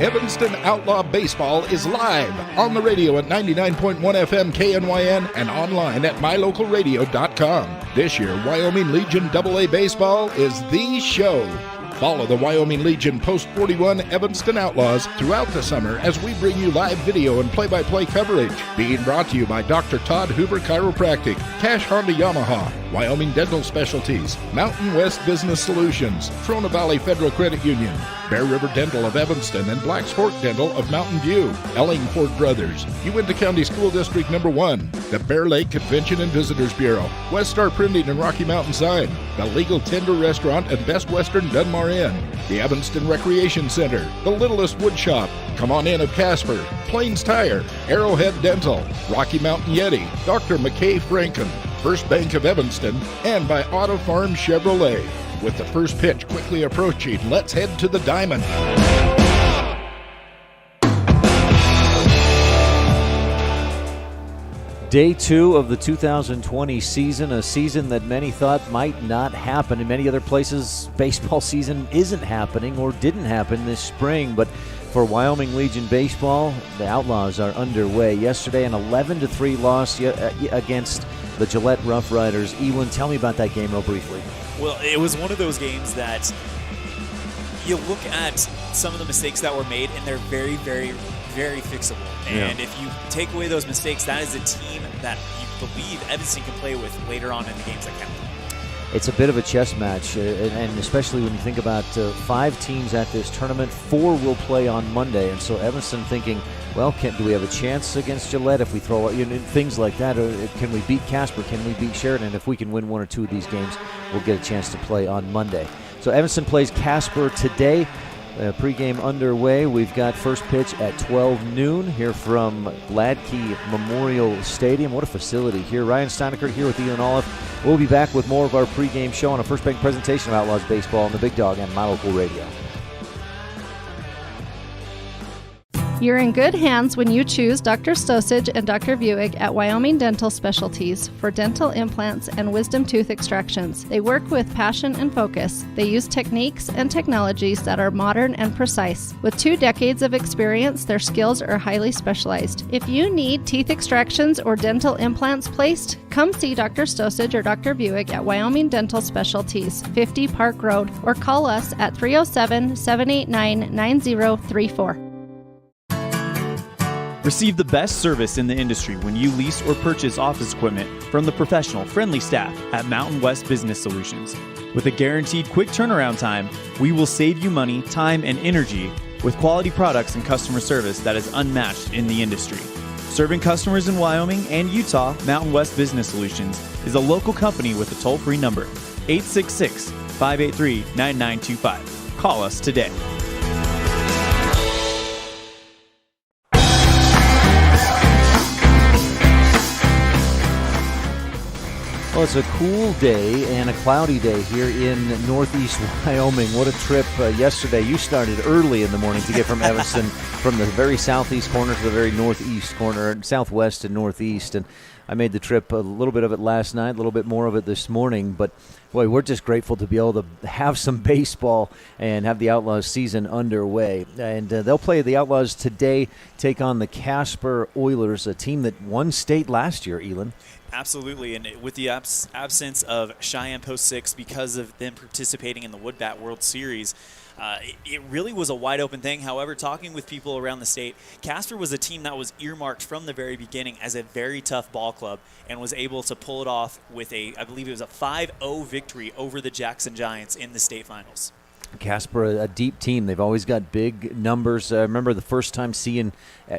Evanston Outlaw Baseball is live on the radio at 99.1 FM KNYN and online at mylocalradio.com. This year, Wyoming Legion AA Baseball is the show. Follow the Wyoming Legion Post 41 Evanston Outlaws throughout the summer as we bring you live video and play-by-play coverage. Being brought to you by Dr. Todd Hoover Chiropractic, Cash Honda Yamaha, Wyoming Dental Specialties, Mountain West Business Solutions, Trona Valley Federal Credit Union, Bear River Dental of Evanston, and Black Sport Dental of Mountain View, Ellingford Brothers, Uinta County School District No. 1, the Bear Lake Convention and Visitors Bureau, West Star Printing and Rocky Mountain Sign, the Legal Tender Restaurant and Best Western Dunmar Inn, the Evanston Recreation Center, the Littlest Wood Shop, Come On In of Casper, Plains Tire, Arrowhead Dental, Rocky Mountain Yeti, Dr. McKay Franken, First Bank of Evanston, and by Auto Farm Chevrolet. With the first pitch quickly approaching, let's head to the diamond. Day 2 of the 2020 season, a season that many thought might not happen. In many other places, baseball season isn't happening or didn't happen this spring. But for Wyoming Legion Baseball, the Outlaws are underway. Yesterday, an 11-3 loss against the Gillette Rough Riders. Elan, tell me about that game real briefly. Well, it was one of those games that you look at some of the mistakes that were made, and they're very, very, very fixable. And if you take away those mistakes, that is a team that you believe Evanston can play with later on in the games that count. It's a bit of a chess match, and especially when you think about 5 teams at this tournament, 4 will play on Monday. And so Evanston thinking, well, do we have a chance against Gillette if we throw things like that? Or can we beat Casper? Can we beat Sheridan? If we can win 1 or 2 of these games, we'll get a chance to play on Monday. So Evanston plays Casper today. Pregame underway. We've got first pitch at 12 noon here from HLADKY Memorial Stadium. What a facility here. Ryan Steineckert here with ELAN OLLIFF. We'll be back with more of our pregame show on a First Bank presentation of Outlaws Baseball on the Big Dog and My Local Radio. You're in good hands when you choose Dr. Stosage and Dr. Buick at Wyoming Dental Specialties for dental implants and wisdom tooth extractions. They work with passion and focus. They use techniques and technologies that are modern and precise. With 2 decades of experience, their skills are highly specialized. If you need teeth extractions or dental implants placed, come see Dr. Stosage or Dr. Buick at Wyoming Dental Specialties, 50 Park Road, or call us at 307-789-9034. Receive the best service in the industry when you lease or purchase office equipment from the professional, friendly staff at Mountain West Business Solutions. With a guaranteed quick turnaround time, we will save you money, time, and energy with quality products and customer service that is unmatched in the industry. Serving customers in Wyoming and Utah, Mountain West Business Solutions is a local company with a toll-free number, 866-583-9925. Call us today. Well, it's a cool day and a cloudy day here in northeast Wyoming. What a trip yesterday. You started early in the morning to get from Evanston from the very southeast corner to the very northeast corner, southwest and northeast. And I made the trip, a little bit of it last night, a little bit more of it this morning. But, boy, we're just grateful to be able to have some baseball and have the Outlaws season underway. And they'll play the Outlaws today, take on the Casper Oilers, a team that won state last year, Elan. Absolutely, and with the absence of Cheyenne Post 6 because of them participating in the Wood Bat World Series, it really was a wide-open thing. However, talking with people around the state, Casper was a team that was earmarked from the very beginning as a very tough ball club and was able to pull it off with I believe it was a 5-0 victory over the Jackson Giants in the state finals. Casper, a deep team. They've always got big numbers. I remember the first time seeing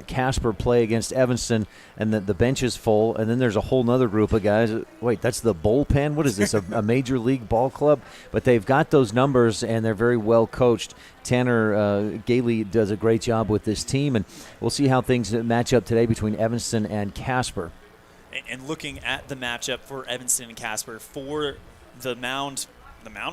Casper play against Evanston, and the bench is full, and then there's a whole other group of guys. Wait, that's the bullpen? What is this, a major league ball club? But they've got those numbers, and they're very well coached. Tanner Gailey does a great job with this team, and we'll see how things match up today between Evanston and Casper. And looking at the matchup for Evanston and Casper, for the mound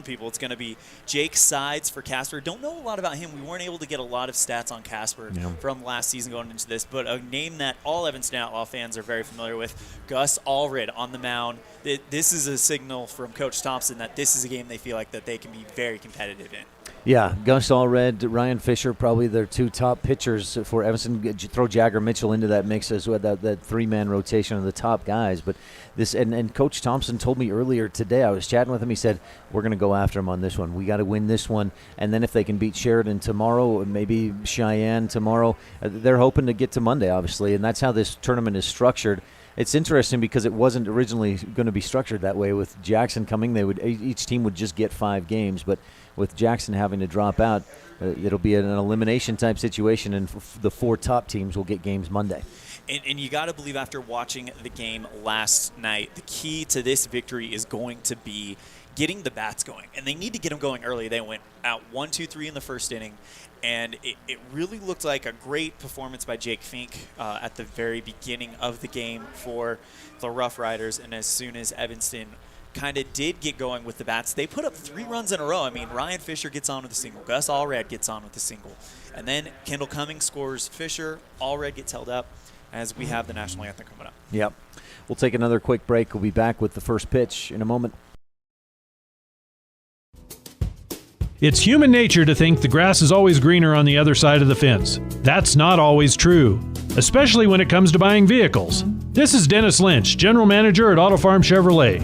people, it's going to be Jake Sides for Casper. Don't know a lot about him. We weren't able to get a lot of stats on Casper from last season going into this, but a name that all Evanston Outlaw fans are very familiar with, Gus Allred on the mound. This is a signal from Coach Thompson that this is a game they feel like that they can be very competitive in. Yeah, Gus Allred, Ryan Fisher, probably their two top pitchers for Evanston. Throw Jagger Mitchell into that mix as well, that three-man rotation of the top guys. But this, and Coach Thompson told me earlier today, I was chatting with him, he said, we're going to go after him on this one. We got to win this one. And then if they can beat Sheridan tomorrow, maybe Cheyenne tomorrow, they're hoping to get to Monday, obviously. And that's how this tournament is structured. It's interesting because it wasn't originally going to be structured that way. With Jackson coming, each team would just get 5 games, but with Jackson having to drop out, it'll be an elimination type situation, and the 4 top teams will get games Monday. And you got to believe, after watching the game last night, the key to this victory is going to be getting the bats going. And they need to get them going early. They went out 1-2-3 in the first inning, and it really looked like a great performance by Jake Fink at the very beginning of the game for the Rough Riders. And as soon as Evanston kind of did get going with the bats, they put up 3 runs in a row. I mean, Ryan Fisher gets on with a single. Gus Allred gets on with a single. And then Kendall Cummings scores Fisher. Allred gets held up as we have the national anthem coming up. Yep. We'll take another quick break. We'll be back with the first pitch in a moment. It's human nature to think the grass is always greener on the other side of the fence. That's not always true, especially when it comes to buying vehicles. This is Dennis Lynch, General Manager at Auto Farm Chevrolet.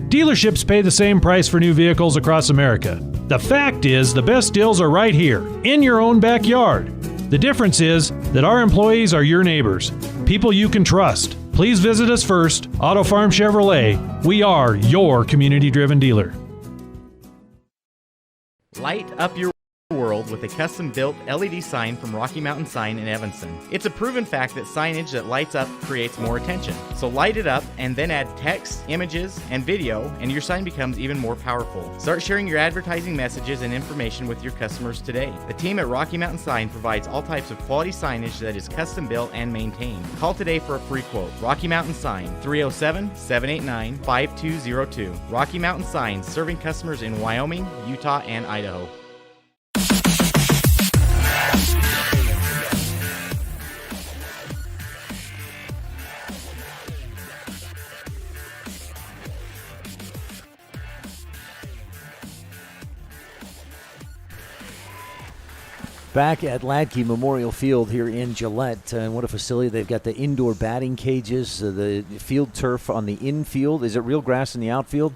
Dealerships pay the same price for new vehicles across America. The fact is, the best deals are right here, in your own backyard. The difference is that our employees are your neighbors, people you can trust. Please visit us first, Auto Farm Chevrolet. We are your community-driven dealer. Light up your world with a custom-built LED sign from Rocky Mountain Sign in Evanston. It's a proven fact that signage that lights up creates more attention. So light it up and then add text, images, and video, and your sign becomes even more powerful. Start sharing your advertising messages and information with your customers today. The team at Rocky Mountain Sign provides all types of quality signage that is custom-built and maintained. Call today for a free quote. Rocky Mountain Sign, 307-789-5202. Rocky Mountain Sign, serving customers in Wyoming, Utah, and Idaho. Back at HLADKY Memorial Field here in Gillette. And what a facility. They've got the indoor batting cages, the field turf on the infield. Is it real grass in the outfield?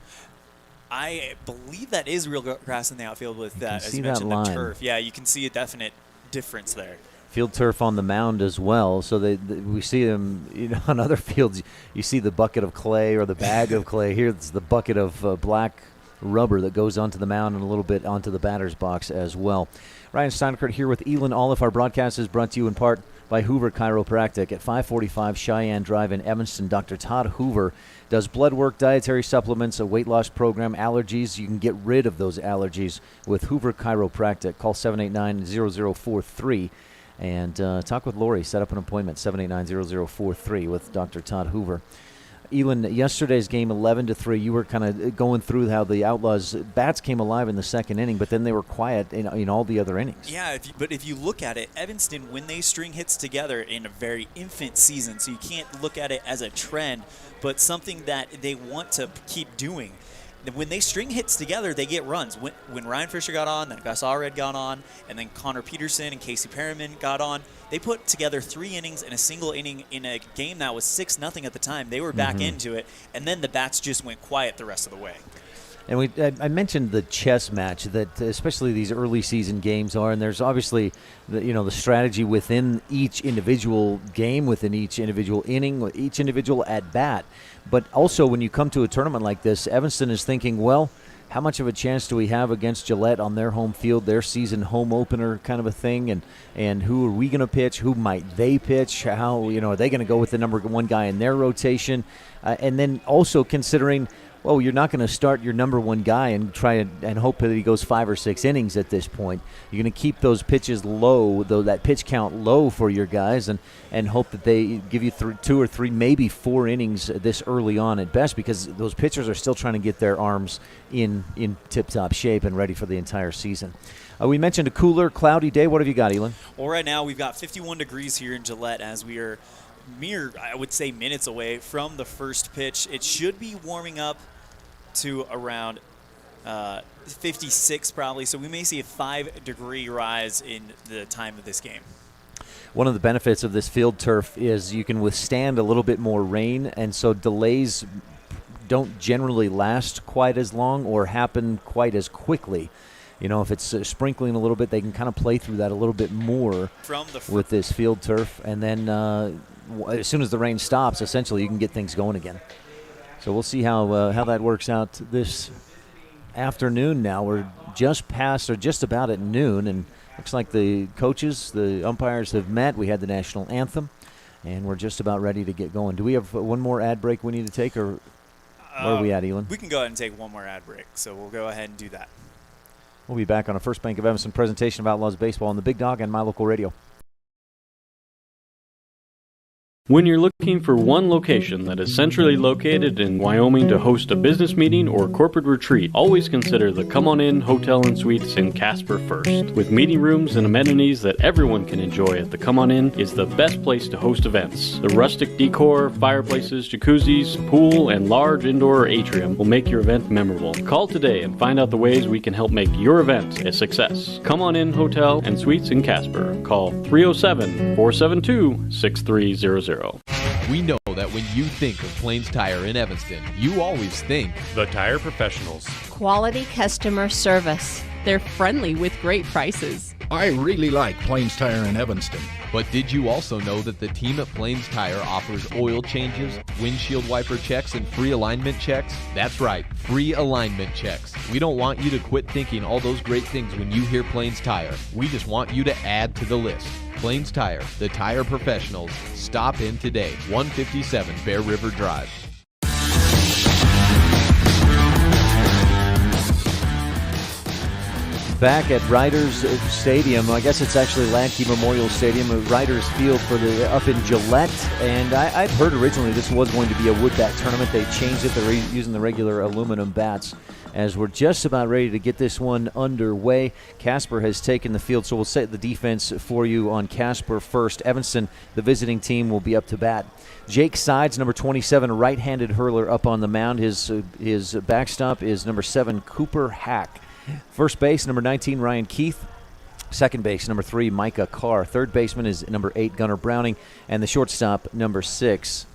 I believe that is real grass in the outfield with that, as you that mentioned, line. the turf. Yeah, you can see a definite difference there. Field turf on the mound as well. So we see them on other fields. You see the bucket of clay or the bag of clay. Here it's the bucket of black rubber that goes onto the mound and a little bit onto the batter's box as well. Ryan Steineckert here with ELAN OLLIFF. Our broadcast is brought to you in part by Hoover Chiropractic at 545 Cheyenne Drive in Evanston. Dr. Todd Hoover does blood work, dietary supplements, a weight loss program, allergies. You can get rid of those allergies with Hoover Chiropractic. Call 789-0043 and talk with Lori. Set up an appointment, 789-0043 with Dr. Todd Hoover. Elan, yesterday's game 11-3, you were kind of going through how the Outlaws bats came alive in the second inning, but then they were quiet in all the other innings. Yeah, but if you look at it, Evanston, when they string hits together in a very infant season, so you can't look at it as a trend, but something that they want to keep doing. When they string hits together, they get runs. When Ryan Fisher got on, then Gus Allred got on, and then Connor Peterson and Casey Perriman got on, they put together 3 innings in a single inning in a game that was 6-0 at the time. They were back into it, and then the bats just went quiet the rest of the way. And I mentioned the chess match that especially these early season games are, and there's obviously the strategy within each individual game, within each individual inning, each individual at bat. But also when you come to a tournament like this, Evanston is thinking, well, how much of a chance do we have against Gillette on their home field, their season home opener kind of a thing, and who are we going to pitch? Who might they pitch? How are they going to go with the number 1 guy in their rotation? And then also considering, well, you're not going to start your number 1 guy and try and hope that he goes 5 or 6 innings at this point. You're going to keep those pitches low, though that pitch count low for your guys, and hope that they give you 2 or 3, maybe 4 innings this early on at best, because those pitchers are still trying to get their arms in tip-top shape and ready for the entire season. We mentioned a cooler, cloudy day. What have you got, Elan? Well, right now we've got 51 degrees here in Gillette as we are I would say, minutes away from the first pitch. It should be warming up to around 56 probably. So we may see a 5-degree rise in the time of this game. One of the benefits of this field turf is you can withstand a little bit more rain, and so delays don't generally last quite as long or happen quite as quickly. You know, if it's sprinkling a little bit, they can kind of play through that a little bit more with this field turf. And then as soon as the rain stops, essentially you can get things going again. So we'll see how that works out this afternoon now. We're just past or just about at noon, and looks like the coaches, the umpires have met. We had the national anthem, and we're just about ready to get going. Do we have one more ad break we need to take, or where are we at, Elan? We can go ahead and take one more ad break, so we'll go ahead and do that. We'll be back on a First Bank of Evanston presentation of Outlaws baseball on the Big Dog and My Local Radio. When you're looking for one location that is centrally located in Wyoming to host a business meeting or corporate retreat, always consider the Come On In Hotel and Suites in Casper first. With meeting rooms and amenities that everyone can enjoy at the Come On In is the best place to host events. The rustic decor, fireplaces, jacuzzis, pool, and large indoor atrium will make your event memorable. Call today and find out the ways we can help make your event a success. Come On In Hotel and Suites in Casper. Call 307-472-6300. We know that when you think of Plains Tire in Evanston, you always think the Tire Professionals. Quality customer service. They're friendly with great prices. I really like Plains Tire in Evanston. But did you also know that the team at Plains Tire offers oil changes, windshield wiper checks, and free alignment checks? That's right, free alignment checks. We don't want you to quit thinking all those great things when you hear Plains Tire. We just want you to add to the list. Plains Tire, the tire professionals. Stop in today, 157 Bear River Drive. Back at Riders Stadium, I guess it's actually HLADKY Memorial Stadium, Riders Field up in Gillette. And I'd heard originally this was going to be a wood bat tournament. They changed it. They're using the regular aluminum bats. As we're just about ready to get this one underway, Casper has taken the field, so we'll set the defense for you on Casper first. Evanston, the visiting team, will be up to bat. Jake Sides, number 27, right-handed hurler up on the mound. His backstop is number 7, Cooper Hack. First base, number 19, Ryan Keith. Second base, number 3, Micah Carr. Third baseman is number 8, Gunnar Browning. And the shortstop, number 6,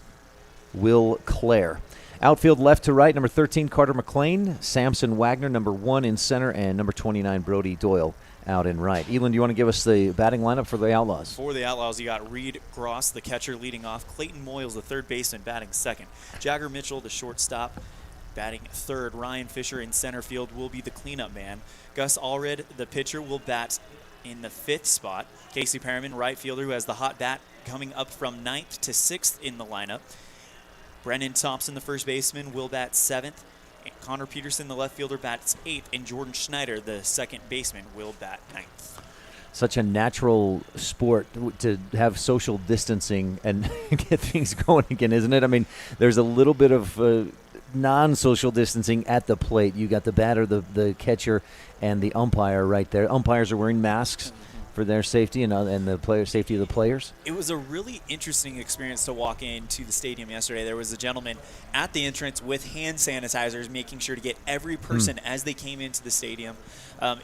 Will Clare. Outfield left to right, number 13, Carter McLean. Samson Wagner, number 1 in center. And number 29, Brody Doyle out in right. Elan, do you want to give us the batting lineup for the Outlaws? For the Outlaws, you got Reed Gross, the catcher, leading off. Clayton Moyles, the third baseman, batting second. Jagger Mitchell, the shortstop, batting third. Ryan Fisher in center field will be the cleanup man. Gus Allred, the pitcher, will bat in the 5th spot. Casey Perriman, right fielder, who has the hot bat, coming up from 9th to 6th in the lineup. Brennan Thompson, the first baseman, will bat 7th. Connor Peterson, the left fielder, bats 8th. And Jordan Schneider, the second baseman, will bat 9th. Such a natural sport to have social distancing and get things going again, isn't it? I mean, there's a little bit of non-social distancing at the plate. You got the batter, the catcher, and the umpire right there. Umpires are wearing masks for their safety and the safety of the players. It was a really interesting experience to walk into the stadium yesterday. There was a gentleman at the entrance with hand sanitizers, making sure to get every person as they came into the stadium.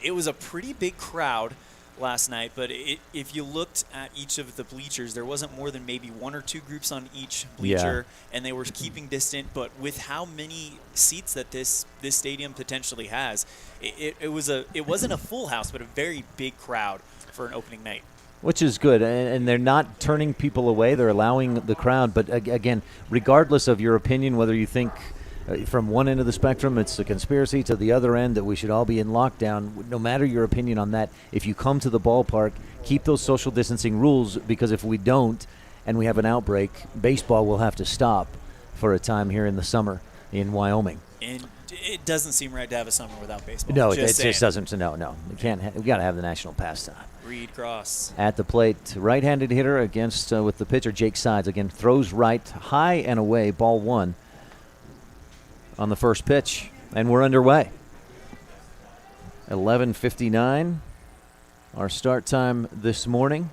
It was a pretty big crowd last night, but if you looked at each of the bleachers, there wasn't more than maybe 1 or 2 groups on each bleacher, and they were keeping distant. But with how many seats that this stadium potentially has, it wasn't a full house, but a very big crowd for an opening night. Which is good, and they're not turning people away. They're allowing the crowd. But again, regardless of your opinion, whether you think from one end of the spectrum it's a conspiracy to the other end that we should all be in lockdown, no matter your opinion on that, if you come to the ballpark, keep those social distancing rules, because if we don't and we have an outbreak, baseball will have to stop for a time here in the summer in Wyoming. And it doesn't seem right to have a summer without baseball. No, it just doesn't. No. We can't. We got to have the national pastime. Reed Cross at the plate, right-handed hitter against with the pitcher Jake Sides. Again, throws right, high and away, ball 1 on the first pitch, and we're underway. 11:59, our start time this morning.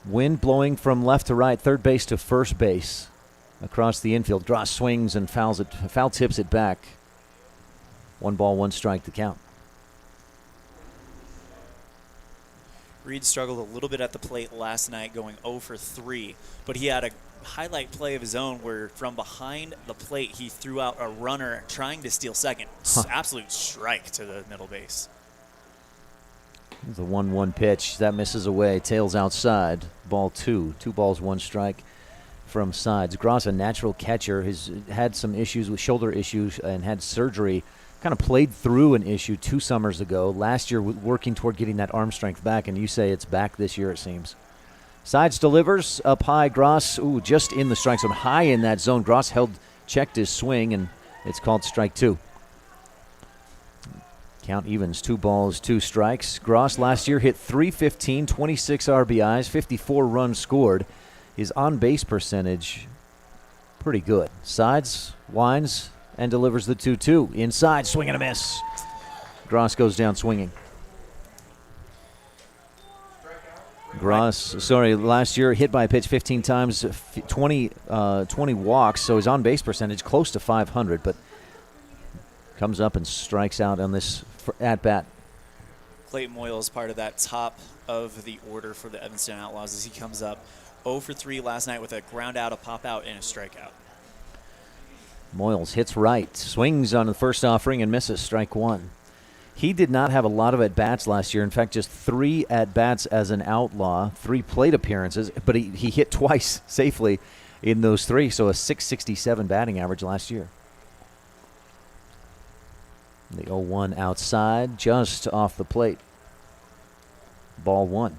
Wind blowing from left to right, third base to first base. Across the infield, Gross swings and foul tips it back. 1 ball, 1 strike to count. Reed struggled a little bit at the plate last night, going 0 for 3, but he had a highlight play of his own where from behind the plate he threw out a runner trying to steal second. Absolute strike to the middle base. The 1-1 pitch. That misses away. Tails outside. Ball 2. 2 balls, 1 strike from Sides. Gross, a natural catcher, has had some issues with shoulder issues and had surgery. Kind of played through an issue 2 summers ago. Last year working toward getting that arm strength back, and you say it's back this year, it seems. Sides delivers up high. Gross, just in the strike zone. High in that zone. Gross checked his swing, and it's called strike 2. Count evens, 2 balls, 2 strikes. Gross last year hit .315, 26 RBIs, 54 runs scored. His on-base percentage, pretty good. Sides, winds, and delivers the 2-2. Inside, swing and a miss. Gross goes down swinging. Gross, last year hit by a pitch 15 times, 20 walks, so his on-base percentage close to 500, but comes up and strikes out on this at-bat. Clayton Moyle is part of that top of the order for the Evanston Outlaws as he comes up 0 for 3 last night with a ground out, a pop out, and a strikeout. Moyles hits right, swings on the first offering and misses, strike 1. He did not have a lot of at-bats last year. In fact, just 3 at-bats as an Outlaw, 3 plate appearances, but he hit twice safely in those 3, so a .667 batting average last year. The 0-1 outside, just off the plate. Ball 1.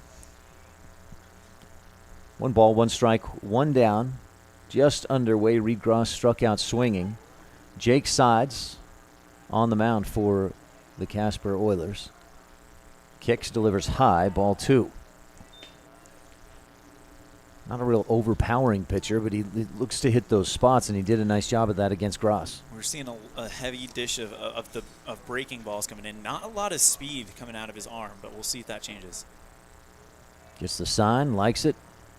1 ball, 1 strike, 1 down. Just underway, Reed Gross struck out swinging. Jake Sides on the mound for the Casper Oilers. Kicks, delivers high, ball 2. Not a real overpowering pitcher, but he looks to hit those spots, and he did a nice job of that against Gross. We're seeing a heavy dish of breaking balls coming in. Not a lot of speed coming out of his arm, but we'll see if that changes. Gets the sign, likes it,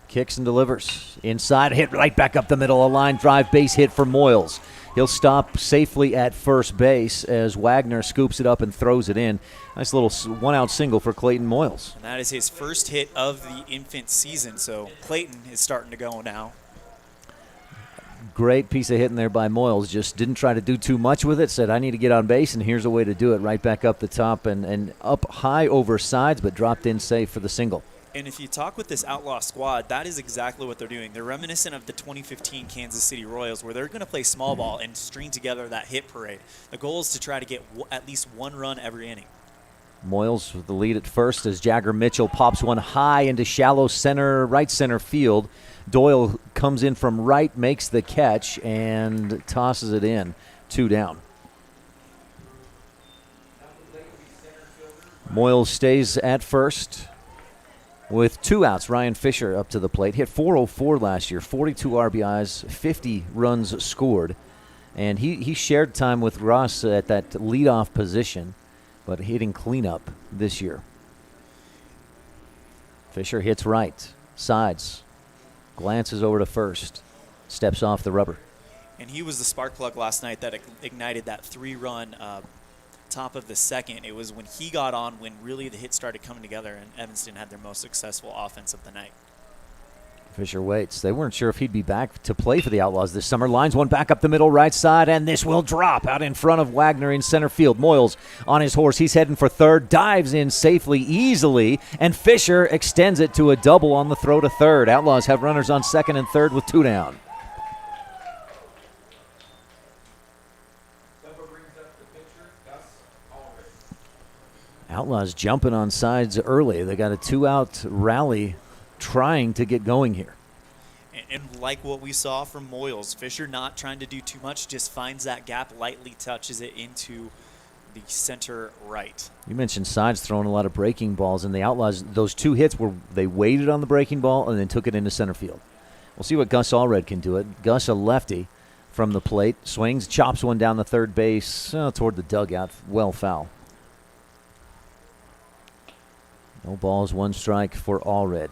kicks and delivers. Inside, hit right back up the middle, a line drive base hit for Moyles. He'll stop safely at first base as Wagner scoops it up and throws it in. Nice little 1-out single for Clayton Moyles. And that is his first hit of the infant season, so Clayton is starting to go now. Great piece of hitting there by Moyles. Just didn't try to do too much with it. Said, I need to get on base, and here's a way to do it. Right back up the top and up high over Sides, but dropped in safe for the single. And if you talk with this Outlaw squad, that is exactly what they're doing. They're reminiscent of the 2015 Kansas City Royals, where they're going to play small ball and string together that hit parade. The goal is to try to get at least 1 run every inning. Moyles with the lead at first as Jagger Mitchell pops one high into shallow right center field. Doyle comes in from right, makes the catch, and tosses it in. 2 down. Moyles stays at first with 2 outs. Ryan Fisher up to the plate. Hit .404 last year, 42 RBIs, 50 runs scored. And he shared time with Ross at that leadoff position, but hitting cleanup this year. Fisher hits right. Sides. Glances over to first. Steps off the rubber. And he was the spark plug last night that ignited that 3-run top of the second. It was when he got on when really the hits started coming together and Evanston had their most successful offense of the night. Fisher waits. They weren't sure if he'd be back to play for the Outlaws this summer. Lines one back up the middle right side, and this will drop out in front of Wagner in center field. Moyles on his horse. He's heading for third. Dives in safely, easily, and Fisher extends it to a double on the throw to third. Outlaws have runners on second and third with 2 down. Outlaws jumping on Sides early. They got a 2-out rally trying to get going here. And like what we saw from Moyles, Fisher not trying to do too much, just finds that gap, lightly touches it into the center right. You mentioned Sides throwing a lot of breaking balls, and the Outlaws, those 2 hits were they waited on the breaking ball and then took it into center field. We'll see what Gus Allred can do it. Gus, a lefty from the plate, swings, chops one down the third base toward the dugout, well foul. No balls, 1 strike for Allred.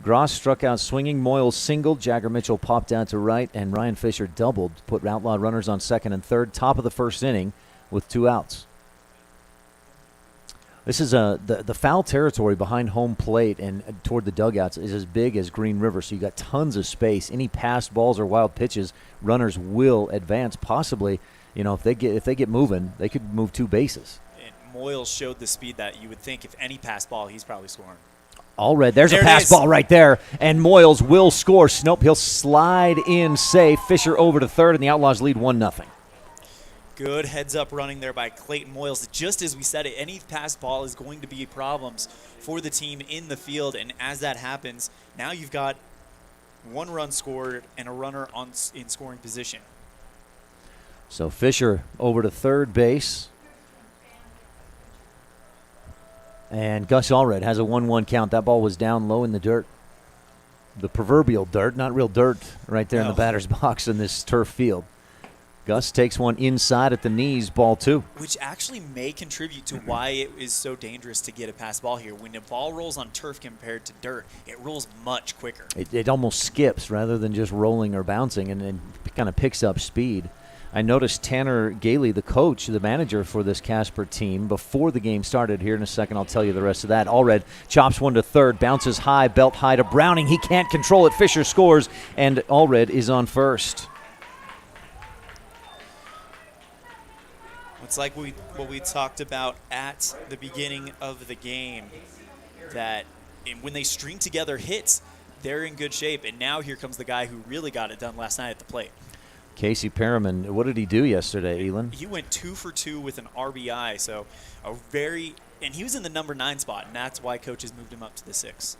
Gross struck out swinging. Moyles singled. Jagger Mitchell popped out to right, and Ryan Fisher doubled, put Outlaw runners on second and third. Top of the first inning, with 2 outs. This is the foul territory behind home plate and toward the dugouts is as big as Green River, so you got tons of space. Any passed balls or wild pitches, runners will advance. Possibly, if they get moving, they could move 2 bases. And Moyles showed the speed that you would think if any pass ball, he's probably scoring. There's a pass ball right there, and Moyles will score. Nope, he'll slide in safe. Fisher over to third, and the Outlaws lead 1-0. Good heads-up running there by Clayton Moyles. Just as we said it, any pass ball is going to be problems for the team in the field, and as that happens, now you've got 1 run scored and a runner in scoring position. So Fisher over to third base. And Gus Allred has a 1-1 count. That ball was down low in the dirt. The proverbial dirt, not real dirt, right there in the batter's box in this turf field. Gus takes one inside at the knees, ball 2. Which actually may contribute to why it is so dangerous to get a pass ball here. When a ball rolls on turf compared to dirt, it rolls much quicker. It almost skips rather than just rolling or bouncing, and kind of picks up speed. I noticed Tanner Gailey, the coach, the manager for this Casper team, before the game started. Here in a second, I'll tell you the rest of that. Allred chops one to third, bounces high, belt high to Browning. He can't control it. Fisher scores, and Allred is on first. It's like what we talked about at the beginning of the game, that when they string together hits, they're in good shape. And now here comes the guy who really got it done last night at the plate. Casey Perriman, what did he do yesterday, Elan? He went 2 for 2 with an RBI, so and he was in the number 9 spot, and that's why coaches moved him up to the 6.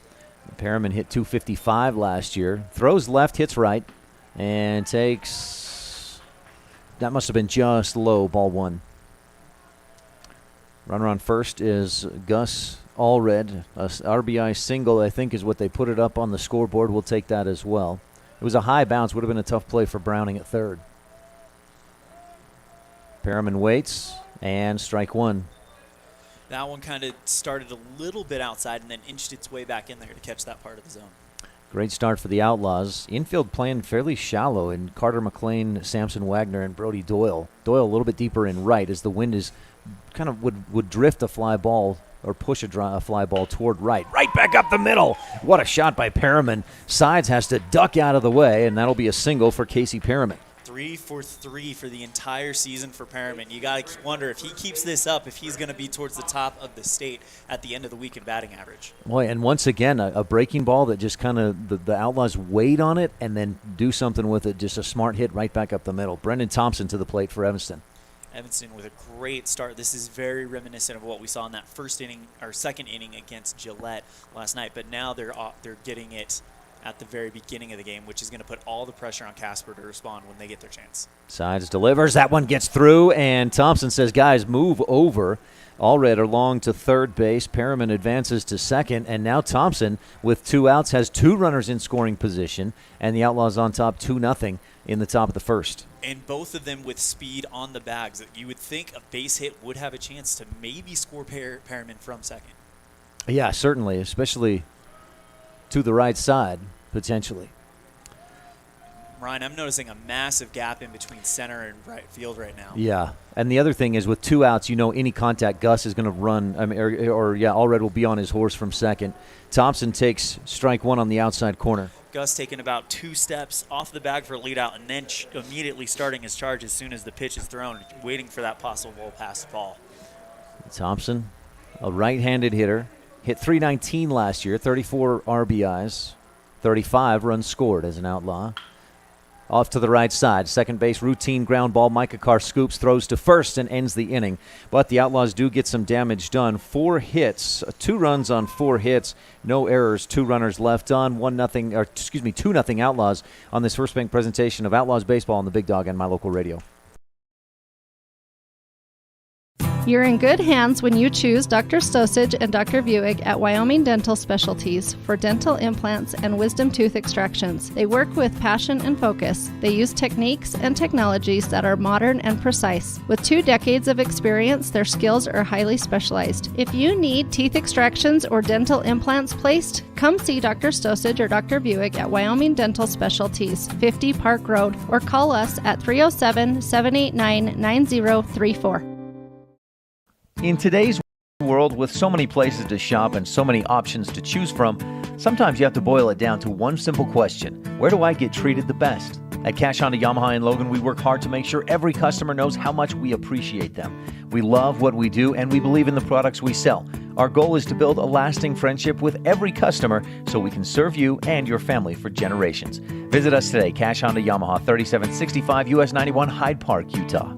Perriman hit 255 last year. Throws left, hits right, and takes, that must have been just low, ball 1. Runner on first is Gus Allred. A RBI single, I think, is what they put it up on the scoreboard. We'll take that as well. It was a high bounce. Would have been a tough play for Browning at third. Perriman waits, and strike 1. That one kind of started a little bit outside and then inched its way back in there to catch that part of the zone. Great start for the Outlaws. Infield playing fairly shallow in Carter McLean, Samson Wagner, and Brody Doyle. Doyle a little bit deeper in right as the wind is kind of would drift a fly ball or push a fly ball toward right. Right back up the middle. What a shot by Perriman. Sides has to duck out of the way, and that'll be a single for Casey Perriman. 3 for 3 for the entire season for Perriman. You got to wonder if he keeps this up, if he's going to be towards the top of the state at the end of the week in batting average. Boy, and once again, a breaking ball that just kind of the Outlaws wait on it and then do something with it. Just a smart hit right back up the middle. Brendan Thompson to the plate for Evanston. Evanston with a great start. This is very reminiscent of what we saw in that first inning or second inning against Gillette last night. But now they're getting it at the very beginning of the game, which is going to put all the pressure on Casper to respond when they get their chance. Sides delivers. That one gets through, and Thompson says, guys, move over. Allred along to third base. Perriman advances to second, and now Thompson, with 2 outs, has 2 runners in scoring position, and the Outlaws on top 2-0 in the top of the first. And both of them with speed on the bags. You would think a base hit would have a chance to maybe score Perriman from second. Yeah, certainly, especially to the right side, potentially. Ryan, I'm noticing a massive gap in between center and right field right now. Yeah, and the other thing is with 2 outs, any contact, Gus is going to run, Allred will be on his horse from second. Thompson takes strike 1 on the outside corner. Gus taking about 2 steps off the bag for a lead out and then immediately starting his charge as soon as the pitch is thrown, waiting for that possible pass ball. Thompson, a right-handed hitter, hit .319 last year, 34 RBIs, 35 runs scored as an Outlaw. Off to the right side, second base, routine ground ball. Micah Carr scoops, throws to first, and ends the inning. But the Outlaws do get some damage done. 4 hits, 2 runs on 4 hits, no errors, 2 runners left on, 2-0 Outlaws on this First Bank presentation of Outlaws Baseball on the Big Dog and My Local Radio. You're in good hands when you choose Dr. Stosage and Dr. Buick at Wyoming Dental Specialties for dental implants and wisdom tooth extractions. They work with passion and focus. They use techniques and technologies that are modern and precise. With 2 decades of experience, their skills are highly specialized. If you need teeth extractions or dental implants placed, come see Dr. Stosage or Dr. Buick at Wyoming Dental Specialties, 50 Park Road, or call us at 307-789-9034. In today's world, with so many places to shop and so many options to choose from, sometimes you have to boil it down to one simple question: where do I get treated the best? At Cash Honda Yamaha in Logan, we work hard to make sure every customer knows how much we appreciate them. We love what we do, and we believe in the products we sell. Our goal is to build a lasting friendship with every customer so we can serve you and your family for generations. Visit us today, Cash Honda Yamaha, 3765 US 91, Hyde Park, Utah.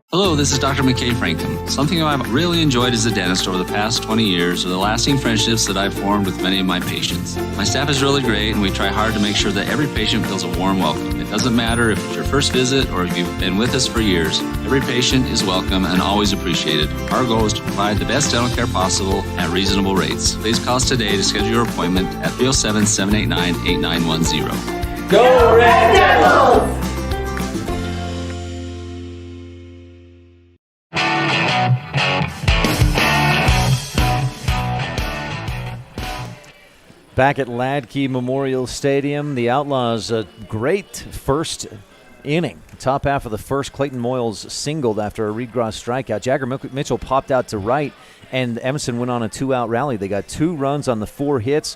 Hello, this is Dr. McKay Franklin. Something I've really enjoyed as a dentist over the past 20 years are the lasting friendships that I've formed with many of my patients. My staff is really great, and we try hard to make sure that every patient feels a warm welcome. It doesn't matter if it's your first visit or if you've been with us for years. Every patient is welcome and always appreciated. Our goal is to provide the best dental care possible at reasonable rates. Please call us today to schedule your appointment at 307-789-8910. Go Red Devils! Back at HLADKY Memorial Stadium, the Outlaws, a great first inning. Top half of the first, Clayton Moyles singled after a Reed Gross strikeout. Jagger Mitchell popped out to right, and Evanston went on a two-out rally. They got 2 runs on the 4 hits.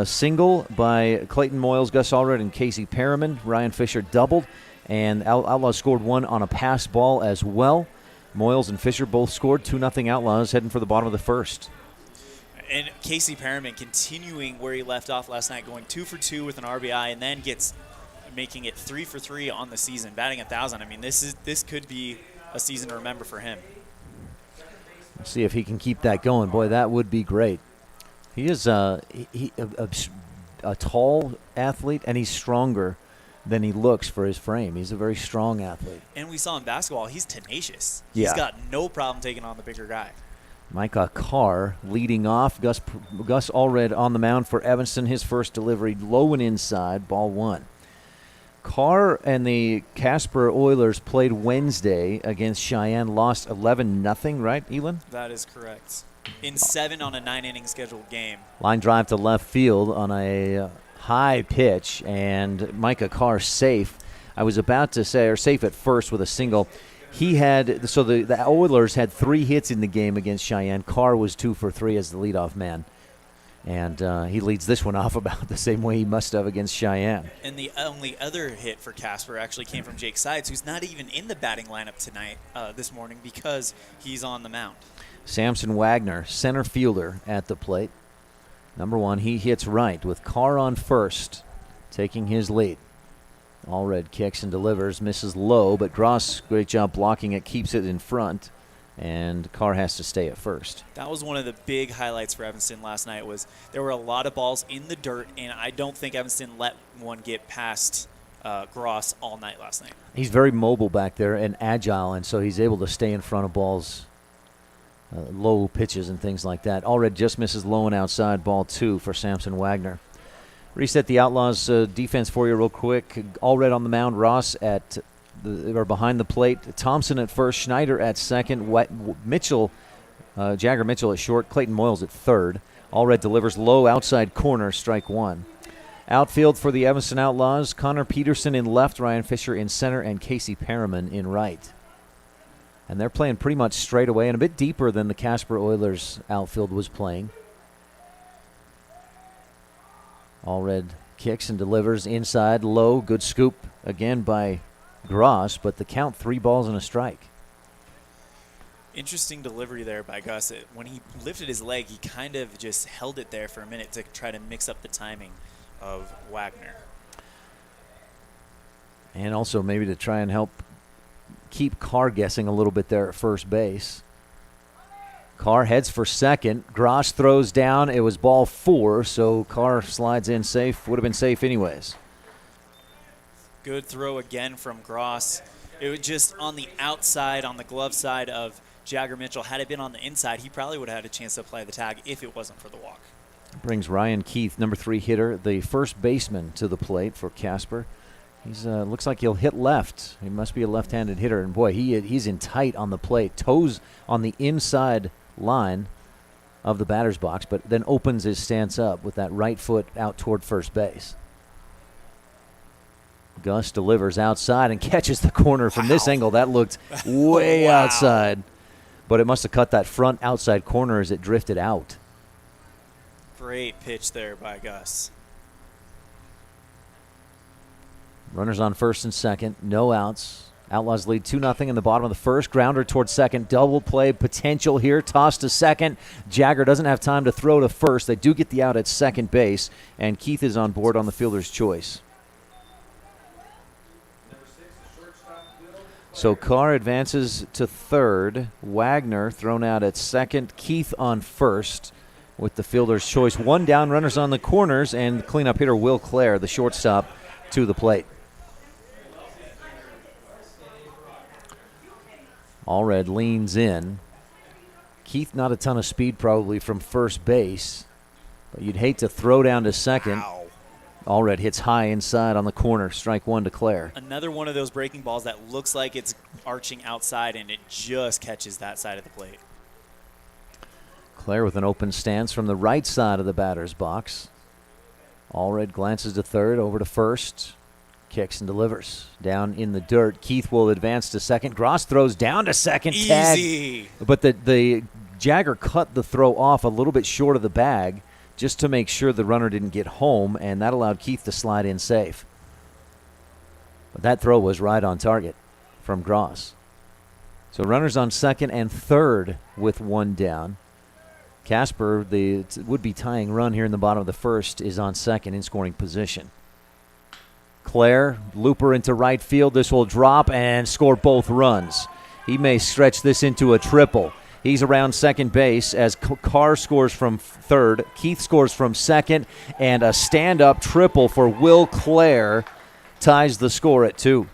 Single by Clayton Moyles, Gus Allred, and Casey Perriman. Ryan Fisher doubled, and Outlaws scored 1 on a pass ball as well. Moyles and Fisher both scored. 2-0 Outlaws heading for the bottom of the first. And Casey Perriman continuing where he left off last night, going 2 for 2 with an RBI, and then making it 3 for 3 on the season, batting 1,000. I mean, this could be a season to remember for him. We'll see if he can keep that going. Boy, that would be great. He is a tall athlete, and he's stronger than he looks for his frame. He's a very strong athlete. And we saw in basketball, he's tenacious. Yeah. He's got no problem taking on the bigger guy. Micah Carr leading off. Gus Allred on the mound for Evanston. His first delivery low and inside, ball 1. Carr and the Casper Oilers played Wednesday against Cheyenne, lost 11-0, right, Elan? That is correct. In 7 on a 9-inning scheduled game. Line drive to left field on a high pitch, and Micah Carr safe. I was about to say, or safe at first with a single. The Oilers had 3 hits in the game against Cheyenne. Carr was 2 for 3 as the leadoff man. And he leads this one off about the same way he must have against Cheyenne. And the only other hit for Casper actually came from Jake Sides, who's not even in the batting lineup tonight, this morning, because he's on the mound. Samson Wagner, center fielder at the plate. Number 1, he hits right with Carr on first, taking his lead. Allred kicks and delivers, misses low, but Gross, great job blocking it, keeps it in front, and Carr has to stay at first. That was one of the big highlights for Evanston last night. Was there were a lot of balls in the dirt, and I don't think Evanston let one get past Gross all night last night. He's very mobile back there and agile, and so he's able to stay in front of balls, low pitches and things like that. Allred just misses low and outside, ball 2 for Samson Wagner. Reset the Outlaws defense for you real quick. Allred on the mound, Ross behind the plate, Thompson at first, Schneider at second, Mitchell, Jagger Mitchell at short, Clayton Moyles at third. Allred delivers low outside corner, strike 1. Outfield for the Evanston Outlaws, Connor Peterson in left, Ryan Fisher in center, and Casey Perriman in right. And they're playing pretty much straight away and a bit deeper than the Casper Oilers outfield was playing. Allred kicks and delivers inside, low, good scoop again by Gross, but the count 3 balls and a strike. Interesting delivery there by Gus. When he lifted his leg, he kind of just held it there for a minute to try to mix up the timing of Wagner. And also maybe to try and help keep Carr guessing a little bit there at first base. Carr heads for second. Gross throws down. It was ball 4, so Carr slides in safe. Would have been safe anyways. Good throw again from Gross. It was just on the outside, on the glove side of Jagger Mitchell. Had it been on the inside, he probably would have had a chance to play the tag if it wasn't for the walk. Brings Ryan Keith, number 3 hitter, the first baseman, to the plate for Casper. He's looks like he'll hit left. He must be a left-handed hitter, and boy, he's in tight on the plate. Toes on the inside line of the batter's box, but then opens his stance up with that right foot out toward first base. Gus delivers outside and catches the corner from this angle. That looked way outside. But it must have cut that front outside corner as it drifted out. Great pitch there by Gus. Runners on first and second, no outs. Outlaws lead 2-0 in the bottom of the first. Grounder towards second. Double play potential here. Toss to second. Jagger doesn't have time to throw to first. They do get the out at second base, and Keith is on board on the fielder's choice. So Carr advances to third. Wagner thrown out at second. Keith on first with the fielder's choice. One down, runners on the corners, and cleanup hitter Will Clare, the shortstop, to the plate. Allred leans in. Keith not a ton of speed probably from first base, but you'd hate to throw down to second. Wow. Allred hits high inside on the corner. Strike one to Clare. Another one of those breaking balls that looks like it's arching outside, and it just catches that side of the plate. Clare with an open stance from the right side of the batter's box. Allred glances to third, over to first. Kicks and delivers. Down in the dirt. Keith will advance to second. Gross throws down to second. Easy. Tag. But the Jagger cut the throw off a little bit short of the bag just to make sure the runner didn't get home, and that allowed Keith to slide in safe. But that throw was right on target from Gross. So runners on second and third with one down. Casper, the would-be tying run here in the bottom of the first, is on second in scoring position. Clare, looper into right field. This will drop and score both runs. He may stretch this into a triple. He's around second base as Carr scores from third. Keith scores from second, and a stand-up triple for Will Clare ties the score at 2.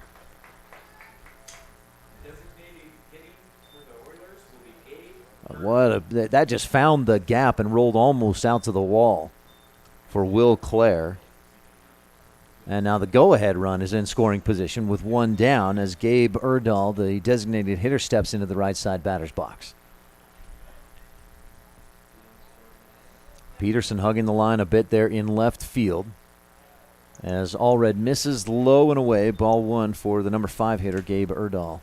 That just found the gap and rolled almost out to the wall for Will Clare. And now the go-ahead run is in scoring position with one down as Gabe Erdahl, the designated hitter, steps into the right side batter's box. Peterson hugging the line a bit there in left field as Allred misses low and away. Ball one for the number 5 hitter, Gabe Erdahl.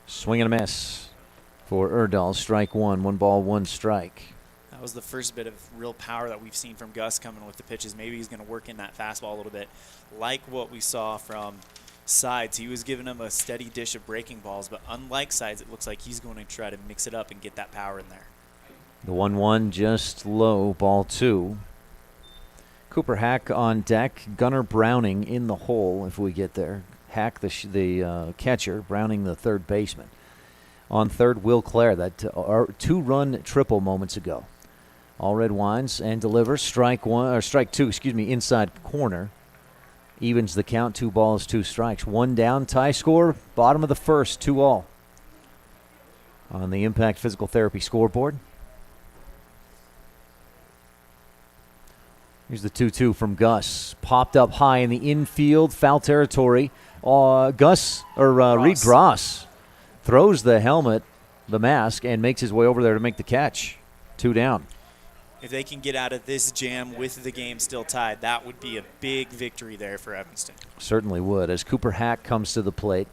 Swing and a miss for Erdahl. Strike one. 1 ball, 1 strike. That was the first bit of real power that we've seen from Gus coming with the pitches. Maybe he's going to work in that fastball a little bit. Like what we saw from Sides, he was giving him a steady dish of breaking balls, but unlike Sides, it looks like he's going to try to mix it up and get that power in there. The 1-1 just low. Ball 2. Cooper Hack on deck. Gunnar Browning in the hole if we get there. Hack the catcher, Browning the third baseman. On third, Will Clare, that 2-run triple moments ago. Allred winds and delivers. Strike two, inside corner. Evens the count, 2 balls, 2 strikes. 1 down, tie score, bottom of the first, 2-all. On the Impact Physical Therapy scoreboard. Here's the 2-2 from Gus. Popped up high in the infield, foul territory. Reed Gross throws the helmet, the mask, and makes his way over there to make the catch. 2 down. If they can get out of this jam with the game still tied, that would be a big victory there for Evanston. Certainly would. As Cooper Hack comes to the plate,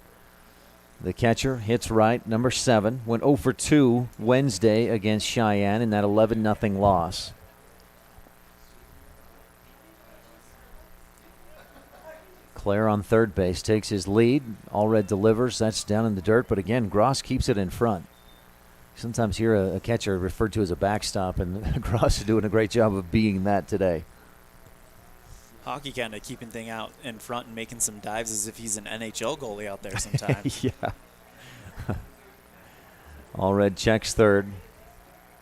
the catcher hits right. Number 7 went 0 for 2 Wednesday against Cheyenne in that 11-0 loss. Clare on third base takes his lead. Allred delivers. That's down in the dirt. But again, Gross keeps it in front. Sometimes hear a catcher referred to as a backstop, and Gross is doing a great job of being that today. Hockey kind of keeping thing out in front and making some dives as if he's an NHL goalie out there sometimes. Yeah. Allred checks third.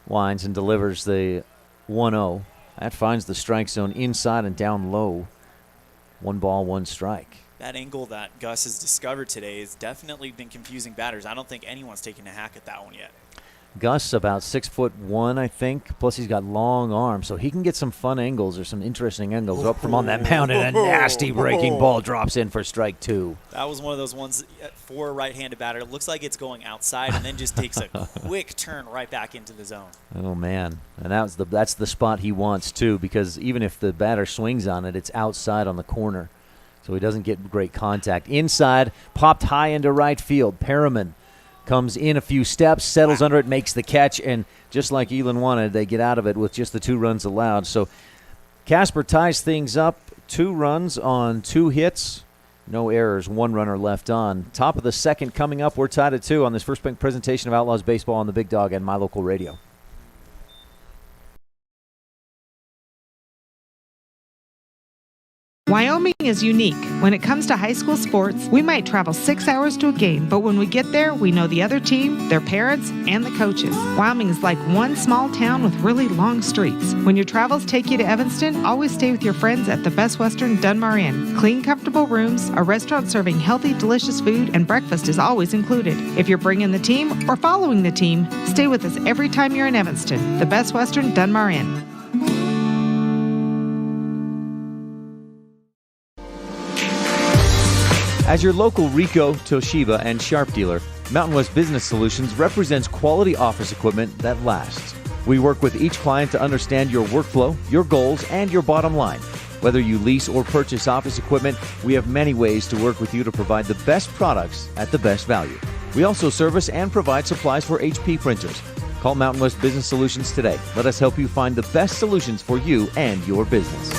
Winds and delivers the 1-0. That finds the strike zone inside and down low. 1 ball, 1 strike. That angle that Gus has discovered today has definitely been confusing batters. I don't think anyone's taken a hack at that one yet. Gus about 6'1", I think. Plus he's got long arms, so he can get some fun angles or some interesting angles up from on that mound, and a nasty breaking ball drops in for strike 2. That was one of those ones for a right-handed batter. It looks like it's going outside and then just takes a quick turn right back into the zone. Oh, man. And that's the spot he wants, too, because even if the batter swings on it, it's outside on the corner. So he doesn't get great contact. Inside, popped high into right field. Perriman comes in a few steps, settles under it, makes the catch, and just like Elan wanted, they get out of it with just the 2 runs allowed. So Casper ties things up, 2 runs on 2 hits, no errors, 1 runner left on. Top of the second coming up, we're tied at 2 on this first presentation of Outlaws Baseball on the Big Dog and My Local Radio. Wyoming is unique. When it comes to high school sports, we might travel 6 hours to a game, but when we get there, we know the other team, their parents, and the coaches. Wyoming is like one small town with really long streets. When your travels take you to Evanston, always stay with your friends at the Best Western Dunmar Inn. Clean, comfortable rooms, a restaurant serving healthy, delicious food, and breakfast is always included. If you're bringing the team or following the team, stay with us every time you're in Evanston. The Best Western Dunmar Inn. As your local Ricoh, Toshiba, and Sharp dealer, Mountain West Business Solutions represents quality office equipment that lasts. We work with each client to understand your workflow, your goals, and your bottom line. Whether you lease or purchase office equipment, we have many ways to work with you to provide the best products at the best value. We also service and provide supplies for HP printers. Call Mountain West Business Solutions today. Let us help you find the best solutions for you and your business.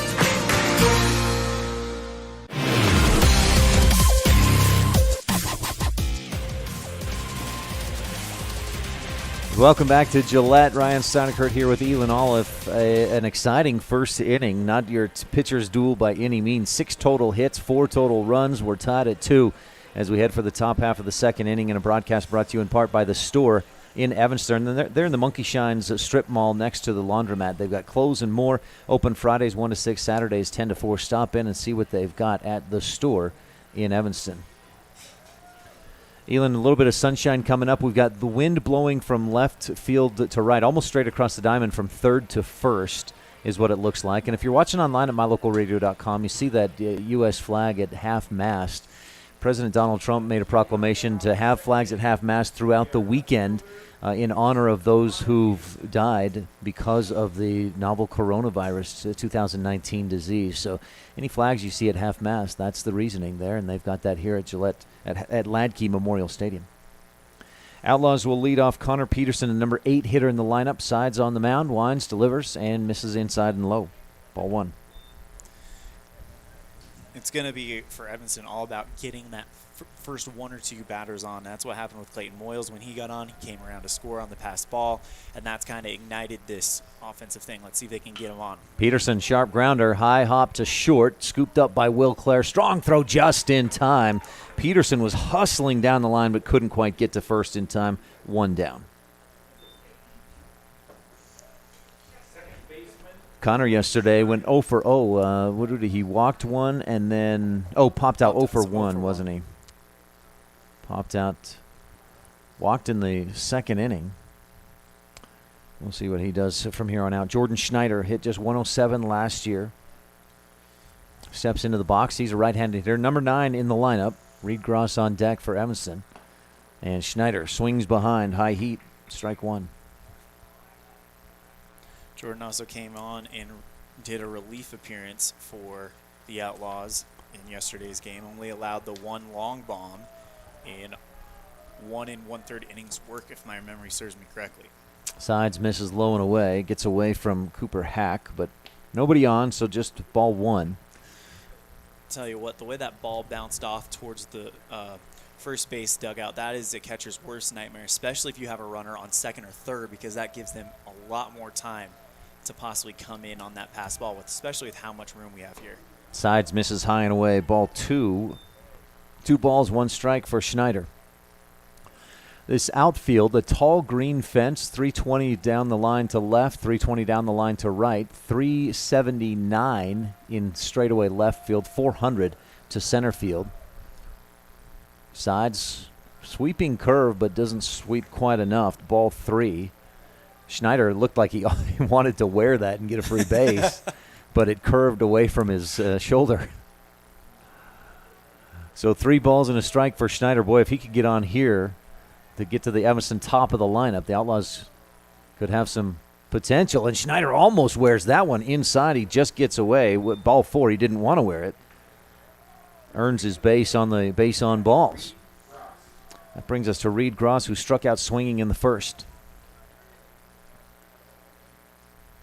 Welcome back to Gillette. Ryan STEINECKERT here with Elan OLLIFF. An exciting first inning, not your pitcher's duel by any means. 6 total hits, 4 total runs. We're tied at 2 as we head for the top half of the second inning in a broadcast brought to you in part by The Store in Evanston. And they're in the Monkey Shines strip mall next to the laundromat. They've got clothes and more. Open Fridays 1 to 6, Saturdays 10 to 4. Stop in and see what they've got at The Store in Evanston. Elan, a little bit of sunshine coming up. We've got the wind blowing from left field to right, almost straight across the diamond from third to first is what it looks like. And if you're watching online at mylocalradio.com, you see that U.S. flag at half-mast. President Donald Trump made a proclamation to have flags at half-mast throughout the weekend in honor of those who've died because of the novel coronavirus 2019 disease. So any flags you see at half-mast, that's the reasoning there, and they've got that here at Gillette at HLADKY Memorial Stadium. Outlaws will lead off Connor Peterson, the number 8 hitter in the lineup. Sides on the mound, winds, delivers, and misses inside and low. Ball 1. It's going to be, for Evanston, all about getting that first 1 or 2 batters on. That's what happened with Clayton Moyles when he got on. He came around to score on the passed ball, and that's kind of ignited this offensive thing. Let's see if they can get him on. Peterson, sharp grounder, high hop to short, scooped up by Will Clare. Strong throw just in time. Peterson was hustling down the line but couldn't quite get to first in time. 1 down. Connor yesterday went 0 for 0. What did he walked 1 and then popped out 0 for 1, wasn't he? Popped out, walked in the second inning. We'll see what he does from here on out. Jordan Schneider hit just 107 last year. Steps into the box. He's a right-handed hitter. Number 9 in the lineup. Reed Gross on deck for Evanston. And Schneider swings behind, high heat, strike 1. Jordan also came on and did a relief appearance for the Outlaws in yesterday's game. Only allowed the 1 long bomb in 1 1/3 innings work, if my memory serves me correctly. Sides misses low and away. Gets away from Cooper Hack, but nobody on, so just ball 1. Tell you what, the way that ball bounced off towards the first base dugout, that is a catcher's worst nightmare, especially if you have a runner on second or third, because that gives them a lot more time to possibly come in on that pass ball, especially with how much room we have here. Sides misses high and away. Ball 2. 2 balls, 1 strike for Schneider. This outfield, the tall green fence, 320 down the line to left, 320 down the line to right, 379 in straightaway left field, 400 to center field. Sides Sweeping curve, but doesn't sweep quite enough. Ball 3. Schneider looked like he wanted to wear that and get a free base, but it curved away from his shoulder. So 3 balls and a strike for Schneider. Boy, if he could get on here to get to the Evanston top of the lineup, the Outlaws could have some potential. And Schneider almost wears that one inside. He just gets away. With ball 4, he didn't want to wear it. Earns his base on the base on balls. That brings us to Reed Gross, who struck out swinging in the first.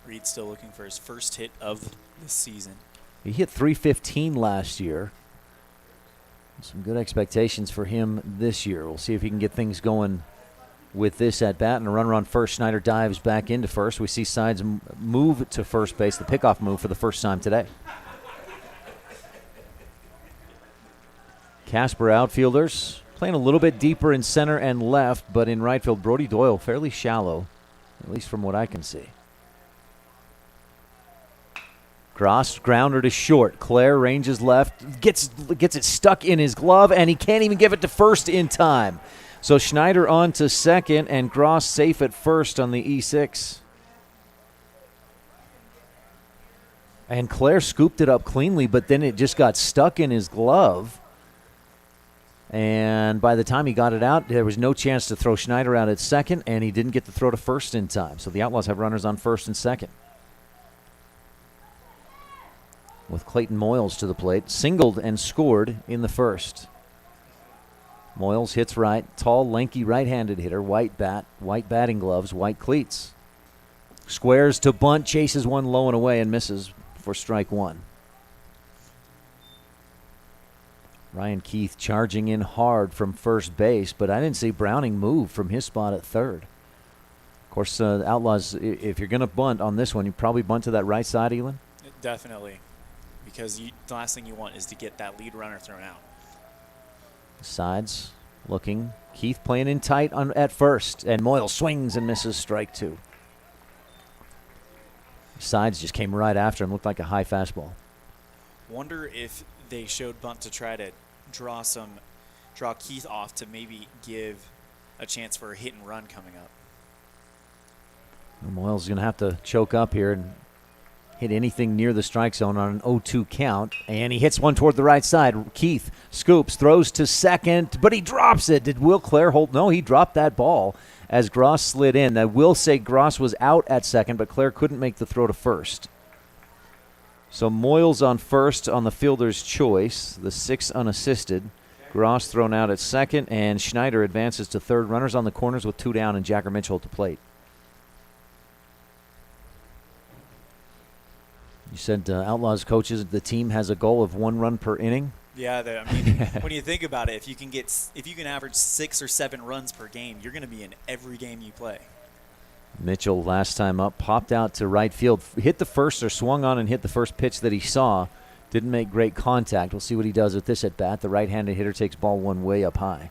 Reed still looking for his first hit of the season. He hit .315 last year. Some good expectations for him this year. We'll see if he can get things going with this at bat. And a runner on first. Schneider dives back into first. We see Sides move to first base, the pickoff move for the first time today. Casper outfielders playing a little bit deeper in center and left, but in right field, Brody Doyle fairly shallow, at least from what I can see. Gross, grounder to short. Claire ranges left, gets it stuck in his glove, and he can't even give it to first in time. So Schneider on to second, and Gross safe at first on the E6. And Claire scooped it up cleanly, but then it just got stuck in his glove. And by the time he got it out, there was no chance to throw Schneider out at second, and he didn't get to throw to first in time. So the Outlaws have runners on first and second. With Clayton Moyles to the plate, singled and scored in the first. Moyles hits right, tall, lanky right-handed hitter, white bat, white batting gloves, white cleats. Squares to bunt, chases one low and away and misses for strike 1. Ryan Keith charging in hard from first base, but I didn't see Browning move from his spot at third. Of course, Outlaws, if you're going to bunt on this one, you probably bunt to that right side, Elan? Definitely, because the last thing you want is to get that lead runner thrown out. Sides looking. Keith playing in tight at first, and Moyle swings and misses strike 2. Sides just came right after him, looked like a high fastball. Wonder if they showed bunt to try to draw Keith off to maybe give a chance for a hit and run coming up. Moyles going to have to choke up here and hit anything near the strike zone on an 0-2 count. And he hits one toward the right side. Keith scoops, throws to second, but he drops it. Did Will Clare hold? No, he dropped that ball as Gross slid in. I will say Gross was out at second, but Clare couldn't make the throw to first. So Moyles on first on the fielder's choice, the 6 unassisted. Gross thrown out at second, and Schneider advances to third. Runners on the corners with 2 down, and Jagger Mitchell at the plate. You said Outlaws coaches, the team has a goal of 1 run per inning. Yeah, I mean, when you think about it, if you can average 6 or 7 runs per game, you're going to be in every game you play. Mitchell last time up popped out to right field, hit the first or swung on and hit the first pitch that he saw. Didn't make great contact. We'll see what he does with this at bat. The right-handed hitter takes ball 1 way up high.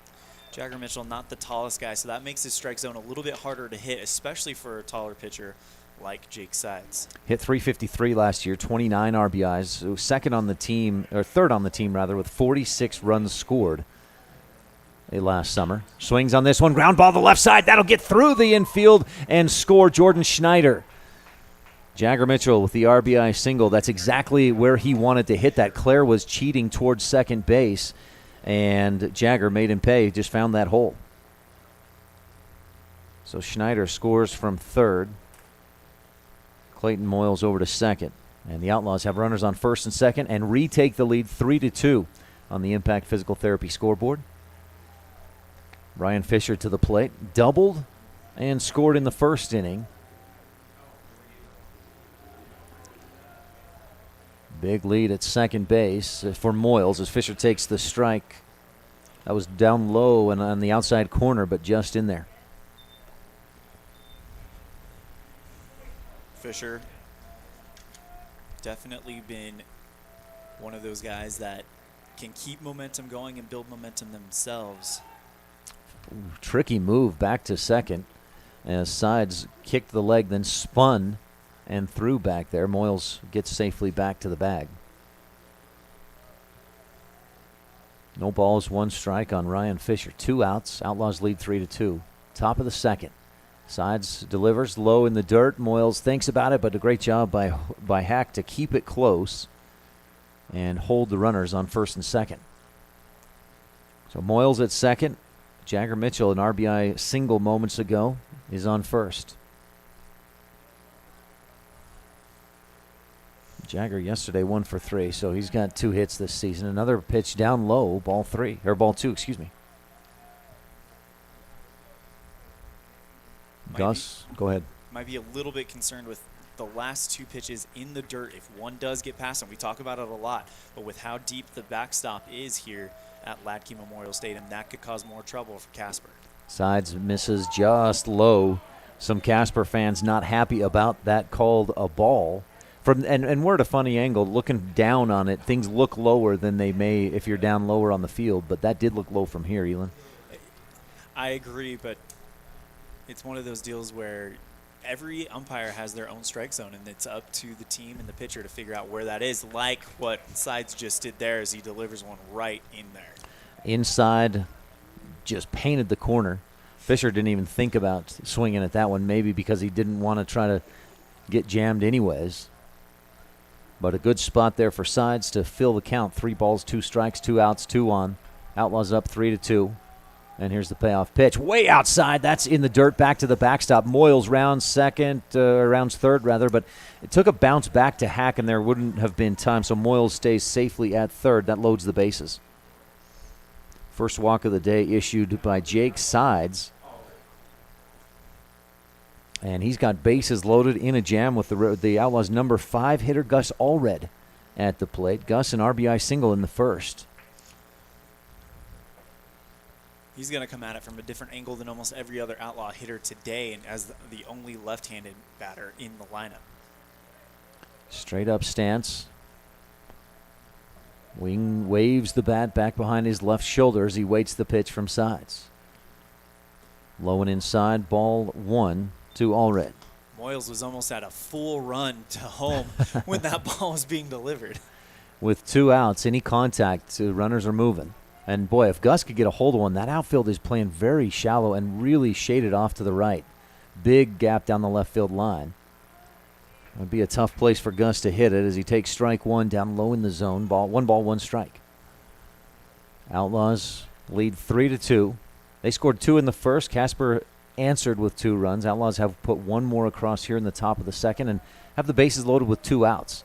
Jagger Mitchell, not the tallest guy, so that makes his strike zone a little bit harder to hit, especially for a taller pitcher like Jake Sides. Hit .353 last year, 29 RBIs. So third on the team rather, with 46 runs scored last summer. Swings on this one, ground ball to the left side. That'll get through the infield and score Jordan Schneider. Jagger Mitchell with the RBI single. That's exactly where he wanted to hit that. Clare was cheating towards second base, and Jagger made him pay. He just found that hole. So Schneider scores from third. Clayton Moyles over to second. And the Outlaws have runners on first and second and retake the lead 3-2 on the Impact Physical Therapy scoreboard. Ryan Fisher to the plate. Doubled and scored in the first inning. Big lead at second base for Moyles as Fisher takes the strike. That was down low and on the outside corner, but just in there. Fisher definitely been one of those guys that can keep momentum going and build momentum themselves. Ooh, tricky move back to second as Sides kicked the leg, then spun and threw back there. Moyles gets safely back to the bag. No balls, 1 strike on Ryan Fisher. 2 outs. Outlaws lead 3-2. Top of the second. Sides delivers low in the dirt. Moyles thinks about it, but a great job by Hack to keep it close and hold the runners on first and second. So Moyles at second. Jagger Mitchell, an RBI single moments ago, is on first. Jagger yesterday 1 for 3, so he's got 2 hits this season. Another pitch down low, ball 2, excuse me. Gus, go ahead. Might be a little bit concerned with the last 2 pitches in the dirt. If one does get past him, we talk about it a lot, but with how deep the backstop is here at HLADKY Memorial Stadium, that could cause more trouble for Casper. Sides misses just low. Some Casper fans not happy about that, called a ball. And we're at a funny angle. Looking down on it, things look lower than they may if you're down lower on the field, but that did look low from here, Elan. I agree, but it's one of those deals where every umpire has their own strike zone, and it's up to the team and the pitcher to figure out where that is, like what Sides just did there as he delivers one right in there. Inside, just painted the corner. Fisher didn't even think about swinging at that one, maybe because he didn't want to try to get jammed anyways. But a good spot there for Sides to fill the count. 3 balls, 2 strikes, 2 outs, 2 on. Outlaws up 3-2. And here's the payoff pitch. Way outside. That's in the dirt, back to the backstop. Moyles rounds third, but it took a bounce back to Hack, and there wouldn't have been time. So Moyles stays safely at third. That loads the bases. First walk of the day issued by Jake Sides. And he's got bases loaded in a jam with the Outlaws' number 5 hitter, Gus Allred, at the plate. Gus, an RBI single in the first. He's going to come at it from a different angle than almost every other Outlaw hitter today, and as the only left-handed batter in the lineup. Straight up stance. Wing waves the bat back behind his left shoulder as he waits the pitch from Sides. Low and inside, ball 1 to Allred. Moyles was almost at a full run to home when that ball was being delivered. With 2 outs, any contact, runners are moving. And boy, if Gus could get a hold of one, that outfield is playing very shallow and really shaded off to the right. Big gap down the left field line. It would be a tough place for Gus to hit it as he takes strike 1 down low in the zone. 1 ball, 1 strike. Outlaws lead 3-2. They scored 2 in the first. Casper answered with 2 runs. Outlaws have put 1 more across here in the top of the second and have the bases loaded with 2 outs.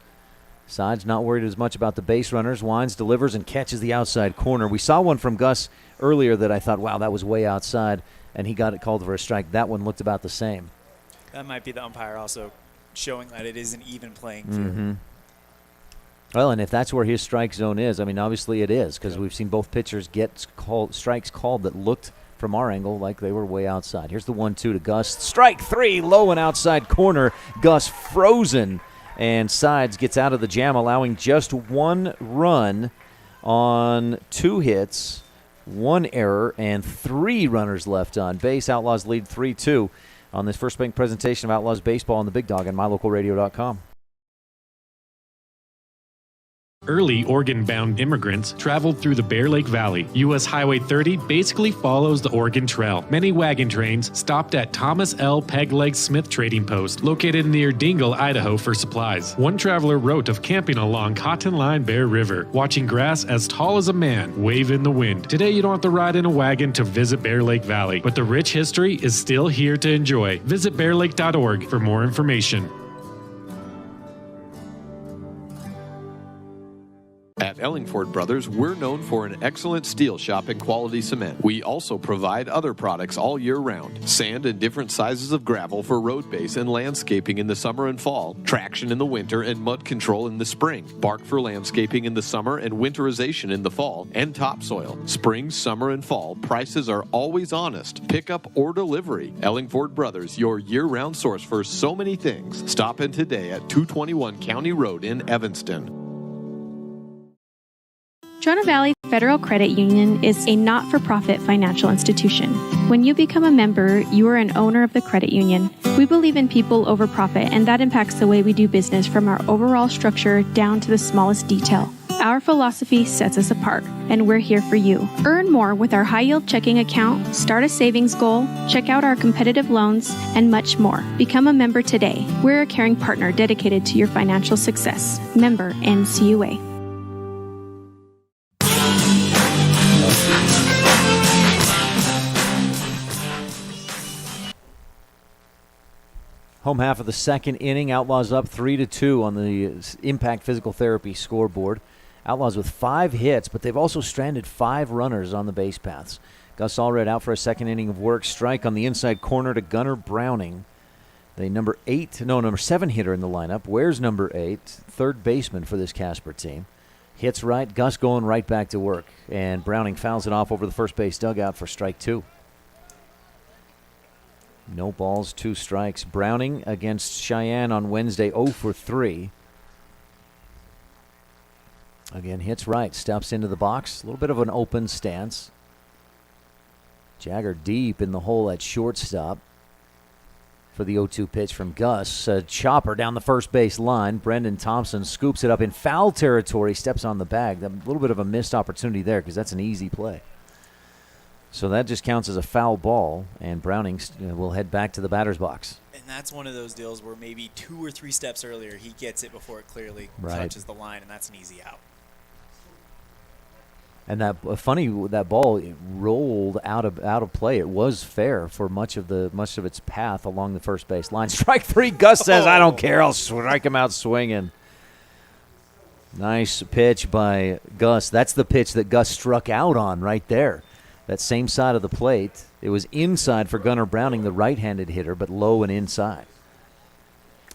Sides not worried as much about the base runners. Wines delivers and catches the outside corner. We saw one from Gus earlier that I thought, wow, that was way outside, and he got it called for a strike. That one looked about the same. That might be the umpire also showing that it is an even playing field. Mm-hmm. Well, and if that's where his strike zone is, I mean, obviously it is, because we've seen both pitchers get strikes called that looked from our angle like they were way outside. Here's the 1-2 to Gus. Strike 3, low and outside corner. Gus frozen, and Sides gets out of the jam, allowing just 1 run on 2 hits, 1 error, and 3 runners left on base. Outlaws lead 3-2 on this First Bank presentation of Outlaws Baseball on the Big Dog and MyLocalRadio.com. Early Oregon-bound immigrants traveled through the Bear Lake Valley. U.S. Highway 30 basically follows the Oregon Trail. Many wagon trains stopped at Thomas L. Pegleg Smith Trading Post, located near Dingle, Idaho, for supplies. One traveler wrote of camping along Cotton Line Bear River, watching grass as tall as a man wave in the wind. Today, you don't have to ride in a wagon to visit Bear Lake Valley, but the rich history is still here to enjoy. Visit bearlake.org for more information. At Ellingford Brothers, we're known for an excellent steel shop and quality cement. We also provide other products all year round. Sand and different sizes of gravel for road base and landscaping in the summer and fall. Traction in the winter and mud control in the spring. Bark for landscaping in the summer and winterization in the fall. And topsoil. Spring, summer, and fall. Prices are always honest. Pickup or delivery. Ellingford Brothers, your year-round source for so many things. Stop in today at 221 County Road in Evanston. Trona Valley Federal Credit Union is a not-for-profit financial institution. When you become a member, you are an owner of the credit union. We believe in people over profit, and that impacts the way we do business from our overall structure down to the smallest detail. Our philosophy sets us apart, and we're here for you. Earn more with our high-yield checking account, start a savings goal, check out our competitive loans, and much more. Become a member today. We're a caring partner dedicated to your financial success. Member NCUA. Home half of the second inning, Outlaws up 3-2 on the Impact Physical Therapy scoreboard. Outlaws with 5 hits, but they've also stranded 5 runners on the base paths. Gus Allred out for a second inning of work. Strike on the inside corner to Gunnar Browning. The number 7 hitter in the lineup. Where's number 8? Third baseman for this Casper team. Hits right, Gus going right back to work. And Browning fouls it off over the first base dugout for strike 2. No balls, 2 strikes. Browning against Cheyenne on Wednesday, 0 for 3. Again, hits right, steps into the box. A little bit of an open stance. Jagger deep in the hole at shortstop for the 0-2 pitch from Gus. A chopper down the first base line. Brendan Thompson scoops it up in foul territory, steps on the bag. A little bit of a missed opportunity there because that's an easy play. So that just counts as a foul ball, and Browning will head back to the batter's box. And that's one of those deals where maybe 2 or 3 steps earlier he gets it before it clearly touches the line, and that's an easy out. And that ball rolled out of play. It was fair for much of its path along the first base line. Strike 3. Gus says, "I don't care. I'll strike him out swinging." Nice pitch by Gus. That's the pitch that Gus struck out on right there. That same side of the plate. It was inside for Gunnar Browning, the right-handed hitter, but low and inside.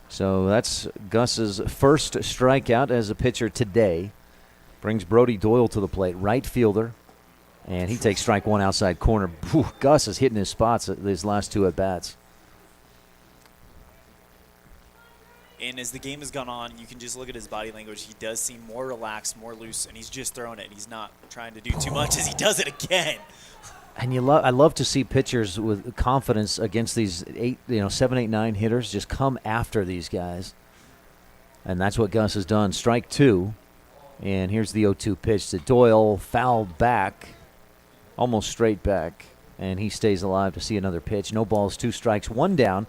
So that's Gus's first strikeout as a pitcher today. Brings Brody Doyle to the plate, right fielder, and he takes strike 1 outside corner. Whew, Gus is hitting his spots at his last 2 at-bats. And as the game has gone on, you can just look at his body language. He does seem more relaxed, more loose, and he's just throwing it. He's not trying to do too much as he does it again. And I love to see pitchers with confidence against these 7, 8, 9 hitters just come after these guys. And that's what Gus has done. Strike 2. And here's the 0-2 pitch to Doyle, fouled back, almost straight back, and he stays alive to see another pitch. No balls, 2 strikes, 1 down.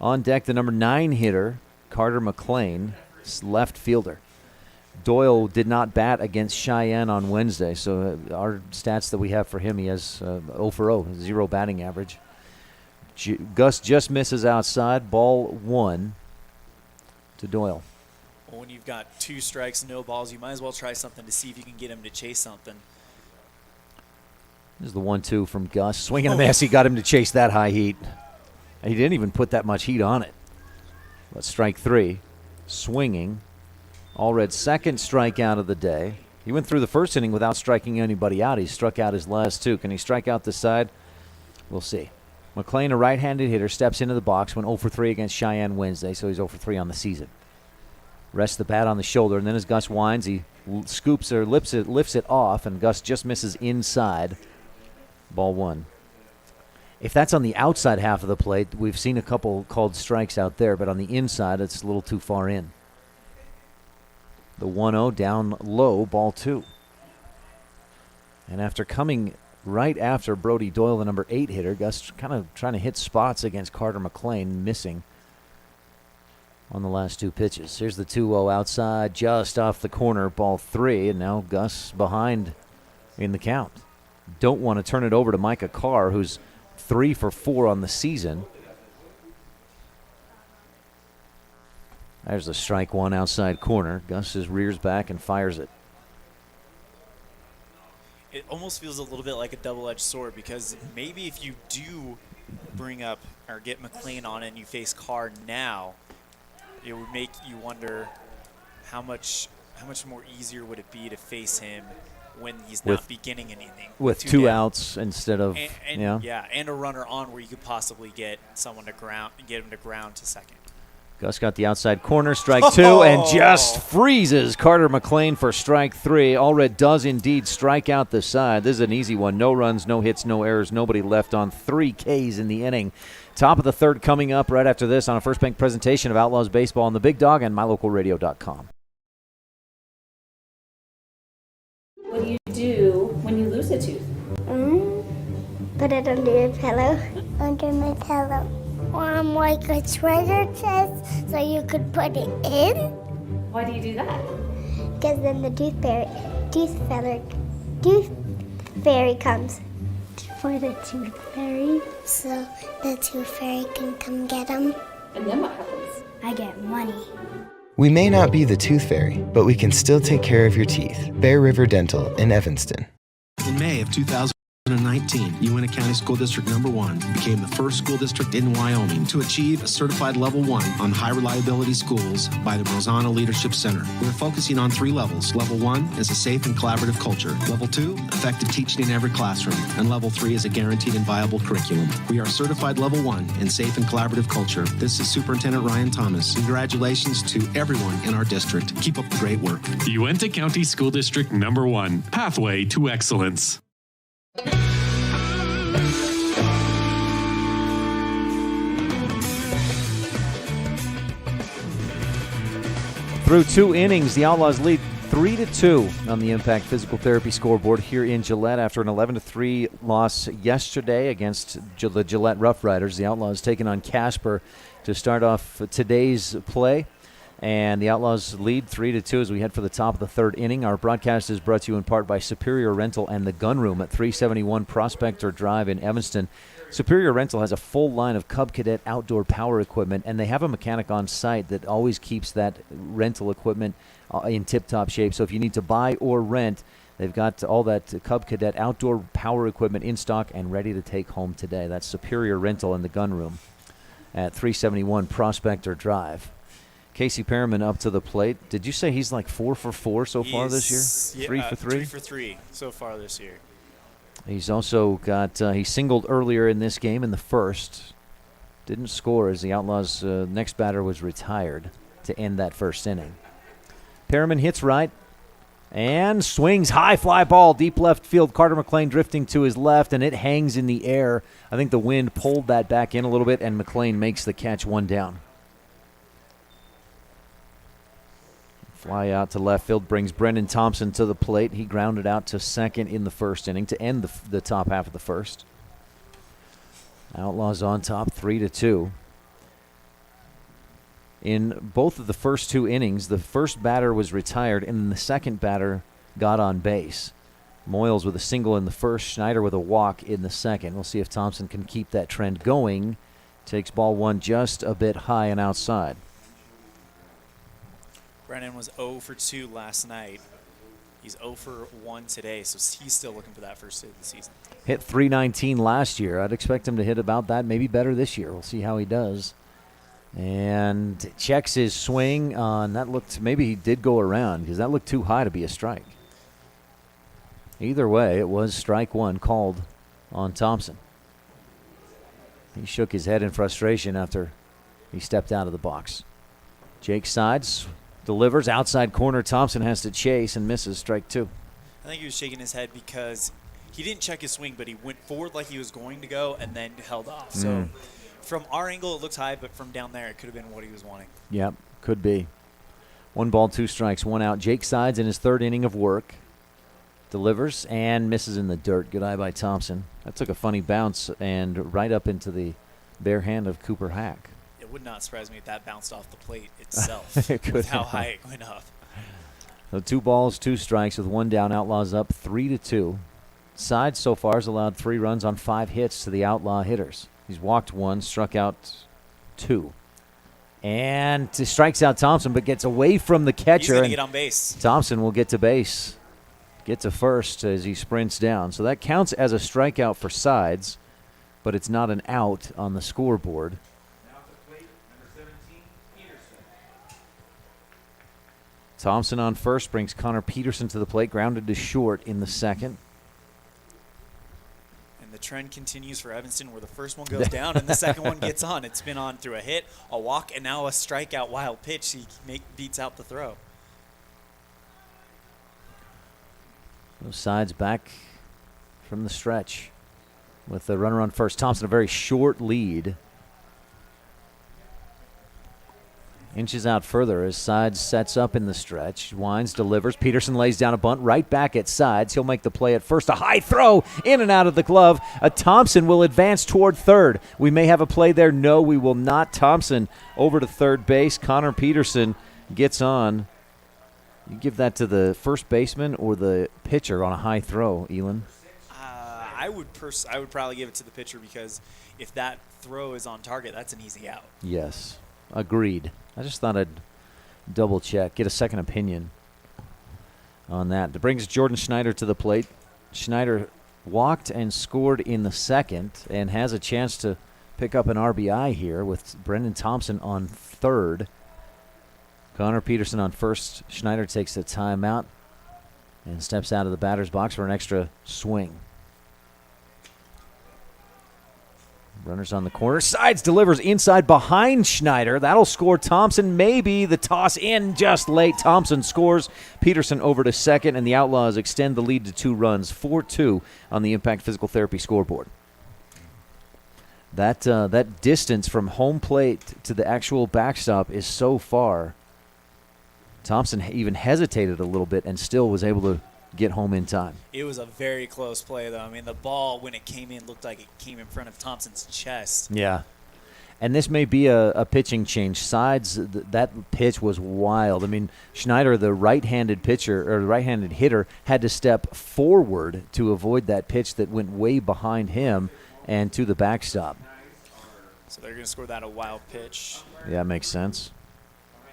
On deck, the number 9 hitter, Carter McLean, left fielder. Doyle did not bat against Cheyenne on Wednesday, so our stats that we have for him, he has 0 for 0, 0 batting average. Gus just misses outside, ball 1 to Doyle. Well, when you've got 2 strikes, no balls, you might as well try something to see if you can get him to chase something. This is the 1-2 from Gus. Swing and a miss. He got him to chase that high heat. He didn't even put that much heat on it. But strike 3. Swinging. Allred's second strikeout of the day. He went through the first inning without striking anybody out. He struck out his last 2. Can he strike out this side? We'll see. McLean, a right-handed hitter, steps into the box, went 0 for 3 against Cheyenne Wednesday, so he's 0 for 3 on the season. Rests the bat on the shoulder, and then as Gus winds, he scoops or lifts it off, and Gus just misses inside. Ball 1. If that's on the outside half of the plate, we've seen a couple called strikes out there, but on the inside, it's a little too far in. The 1-0 down low, ball 2. And after coming right after Brody Doyle, the number 8 hitter, Gus kind of trying to hit spots against Carter McLean, missing on the last 2 pitches. Here's the 2-0 outside, just off the corner, ball 3, and now Gus behind in the count. Don't want to turn it over to Micah Carr, who's 3 for 4 on the season. There's the strike 1 outside corner. Gus just rears back and fires it. It almost feels a little bit like a double-edged sword, because maybe if you do bring up or get McLean on and you face Carr now, it would make you wonder how much more easier would it be to face him when he's not beginning an inning with 2 outs instead of and a runner on where you could possibly get someone to ground and get him to ground to second. Gus got the outside corner, strike 2, and just freezes Carter McLean for strike 3. Allred does indeed strike out the side. This is an easy one. No runs, no hits, no errors, nobody left on 3 Ks in the inning. Top of the 3rd coming up right after this on a First Bank presentation of Outlaws Baseball on the Big Dog and MyLocalRadio.com. do when you lose a tooth? Put it under your pillow. Under my pillow. Like a treasure chest so you could put it in. Why do you do that? Because then the tooth fairy comes for the tooth fairy. So the tooth fairy can come get them. And then what happens? I get money. We may not be the tooth fairy, but we can still take care of your teeth. Bear River Dental in Evanston. In May of 2019, Uintah County School District Number 1 became the first school district in Wyoming to achieve a certified level 1 on high reliability schools by the Rosanna Leadership Center. We're focusing on 3 levels. Level 1 is a safe and collaborative culture. Level 2, effective teaching in every classroom. And Level 3 is a guaranteed and viable curriculum. We are certified Level 1 in safe and collaborative culture. This is Superintendent Ryan Thomas. Congratulations to everyone in our district. Keep up the great work. Uintah County School District Number 1, Pathway to Excellence. Through 2 innings, the Outlaws lead 3-2 on the Impact Physical Therapy scoreboard here in Gillette after an 11-3 loss yesterday against the Gillette Rough Riders. The Outlaws taking on Casper to start off today's play. And the Outlaws lead 3-2 as we head for the top of the 3rd inning. Our broadcast is brought to you in part by Superior Rental and the Gun Room at 371 Prospector Drive in Evanston. Superior Rental has a full line of Cub Cadet outdoor power equipment, and they have a mechanic on site that always keeps that rental equipment in tip-top shape. So if you need to buy or rent, they've got all that Cub Cadet outdoor power equipment in stock and ready to take home today. That's Superior Rental and the Gun Room at 371 Prospector Drive. Casey Perriman up to the plate. Did you say he's like 4 for 4 so far this year? 3 for 3? 3 for 3 so far this year. He's also got, he singled earlier in this game in the first. Didn't score as the Outlaws' next batter was retired to end that first inning. Perriman hits right and swings high fly ball, deep left field. Carter McLean drifting to his left, and it hangs in the air. I think the wind pulled that back in a little bit, and McLean makes the catch, 1 down. Fly out to left field brings Brendan Thompson to the plate. He grounded out to second in the first inning to end the top half of the first. Outlaws on top 3-2. In both of the first 2 innings, the first batter was retired and the second batter got on base. Moyles with a single in the first, Schneider with a walk in the second. We'll see if Thompson can keep that trend going. Takes ball 1 just a bit high and outside. Brennan was 0 for 2 last night. He's 0 for 1 today, so he's still looking for that first hit of the season. Hit .319 last year. I'd expect him to hit about that, maybe better this year. We'll see how he does. And checks his swing on that. Looked, maybe he did go around because that looked too high to be a strike. Either way, it was strike 1 called on Thompson. He shook his head in frustration after he stepped out of the box. Jake Sides delivers outside corner. Thompson has to chase and misses, strike 2. I think he was shaking his head because he didn't check his swing, but he went forward like he was going to go and then held off. So from our angle, it looks high, but from down there, it could have been what he was wanting. Yep, could be. 1 ball, 2 strikes, 1 out. Jake Sides in his 3rd inning of work. Delivers and misses in the dirt. Good eye by Thompson. That took a funny bounce and right up into the bare hand of Cooper Hack. It would not surprise me if that bounced off the plate itself. It could with how have. high it went up. So 2 balls, 2 strikes with 1 down. Outlaws up 3-2. Sides so far has allowed 3 runs on 5 hits to the Outlaw hitters. He's walked 1, struck out 2. And strikes out Thompson, but gets away from the catcher. He's going to get on base. Thompson will get to base. Get to first as he sprints down. So that counts as a strikeout for Sides, but it's not an out on the scoreboard. Thompson on first brings Connor Peterson to the plate, grounded to short in the second. And the trend continues for Evanston where the first one goes down and the second one gets on. It's been on through a hit, a walk, and now a strikeout wild pitch. He beats out the throw. Those Sides back from the stretch with the runner on first. Thompson a very short lead. Inches out further as Sides sets up in the stretch. Wines delivers. Peterson lays down a bunt right back at Sides. He'll make the play at first. A high throw in and out of the glove. Thompson will advance toward third. We may have a play there. No, we will not. Thompson over to third base. Connor Peterson gets on. You give that to the first baseman or the pitcher on a high throw, Elan? I would probably give it to the pitcher, because if that throw is on target, that's an easy out. Yes, agreed. I just thought I'd double check, get a second opinion on that. That brings Jordan Schneider to the plate. Schneider walked and scored in the second and has a chance to pick up an RBI here with Brendan Thompson on third. Connor Peterson on first. Schneider takes the timeout and steps out of the batter's box for an extra swing. Runners on the corner. Sides delivers inside behind Schneider. That'll score Thompson. Maybe the toss in just late. Thompson scores. Peterson over to second, and the Outlaws extend the lead to 2 runs, 4-2 on the Impact Physical Therapy scoreboard. That distance from home plate to the actual backstop is so far. Thompson even hesitated a little bit and still was able to get home in time. It was a very close play, though. I mean, the ball, when it came in, looked like it came in front of Thompson's chest. Yeah. And this may be a pitching change. Sides, that pitch was wild. I mean, Schneider, the right-handed pitcher or right-handed hitter, had to step forward to avoid that pitch that went way behind him and to the backstop. So they're going to score that a wild pitch. Yeah, makes sense.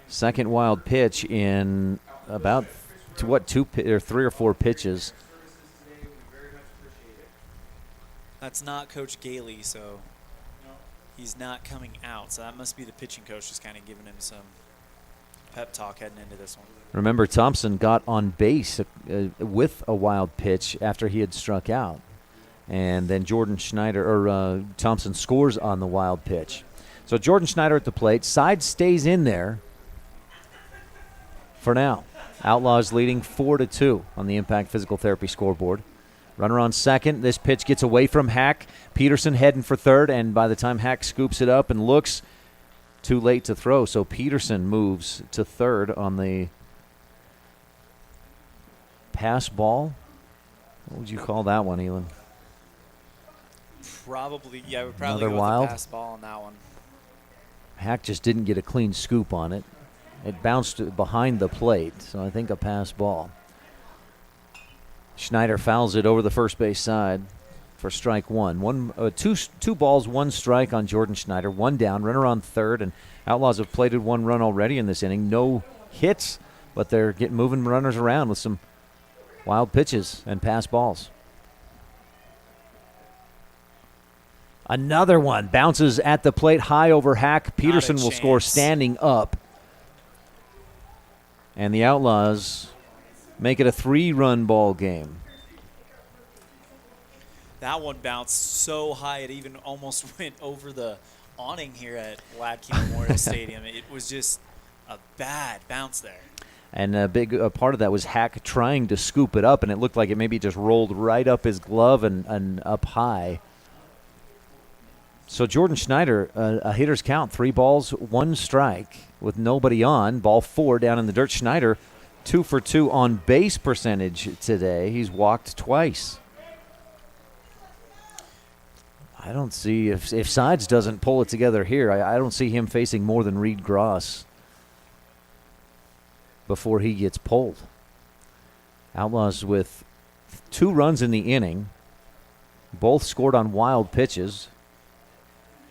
Second wild pitch in about 3 or 4 pitches. That's not Coach Gailey, so he's not coming out. So that must be the pitching coach just kind of giving him some pep talk heading into this one. Remember, Thompson got on base with a wild pitch after he had struck out. And then Thompson scores on the wild pitch. So Jordan Schneider at the plate. Side stays in there for now. Outlaws leading 4-2 on the Impact Physical Therapy scoreboard. Runner on second. This pitch gets away from Hack. Peterson heading for third, and by the time Hack scoops it up and looks, too late to throw. So Peterson moves to third on the pass ball. What would you call that one, Elan? Probably, yeah, I would probably Another go wild with the pass ball on that one. Hack just didn't get a clean scoop on it. It bounced behind the plate, so I think a pass ball. Schneider fouls it over the first base side for strike one. Two balls, 1 strike on Jordan Schneider. 1 down, runner on third, and Outlaws have plated 1 run already in this inning. No hits, but they're moving runners around with some wild pitches and pass balls. Another one bounces at the plate high over Hack. Peterson will score standing up. And the Outlaws make it a 3-run ball game. That one bounced so high it even almost went over the awning here at HLADKY Memorial Stadium. It was just a bad bounce there. And a big part of that was Hack trying to scoop it up, and it looked like it maybe just rolled right up his glove and up high. So Jordan Schneider, a hitter's count, 3 balls, 1 strike with nobody on. Ball 4 down in the dirt. Schneider 2 for 2 on base percentage today. He's walked twice. I don't see, if Sides doesn't pull it together here, I don't see him facing more than Reed Gross before he gets pulled. Outlaws with 2 runs in the inning, both scored on wild pitches,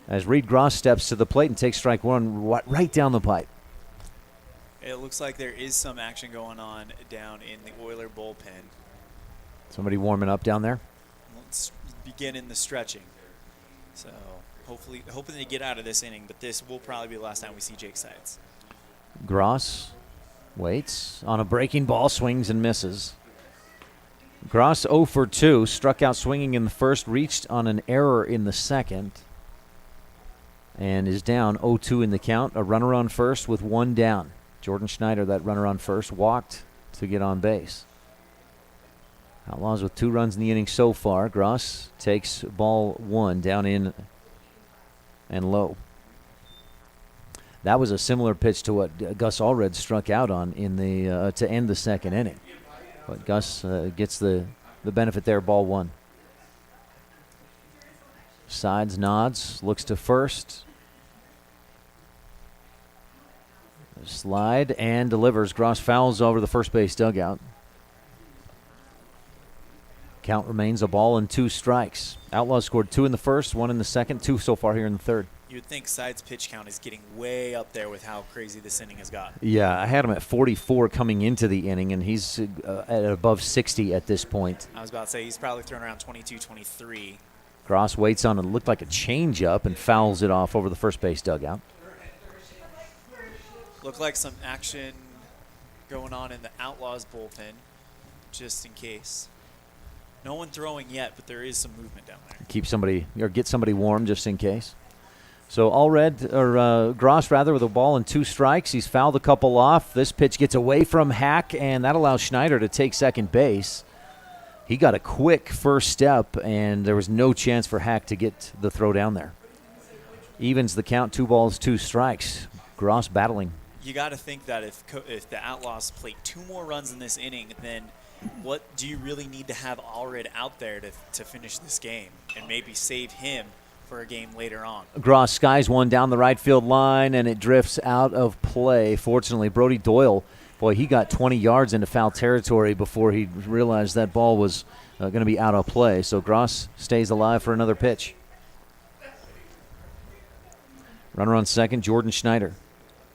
as Reed Gross steps to the plate and takes strike 1 right down the pipe. It looks like there is some action going on down in the Oiler bullpen. Somebody warming up down there? Let's begin in the stretching. So hoping they get out of this inning, but this will probably be the last time we see Jake Sides. Gross waits on a breaking ball, swings and misses. Gross 0 for 2, struck out swinging in the first, reached on an error in the second, and is down 0-2 in the count. A runner on first with 1 down. Jordan Schneider, that runner on first, walked to get on base. Outlaws with 2 runs in the inning so far. Gross takes ball 1 down in and low. That was a similar pitch to what Gus Allred struck out on in the to end the second inning. But Gus gets the benefit there, ball one. Sides, nods, looks to first. Slide and delivers. Gross fouls over the first base dugout. Count remains a ball and 2 strikes. Outlaws scored 2 in the first, 1 in the second, 2 so far here in the third. You'd think Side's pitch count is getting way up there with how crazy this inning has got. Yeah, I had him at 44 coming into the inning, and he's at above 60 at this point. I was about to say he's probably thrown around 22, 23. Gross waits on it, looked like a changeup, and fouls it off over the first base dugout. Looked like some action going on in the Outlaws bullpen, just in case. No one throwing yet, but there is some movement down there. Keep somebody, or get somebody warm just in case. So Gross with a ball and 2 strikes. He's fouled a couple off. This pitch gets away from Hack, and that allows Schneider to take second base. He got a quick first step, and there was no chance for Hack to get the throw down there. Evens the count, 2 balls, 2 strikes. Gross battling. You got to think that if the Outlaws play 2 more runs in this inning, then what do you really need to have Allred out there to finish this game and maybe save him for a game later on? Gross skies one down the right field line, and it drifts out of play. Fortunately, Brody Doyle, boy, he got 20 yards into foul territory before he realized that ball was going to be out of play. So Gross stays alive for another pitch. Runner on second, Jordan Schneider.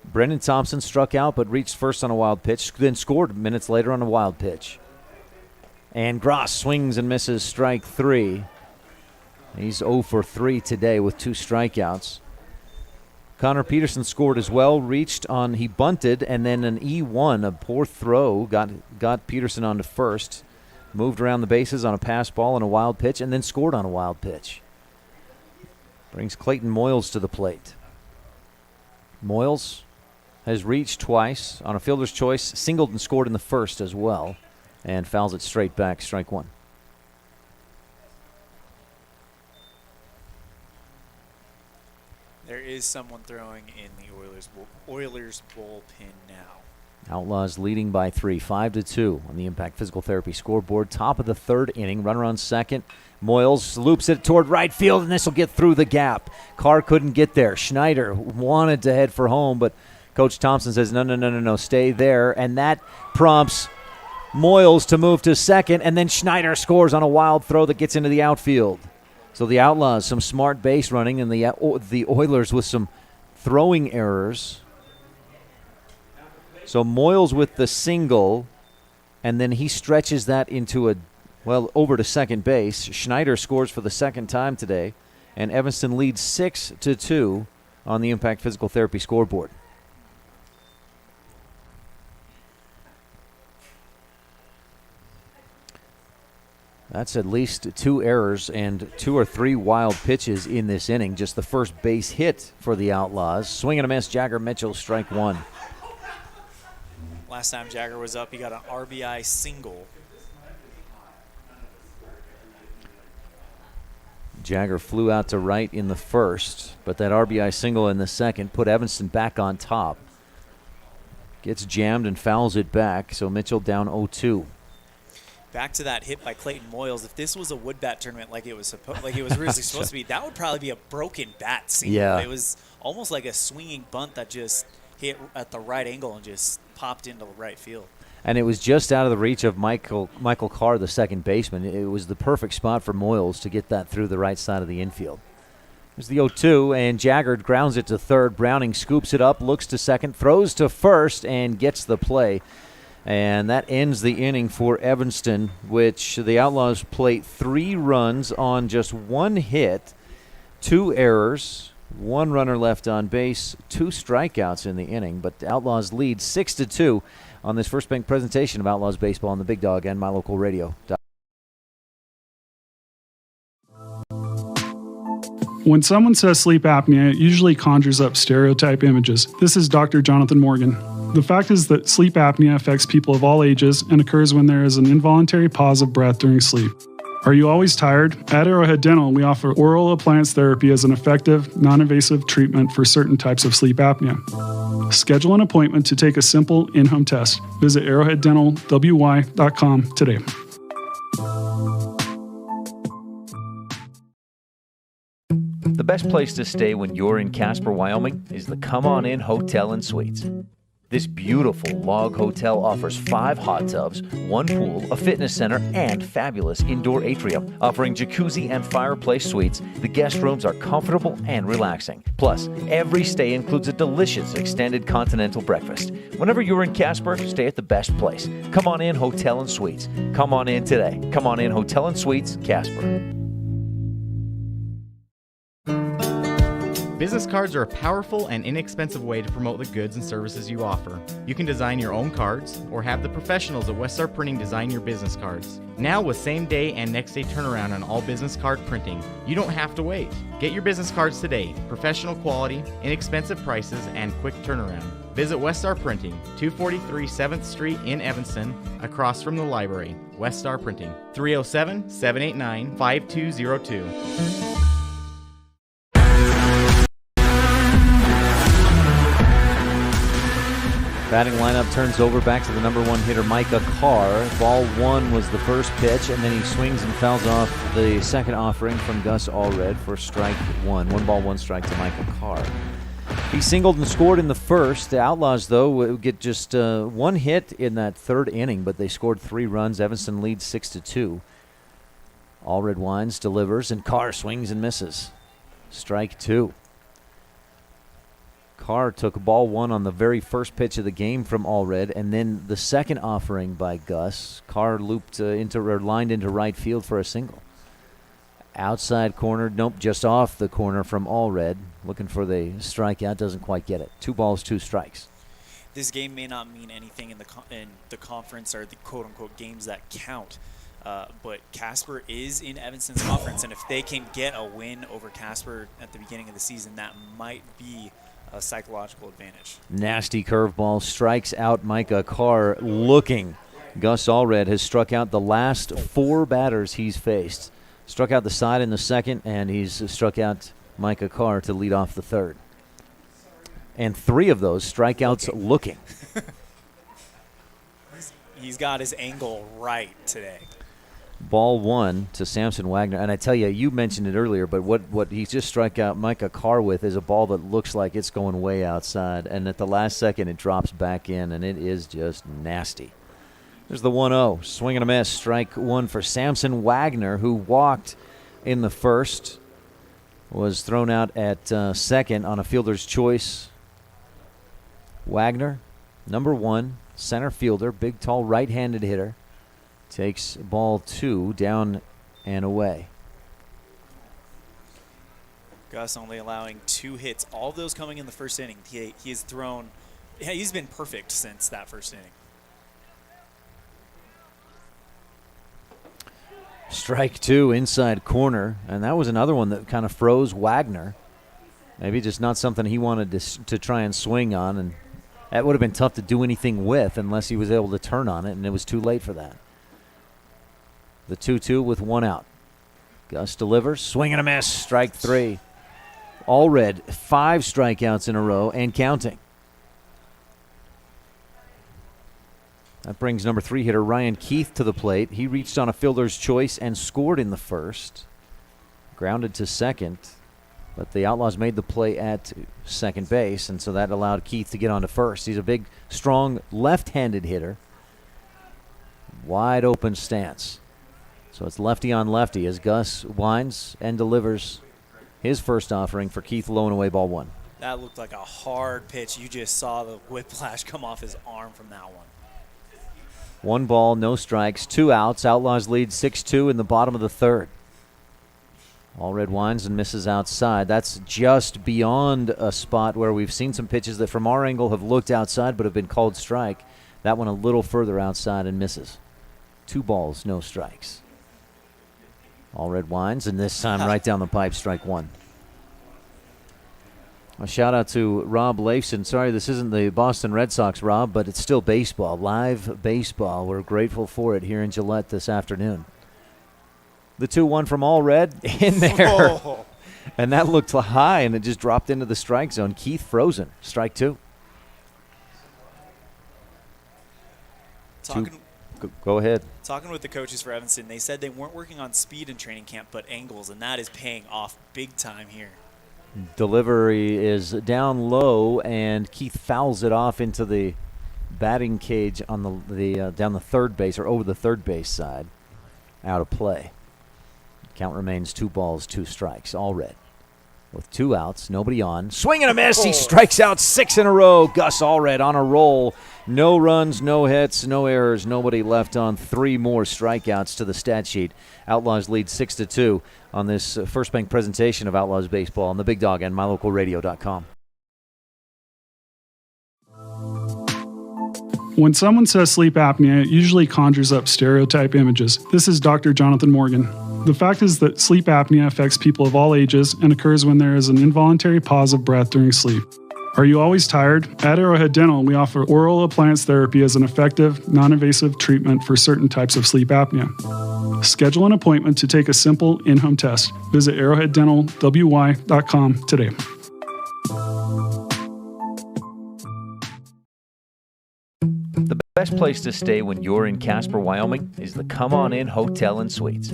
Brendan Thompson struck out but reached first on a wild pitch, then scored minutes later on a wild pitch. And Gross swings and misses strike 3. He's 0 for 3 today with 2 strikeouts. Connor Peterson scored as well, he bunted, and then an E1, a poor throw, got Peterson onto first, moved around the bases on a pass ball and a wild pitch, and then scored on a wild pitch. Brings Clayton Moyles to the plate. Moyles has reached twice on a fielder's choice, singled and scored in the first as well, and fouls it straight back, strike 1. There is someone throwing in the Oilers bullpen now. Outlaws leading by 3, 5-2 on the Impact Physical Therapy scoreboard. Top of the third inning, runner on second. Moyles loops it toward right field, and this will get through the gap. Carr couldn't get there. Schneider wanted to head for home, but Coach Thompson says, no, stay there. And that prompts Moyles to move to second, and then Schneider scores on a wild throw that gets into the outfield. So the Outlaws, some smart base running, and the Oilers with some throwing errors. So Moyles with the single, and then he stretches that into over to second base. Schneider scores for the second time today, and Evanston leads 6-2 on the Impact Physical Therapy scoreboard. That's at least 2 errors and 2 or 3 wild pitches in this inning. Just the first base hit for the Outlaws. Swing and a miss, Jagger Mitchell, strike 1. Last time Jagger was up, he got an RBI single. Jagger flew out to right in the first, but that RBI single in the second put Evanston back on top. Gets jammed and fouls it back, so Mitchell down 0-2. Back to that hit by Clayton Moyles. If this was a wood bat tournament like it was originally supposed to be, that would probably be a broken bat single. Yeah. It was almost like a swinging bunt that just hit at the right angle and just popped into the right field. And it was just out of the reach of Michael Carr, the second baseman. It was the perfect spot for Moyles to get that through the right side of the infield. There's the 0-2, and Jagger grounds it to third. Browning scoops it up, looks to second, throws to first, and gets the play. And that ends the inning for Evanston, which the Outlaws plate 3 runs on just 1 hit, 2 errors, 1 runner left on base, 2 strikeouts in the inning. But the Outlaws lead 6-2 on this First Bank presentation of Outlaws Baseball on the Big Dog and My Local Radio. When someone says sleep apnea, it usually conjures up stereotype images. This is Dr. Jonathan Morgan. The fact is that sleep apnea affects people of all ages and occurs when there is an involuntary pause of breath during sleep. Are you always tired? At Arrowhead Dental, we offer oral appliance therapy as an effective, non-invasive treatment for certain types of sleep apnea. Schedule an appointment to take a simple in-home test. Visit arrowheaddentalwy.com today. The best place to stay when you're in Casper, Wyoming is the Come On In Hotel and Suites. This beautiful log hotel offers 5 hot tubs, 1 pool, a fitness center, and fabulous indoor atrium. Offering jacuzzi and fireplace suites, the guest rooms are comfortable and relaxing. Plus, every stay includes a delicious extended continental breakfast. Whenever you're in Casper, stay at the best place. Come On In Hotel and Suites. Come on in today. Come On In Hotel and Suites, Casper. Business cards are a powerful and inexpensive way to promote the goods and services you offer. You can design your own cards or have the professionals at West Star Printing design your business cards. Now with same-day and next-day turnaround on all business card printing, you don't have to wait. Get your business cards today. Professional quality, inexpensive prices, and quick turnaround. Visit West Star Printing, 243 7th Street in Evanston, across from the library. West Star Printing, 307-789-5202. Batting lineup turns over back to the number 1 hitter, Micah Carr. Ball 1 was the first pitch, and then he swings and fouls off the second offering from Gus Allred for strike 1. 1 ball, 1 strike to Micah Carr. He singled and scored in the first. The Outlaws, though, would get just 1 hit in that third inning, but they scored 3 runs. Evanston leads 6-2. Allred winds, delivers, and Carr swings and misses. Strike 2. Carr took ball 1 on the very first pitch of the game from Allred, and then the second offering by Gus. Carr looped lined into right field for a single. Outside corner, nope, just off the corner from Allred. Looking for the strikeout, doesn't quite get it. 2 balls, 2 strikes. This game may not mean anything in the conference or the quote-unquote games that count, but Casper is in Evanston's conference, and if they can get a win over Casper at the beginning of the season, that might be a psychological advantage. Nasty curveball strikes out Micah Carr looking. Gus Allred has struck out the last 4 batters he's faced. Struck out the side in the second, and he's struck out Micah Carr to lead off the third. And 3 of those strikeouts looking. He's got his angle right today. Ball 1 to Samson Wagner. And I tell you, you mentioned it earlier, but what he just struck out Micah Carr with is a ball that looks like it's going way outside. And at the last second, it drops back in, and it is just nasty. There's the 1-0. Swing and a miss. Strike 1 for Samson Wagner, who walked in the first. Was thrown out at second on a fielder's choice. Wagner, number 1, center fielder, big, tall, right-handed hitter. Takes ball 2 down and away. Gus only allowing 2 hits, all of those coming in the first inning. He's been perfect since that first inning. Strike 2, inside corner, and that was another one that kind of froze Wagner. Maybe just not something he wanted to try and swing on, and that would have been tough to do anything with unless he was able to turn on it, and it was too late for that. The 2-2 with 1 out. Gus delivers, swing and a miss, strike 3. Allred, 5 strikeouts in a row and counting. That brings number 3 hitter Ryan Keith to the plate. He reached on a fielder's choice and scored in the first. Grounded to second, but the Outlaws made the play at second base, and so that allowed Keith to get on to first. He's a big, strong, left-handed hitter. Wide open stance. So it's lefty on lefty as Gus winds and delivers his first offering for Keith, low and away, ball 1. That looked like a hard pitch. You just saw the whiplash come off his arm from that one. 1 ball, no strikes, 2 outs. Outlaws lead 6-2 in the bottom of the third. Allred winds and misses outside. That's just beyond a spot where we've seen some pitches that from our angle have looked outside but have been called strike. That one a little further outside and misses. 2 balls, no strikes. Allred winds, and this time right down the pipe, strike 1. A shout out to Rob Leifson. Sorry, this isn't the Boston Red Sox, Rob, but it's still baseball, live baseball. We're grateful for it here in Gillette this afternoon. The 2-1 from Allred in there. Oh. And that looked high, and it just dropped into the strike zone. Keith frozen. Strike 2. Go ahead. Talking with the coaches for Evanston, they said they weren't working on speed in training camp, but angles, and that is paying off big time here. Delivery is down low, and Keith fouls it off into the batting cage on the down the third base, or over the third base side. Out of play. Count remains 2 balls, 2 strikes. Allred with 2 outs, nobody on. Swing and a miss. He strikes out 6 in a row. Gus Allred on a roll. No runs, no hits, no errors. Nobody left on. 3 more strikeouts to the stat sheet. Outlaws lead 6-2 on this First Bank presentation of Outlaws baseball on the Big Dog and MyLocalRadio.com. When someone says sleep apnea, it usually conjures up stereotype images. This is Dr. Jonathan Morgan. The fact is that sleep apnea affects people of all ages and occurs when there is an involuntary pause of breath during sleep. Are you always tired? At Arrowhead Dental, we offer oral appliance therapy as an effective, non-invasive treatment for certain types of sleep apnea. Schedule an appointment to take a simple in-home test. Visit arrowheaddentalwy.com today. The best place to stay when you're in Casper, Wyoming is the Come On In Hotel and Suites.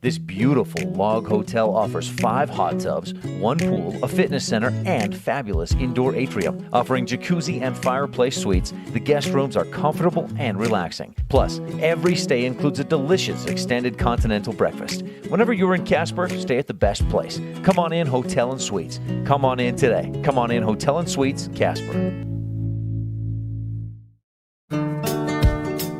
This beautiful log hotel offers 5 hot tubs, 1 pool, a fitness center, and fabulous indoor atrium. Offering jacuzzi and fireplace suites, the guest rooms are comfortable and relaxing. Plus, every stay includes a delicious extended continental breakfast. Whenever you're in Casper, stay at the best place. Come On In Hotel and Suites. Come on in today. Come On In Hotel and Suites, Casper.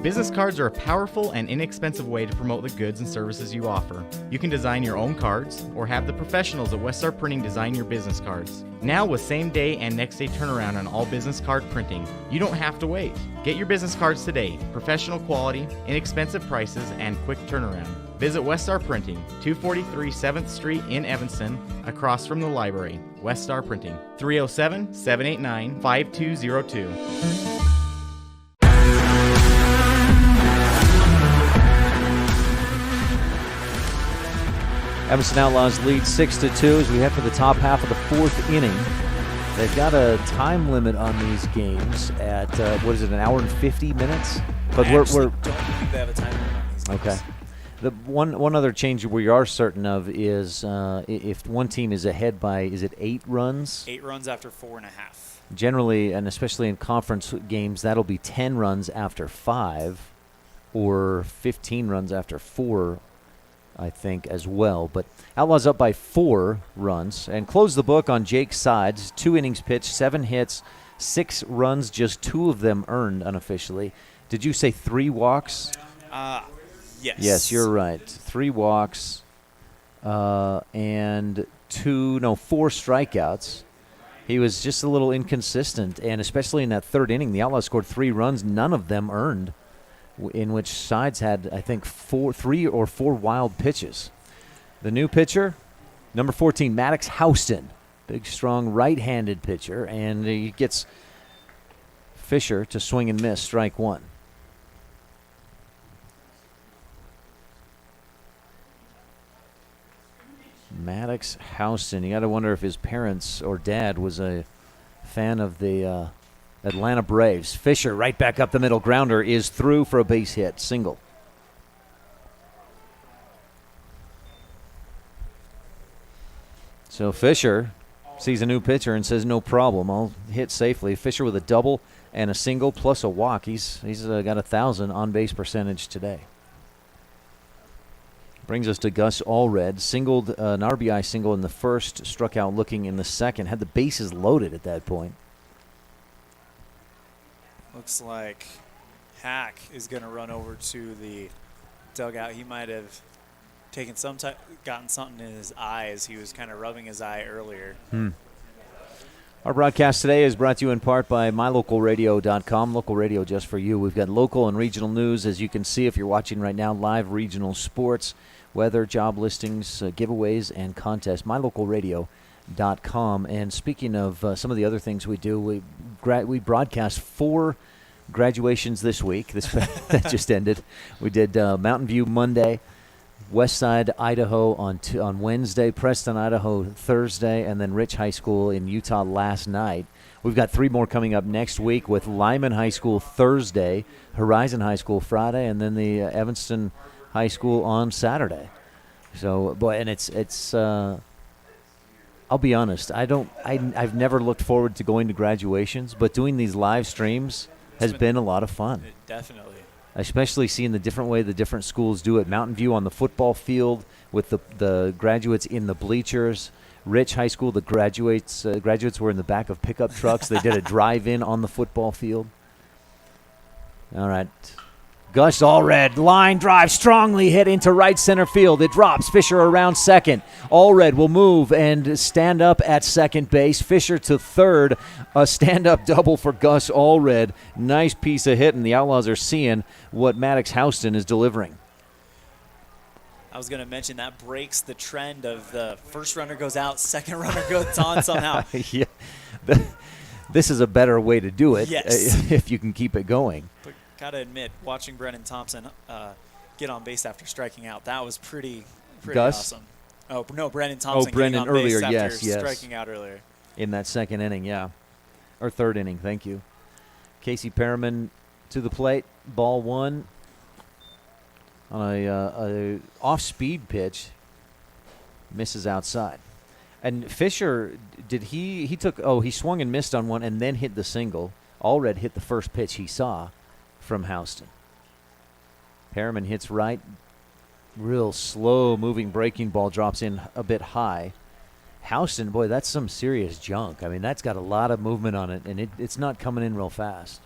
Business cards are a powerful and inexpensive way to promote the goods and services you offer. You can design your own cards or have the professionals at West Star Printing design your business cards. Now with same-day and next-day turnaround on all business card printing, you don't have to wait. Get your business cards today. Professional quality, inexpensive prices, and quick turnaround. Visit West Star Printing, 243 7th Street in Evanston, across from the library. West Star Printing, 307-789-5202. Evanston Outlaws lead 6-2 as we head for the top half of the 4th inning. They've got a time limit on these games at, an hour and 50 minutes? But I don't think they have a time limit on these games. Okay. The one other change we are certain of is if one team is ahead by, is it 8 runs? 8 runs after 4.5. Generally, and especially in conference games, that'll be 10 runs after 5 or 15 runs after 4, I think, as well. But Outlaws up by 4 runs and close the book on Jake's sides. 2 innings pitched, 7 hits, 6 runs, just 2 of them earned unofficially. Did you say 3 walks? Yes. Yes, you're right. 3 walks and 4 strikeouts. He was just a little inconsistent, and especially in that 3rd inning, the Outlaws scored 3 runs, none of them earned, in which sides had, I think, 3 or 4 wild pitches. The new pitcher, number 14, Maddox Houston. Big, strong, right-handed pitcher, and he gets Fisher to swing and miss, strike 1. Maddox Houston. You got to wonder if his parents or dad was a fan of the Atlanta Braves. Fisher right back up the middle. Grounder is through for a base hit. Single. So Fisher sees a new pitcher and says, no problem, I'll hit safely. Fisher with a double and a single plus a walk. He's got 1,000 on-base percentage today. Brings us to Gus Allred. Singled an RBI single in the 1st, struck out looking in the 2nd. Had the bases loaded at that point. Looks like Hack is going to run over to the dugout. He might have gotten something in his eye as he was kind of rubbing his eye earlier. Our broadcast today is brought to you in part by MyLocalRadio.com. Local radio just for you. We've got local and regional news, as you can see if you're watching right now, live regional sports, weather, job listings, giveaways, and contests. MyLocalRadio.com. And speaking of some of the other things we do, we broadcast 4 graduations this week. That just ended. We did Mountain View Monday, Westside, Idaho on Wednesday, Preston, Idaho Thursday, and then Rich High School in Utah last night. We've got 3 more coming up next week with Lyman High School Thursday, Horizon High School Friday, and then the Evanston High School on Saturday. So, boy, and it's I'll be honest, I've never looked forward to going to graduations, but doing these live streams has been a lot of fun. Definitely. Especially seeing the different way the different schools do it. Mountain View on the football field with the graduates in the bleachers. Rich High School, the graduates were in the back of pickup trucks. They did a drive-in on the football field. All right. Gus Allred, line drive, strongly hit into right center field. It drops. Fisher around second. Allred will move and stand up at second base. Fisher to third. A stand-up double for Gus Allred. Nice piece of hit, and the Outlaws are seeing what Maddox Houston is delivering. I was going to mention that breaks the trend of the first runner goes out, second runner goes on somehow. Yeah. This is a better way to do it. Yes. If you can keep it going. But got to admit, watching Brennan Thompson get on base after striking out, that was pretty Gus? awesome. Oh, no, Brennan Thompson Brennan getting on earlier, base after yes. striking out earlier. In that second inning, yeah. Or third inning, thank you. Casey Perriman to the plate, ball 1 on a off-speed pitch, misses outside. And Fisher, he swung and missed on one and then hit the single. Allred hit the first pitch he saw from Houston. Perriman hits right. Real slow-moving breaking ball drops in a bit high. Houston, boy, that's some serious junk. I mean, that's got a lot of movement on it, and it's not coming in real fast.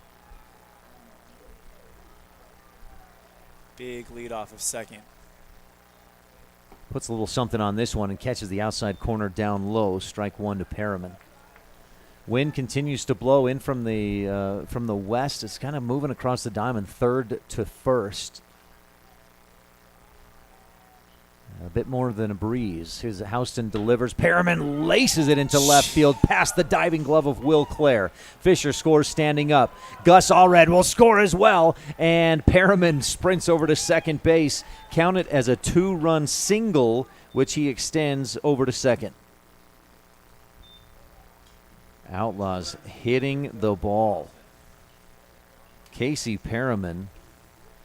Big lead off of second. Puts a little something on this one and catches the outside corner down low. Strike 1 to Perriman. Wind continues to blow in from the west. It's kind of moving across the diamond, third to first. A bit more than a breeze. Here's Houston delivers. Perriman laces it into left field past the diving glove of Will Clare. Fisher scores standing up. Gus Allred will score as well, and Perriman sprints over to second base. Count it as a 2-run single, which he extends over to second. Outlaws hitting the ball. Casey Perriman,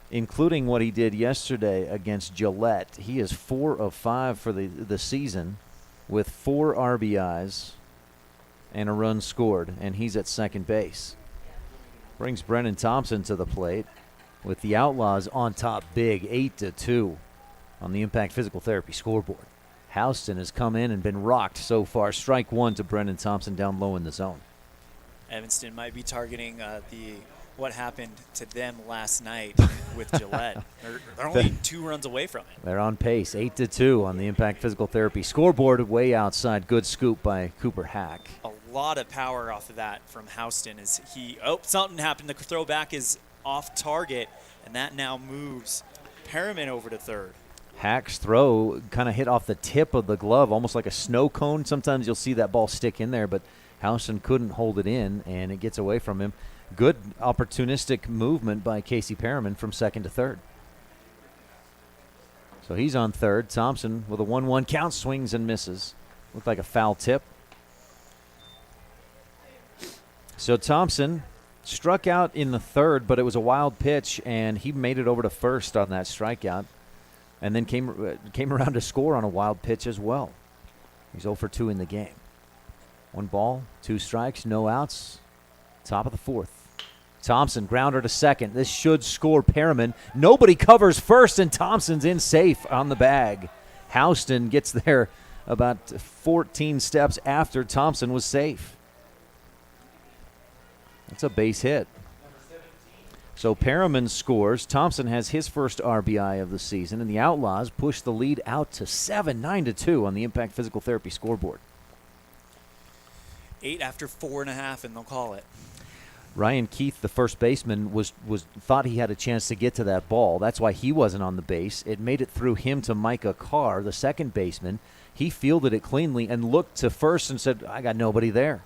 including what he did yesterday against Gillette, he is 4 of 5 for the season with 4 RBIs and a run scored, and he's at second base. Brings Brennan Thompson to the plate with the Outlaws on top big, 8-2 on the Impact Physical Therapy scoreboard. Houston has come in and been rocked so far. Strike 1 to Brennan Thompson down low in the zone. Evanston might be targeting what happened to them last night with Gillette. They're only 2 runs away from it. They're on pace, 8-2 on the Impact Physical Therapy scoreboard, way outside. Good scoop by Cooper Hack. A lot of power off of that from Houston. Something happened. The throwback is off target, and that now moves Perriman over to third. Hack's throw kind of hit off the tip of the glove, almost like a snow cone. Sometimes you'll see that ball stick in there, but Houston couldn't hold it in, and it gets away from him. Good opportunistic movement by Casey Perriman from second to third. So he's on third. Thompson with a 1-1 count, swings and misses. Looked like a foul tip. So Thompson struck out in the third, but it was a wild pitch, and he made it over to first on that strikeout. And then came around to score on a wild pitch as well. He's 0 for 2 in the game. 1 ball, 2 strikes, no outs. Top of the 4th. Thompson, grounder to second. This should score Perriman. Nobody covers first, and Thompson's in safe on the bag. Houston gets there about 14 steps after Thompson was safe. That's a base hit. So Perriman scores. Thompson has his first RBI of the season, and the Outlaws push the lead out to 7, 9-2 on the Impact Physical Therapy scoreboard. 8 after 4.5, and they'll call it. Ryan Keith, the first baseman, thought he had a chance to get to that ball. That's why he wasn't on the base. It made it through him to Micah Carr, the second baseman. He fielded it cleanly and looked to first and said, I got nobody there.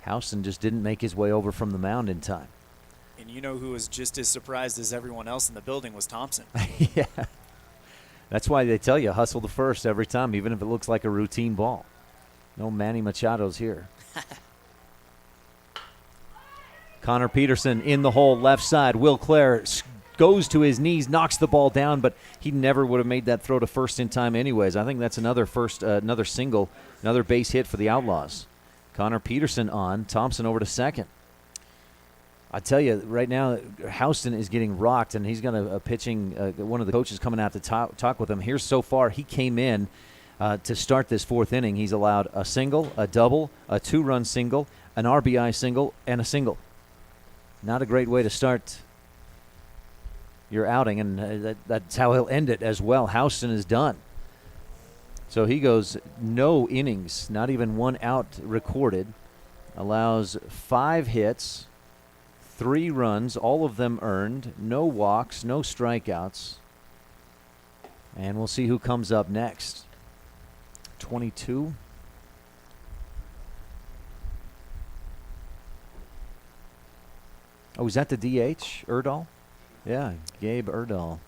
Houston just didn't make his way over from the mound in time. And you know who was just as surprised as everyone else in the building was Thompson. Yeah. That's why they tell you hustle the first every time, even if it looks like a routine ball. No Manny Machado's here. Connor Peterson in the hole, left side. Will Clare goes to his knees, knocks the ball down, but he never would have made that throw to first in time anyways. I think that's another single, another base hit for the Outlaws. Connor Peterson on, Thompson over to second. I tell you, right now, Houston is getting rocked, and he's going to pitching. One of the coaches coming out to talk with him. Here's so far, he came in to start this fourth inning. He's allowed a single, a double, a two-run single, an RBI single, and a single. Not a great way to start your outing, and that's how he'll end it as well. Houston is done. So he goes no innings, not even one out recorded. Allows 5 hits, 3 runs, all of them earned, no walks, no strikeouts. And we'll see who comes up next. 22. Oh, is that the DH, Erdahl? Yeah, Gabe Erdahl.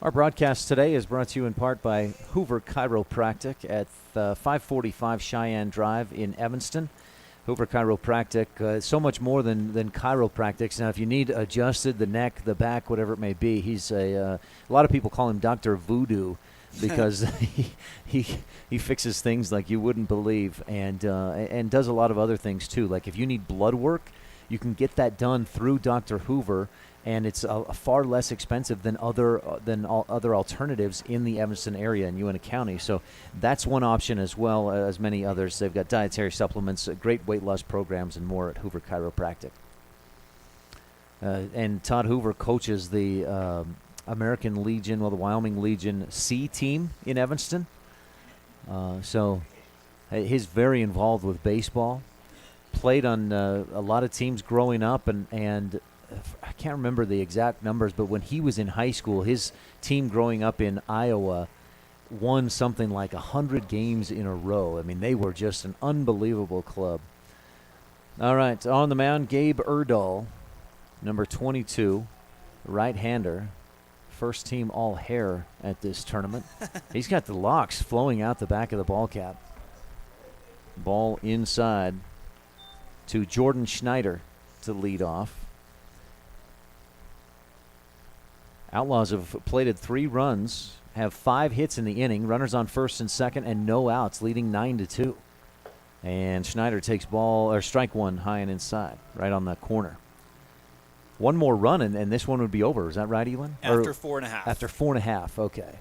Our broadcast today is brought to you in part by Hoover Chiropractic at 545 Cheyenne Drive in Evanston. Hoover Chiropractic, so much more than chiropractics. Now, if you need adjusted, the neck, the back, whatever it may be, he's a lot of people call him Dr. Voodoo because he fixes things like you wouldn't believe, and does a lot of other things too. Like if you need blood work, you can get that done through Dr. Hoover. And it's far less expensive than other alternatives in the Evanston area in Uintah County. So that's one option as well as many others. They've got dietary supplements, great weight loss programs, and more at Hoover Chiropractic. And Todd Hoover coaches the American Legion, the Wyoming Legion C team in Evanston. So he's very involved with baseball. Played on a lot of teams growing up, and I can't remember the exact numbers, but when he was in high school, his team growing up in Iowa won something like 100 games in a row. I mean, they were just an unbelievable club. All right, on the mound, Gabe Erdahl, number 22, right-hander, first team all-hair at this tournament. He's got the locks flowing out the back of the ball cap. Ball inside to Jordan Schneider to lead off. Outlaws have plated 3 runs, have 5 hits in the inning, runners on first and second, and no outs, leading 9-2. And Schneider takes strike one high and inside, right on the corner. One more run, and this one would be over. Is that right, Elan? After 4.5. After 4.5, okay.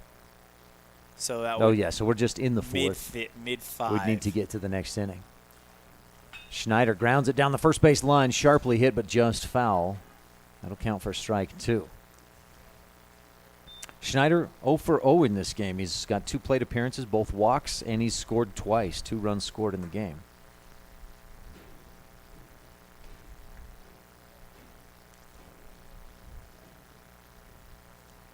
So that. Oh yeah, so we're just in the fourth. Mid-5. We'd need to get to the next inning. Schneider grounds it down the first base line, sharply hit, but just foul. That'll count for strike 2. Schneider 0 for 0 in this game. He's got 2 plate appearances, both walks, and he's scored twice. 2 runs scored in the game.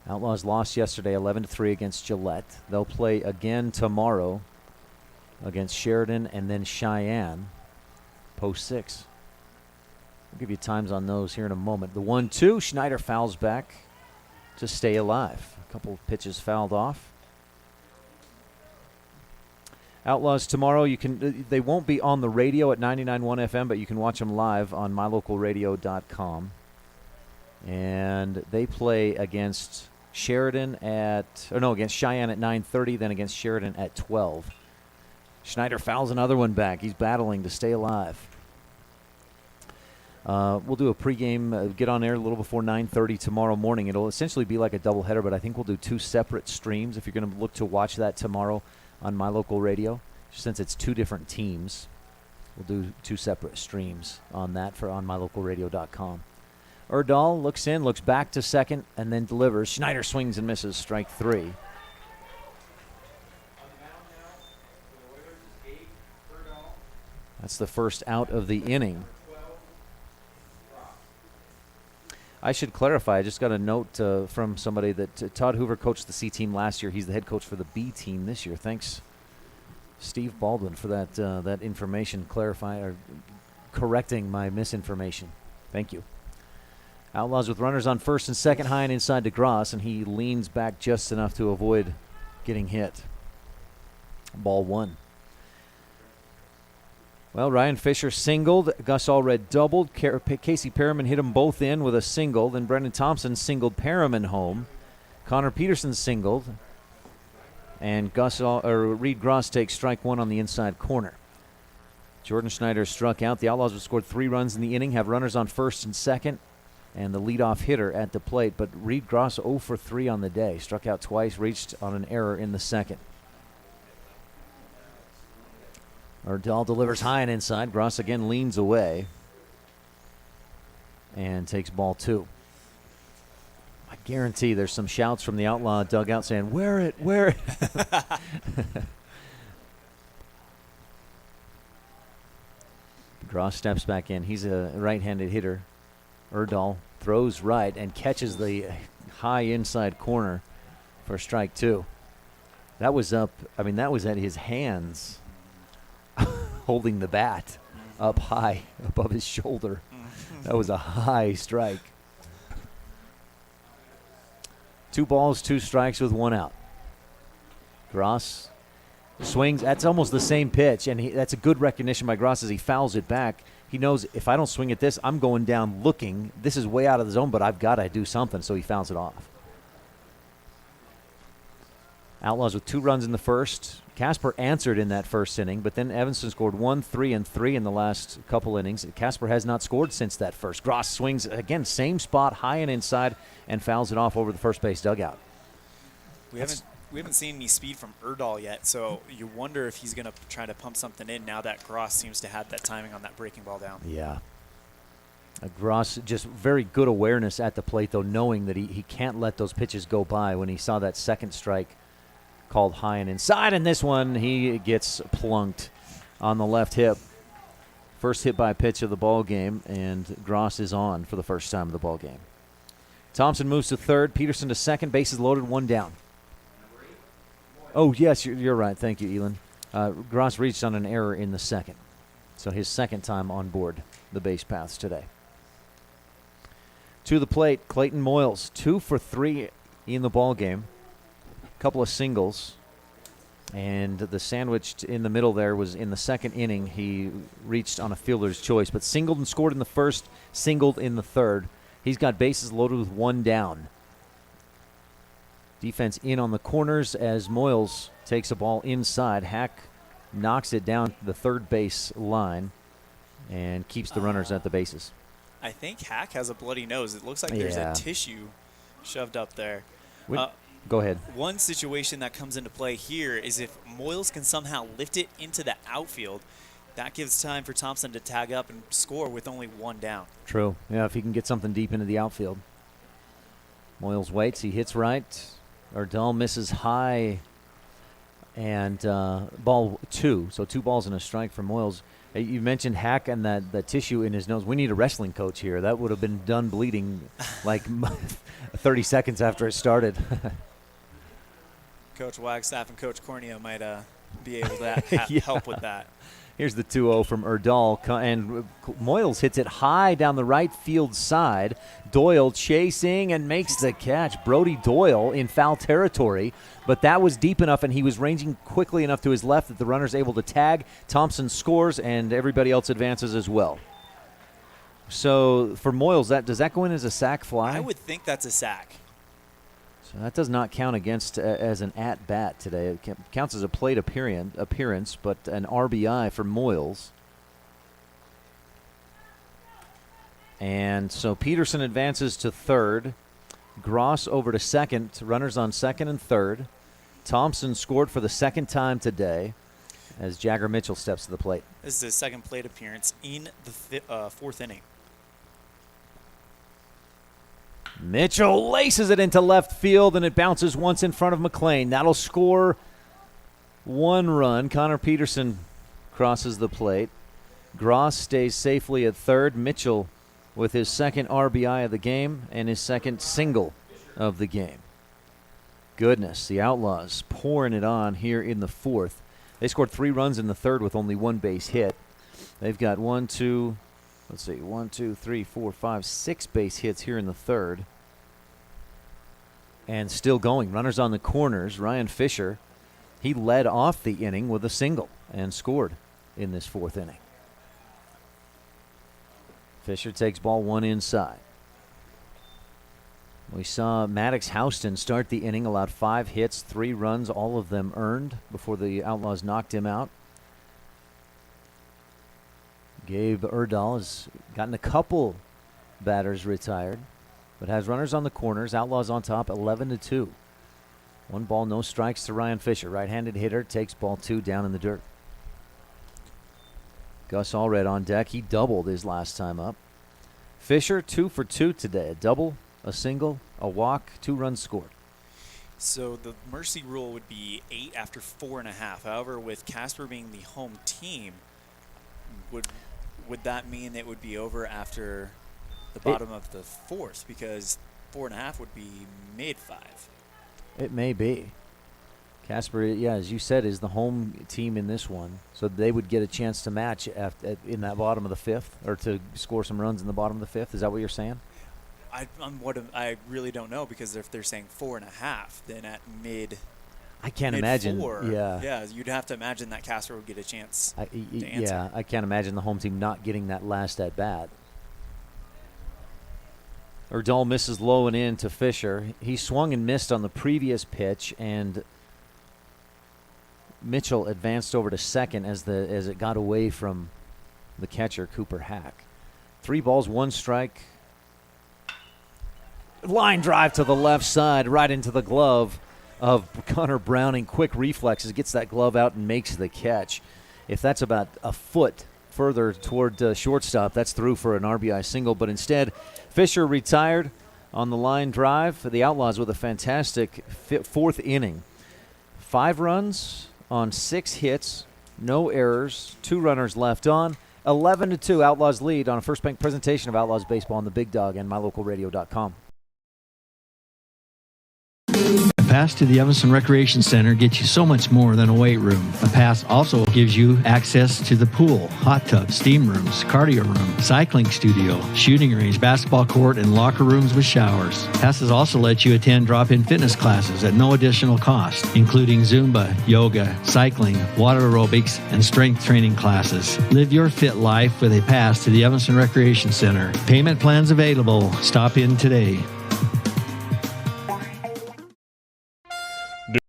Outlaws lost yesterday 11-3 against Gillette. They'll play again tomorrow against Sheridan and then Cheyenne, post 6. We'll give you times on those here in a moment. The 1-2, Schneider fouls back to stay alive. A couple of pitches fouled off. Outlaws tomorrow, they won't be on the radio at 99.1 FM, but you can watch them live on mylocalradio.com. And they play against Cheyenne at 9:30, then against Sheridan at 12. Schneider fouls another one back. He's battling to stay alive. We'll do a pregame, get on air a little before 9:30 tomorrow morning. It'll essentially be like a doubleheader, but I think we'll do 2 separate streams if you're going to look to watch that tomorrow on My Local Radio. Since it's 2 different teams, we'll do 2 separate streams on that on mylocalradio.com. Erdahl looks in, looks back to second, and then delivers. Schneider swings and misses, strike 3. That's the first out of the inning. I should clarify, I just got a note from somebody that Todd Hoover coached the C team last year. He's the head coach for the B team this year. Thanks Steve Baldwin for that information, correcting my misinformation. Thank you. Outlaws with runners on first and second, high and inside to Gross, and he leans back just enough to avoid getting hit. Ball 1. Well, Ryan Fisher singled. Gus Allred doubled. Casey Perriman hit them both in with a single. Then Brendan Thompson singled Perriman home. Connor Peterson singled. And Reed Gross takes strike 1 on the inside corner. Jordan Schneider struck out. The Outlaws have scored 3 runs in the inning, have runners on first and second, and the leadoff hitter at the plate. But Reed Gross 0 for 3 on the day. Struck out twice, reached on an error in the second. Erdal delivers high and inside. Gross again leans away and takes ball 2. I guarantee there's some shouts from the Outlaw dugout saying, "Wear it, wear it." Gross steps back in. He's a right-handed hitter. Erdal throws right and catches the high inside corner for strike 2. That was up. I mean, that was at his hands, holding the bat up high above his shoulder. That was a high strike. 2 balls, 2 strikes with 1 out. Gross swings. That's almost the same pitch, and that's a good recognition by Gross as he fouls it back. He knows if I don't swing at this, I'm going down looking. This is way out of the zone, but I've got to do something, so he fouls it off. Outlaws with 2 runs in the first. Casper answered in that first inning, but then Evanston scored 1, 3, and 3 in the last couple innings. Casper has not scored since that first. Gross swings again, same spot, high and inside, and fouls it off over the first base dugout. We haven't seen any speed from Erdal yet, so you wonder if he's going to try to pump something in now that Gross seems to have that timing on that breaking ball down. Yeah. Gross, just very good awareness at the plate, though, knowing that he can't let those pitches go by. When he saw that second strike called high and inside, and this one he gets plunked on the left hip. First hit by pitch of the ball game, and Gross is on for the first time of the ball game. Thompson moves to third. Peterson to second. Bases loaded, 1 down. Oh, yes, you're right. Thank you, Elan. Gross reached on an error in the second, so his second time on board the base paths today. To the plate, Clayton Moyles, 2 for 3 in the ball game. Couple of singles, and the sandwich in the middle there was in the second inning. He reached on a fielder's choice, but singled and scored in the first, singled in the third. He's got bases loaded with 1 down. Defense in on the corners as Moyles takes a ball inside. Hack knocks it down the third base line and keeps the runners at the bases. I think Hack has a bloody nose. It looks like there's a tissue shoved up there. Go ahead. One situation that comes into play here is if Moyles can somehow lift it into the outfield, that gives time for Thompson to tag up and score with only 1 down. True. Yeah, if he can get something deep into the outfield. Moyles waits. He hits right. Erdal misses high, and ball 2. So 2 balls and a strike for Moyles. You mentioned Hack and the tissue in his nose. We need a wrestling coach here. That would have been done bleeding like 30 seconds after it started. Coach Wagstaff and Coach Cornea might be able to help with that. Here's the 2-0 from Erdal, and Moyles hits it high down the right field side. Doyle chasing and makes the catch. Brody Doyle in foul territory, but that was deep enough, and he was ranging quickly enough to his left that the runner's able to tag. Thompson scores, and everybody else advances as well. So for Moyles, does that go in as a sac fly? I would think that's a sac. So that does not count against as an at-bat today. It counts as a plate appearance, but an RBI for Moyles. And so Peterson advances to third. Gross over to second. Runners on second and third. Thompson scored for the second time today as Jagger Mitchell steps to the plate. This is his second plate appearance in the 4th inning. Mitchell laces it into left field, and it bounces once in front of McLean. That'll score 1 run. Connor Peterson crosses the plate. Gross stays safely at third. Mitchell with his second RBI of the game and his second single of the game. Goodness, the Outlaws pouring it on here in the 4th. They scored 3 runs in the third with only 1 base hit. They've got 6 base hits here in the third. And still going. Runners on the corners. Ryan Fisher, he led off the inning with a single and scored in this 4th inning. Fisher takes ball 1 inside. We saw Maddox Houston start the inning, allowed 5 hits, 3 runs, all of them earned before the Outlaws knocked him out. Gabe Erdahl has gotten a couple batters retired, but has runners on the corners. Outlaws on top, 11-2. 1 ball, no strikes to Ryan Fisher. Right-handed hitter takes ball 2 down in the dirt. Gus Allred on deck. He doubled his last time up. Fisher 2 for 2 today. A double, a single, a walk, 2 runs scored. So the mercy rule would be 8 after 4.5. However, with Casper being the home team, would that mean it would be over after the bottom of the 4th? Because 4.5 would be mid-5. It may be. Casper, yeah, as you said, is the home team in this one. So they would get a chance to match in that bottom of the 5th, or to score some runs in the bottom of the 5th. Is that what you're saying? I really don't know, because if they're saying 4.5, then at I can't imagine. Yeah, you'd have to imagine that Casper would get a chance to answer. Yeah, I can't imagine the home team not getting that last at bat. Erdahl misses low and in to Fisher. He swung and missed on the previous pitch, and Mitchell advanced over to second as it got away from the catcher, Cooper Hack. 3 balls, 1 strike. Line drive to the left side, right into the glove of Connor Browning. Quick reflexes, gets that glove out and makes the catch. If that's about a foot further toward shortstop, that's through for an RBI single. But instead, Fisher retired on the line drive for the Outlaws with a fantastic 4th inning. 5 runs on 6 hits, no errors, 2 runners left on. 11-2, Outlaws lead on a First Bank presentation of Outlaws Baseball on the Big Dog and MyLocalRadio.com. A pass to the Evanston Recreation Center gets you so much more than a weight room. A pass also gives you access to the pool, hot tub, steam rooms, cardio room, cycling studio, shooting range, basketball court, and locker rooms with showers. Passes also let you attend drop-in fitness classes at no additional cost, including Zumba, yoga, cycling, water aerobics, and strength training classes. Live your fit life with a pass to the Evanston Recreation Center. Payment plans available. Stop in today.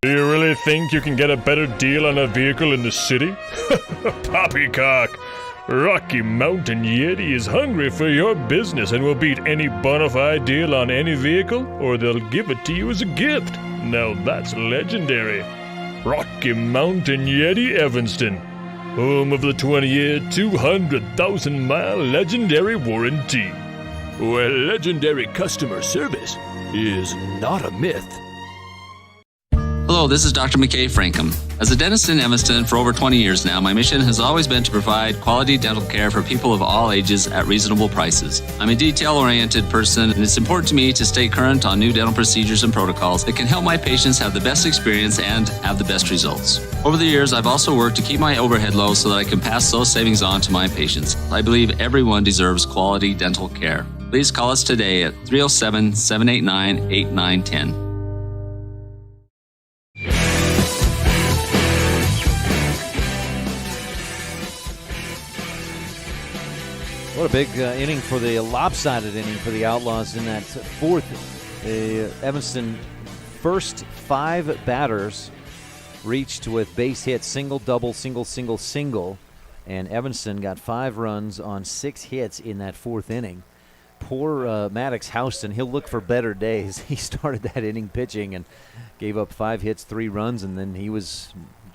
Do you really think you can get a better deal on a vehicle in the city? Poppycock! Rocky Mountain Yeti is hungry for your business and will beat any bona fide deal on any vehicle, or they'll give it to you as a gift. Now that's legendary. Rocky Mountain Yeti Evanston, home of the 20-year, 200,000-mile legendary warranty, where legendary customer service is not a myth. Hello, this is Dr. McKay Frankham. As a dentist in Evanston for over 20 years now, my mission has always been to provide quality dental care for people of all ages at reasonable prices. I'm a detail-oriented person, and it's important to me to stay current on new dental procedures and protocols that can help my patients have the best experience and have the best results. Over the years, I've also worked to keep my overhead low so that I can pass those savings on to my patients. I believe everyone deserves quality dental care. Please call us today at 307-789-8910. What a big inning for the lopsided inning for the Outlaws in that 4th. Evanston first 5 batters reached with base hits, single, double, single, single, single. And Evanston got 5 runs on 6 hits in that 4th inning. Poor Maddox Houston, he'll look for better days. He started that inning pitching and gave up 5 hits, 3 runs, and then he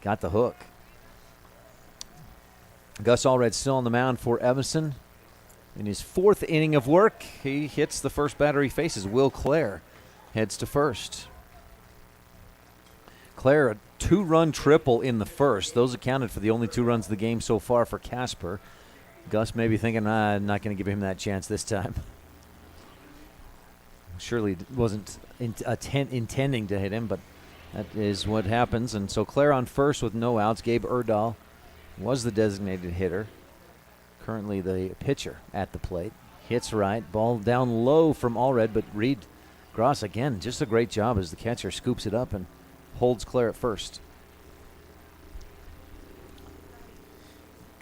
got the hook. Gus Allred still on the mound for Evanston. In his 4th inning of work, he hits the first batter he faces. Will Clare heads to first. Clare, a 2-run triple in the first. Those accounted for the only 2 runs of the game so far for Casper. Gus may be thinking, I'm not going to give him that chance this time. Surely wasn't intending to hit him, but That is what happens. And so Claire on first with no outs. Gabe Erdahl was the designated hitter. Currently the pitcher at the plate. Hits right. Ball down low from Allred, but Reed Gross, again, just a great job as the catcher scoops it up and holds Claire at first.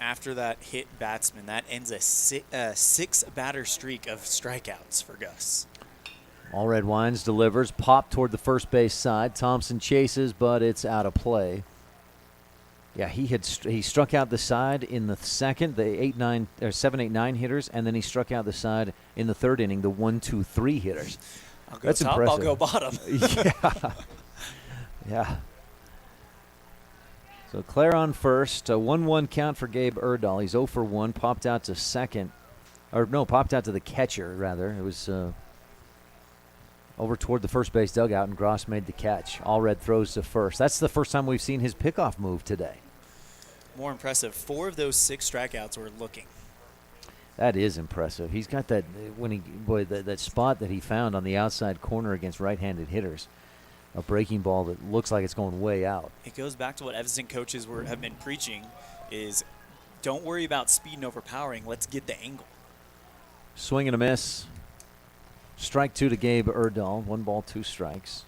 After that hit batsman, that ends a six-batter streak of strikeouts for Gus. Allred Wines delivers, pop toward the first base side. Thompson chases, but it's out of play. Yeah, he struck out the side in the second, the 7, 8, 9 hitters, and then he struck out the side in the third inning, the 1, 2, 3 hitters. That's top, impressive. I'll go bottom. Yeah. So Claire on first, a 1-1 count for Gabe Erdahl. He's 0 for 1, popped out to second. Or no, popped out to the catcher, rather. It was over toward the first base dugout, and Gross made the catch. Allred throws to first. That's the first time we've seen his pickoff move today. More impressive, 4 of those 6 strikeouts were looking. That is impressive. He's got that that spot that he found on the outside corner against right-handed hitters. A breaking ball that looks like it's going way out. It goes back to what Evanston coaches have been preaching is don't worry about speed and overpowering. Let's get the angle. Swing and a miss. Strike 2 to Gabe Erdahl. 1 ball, 2 strikes.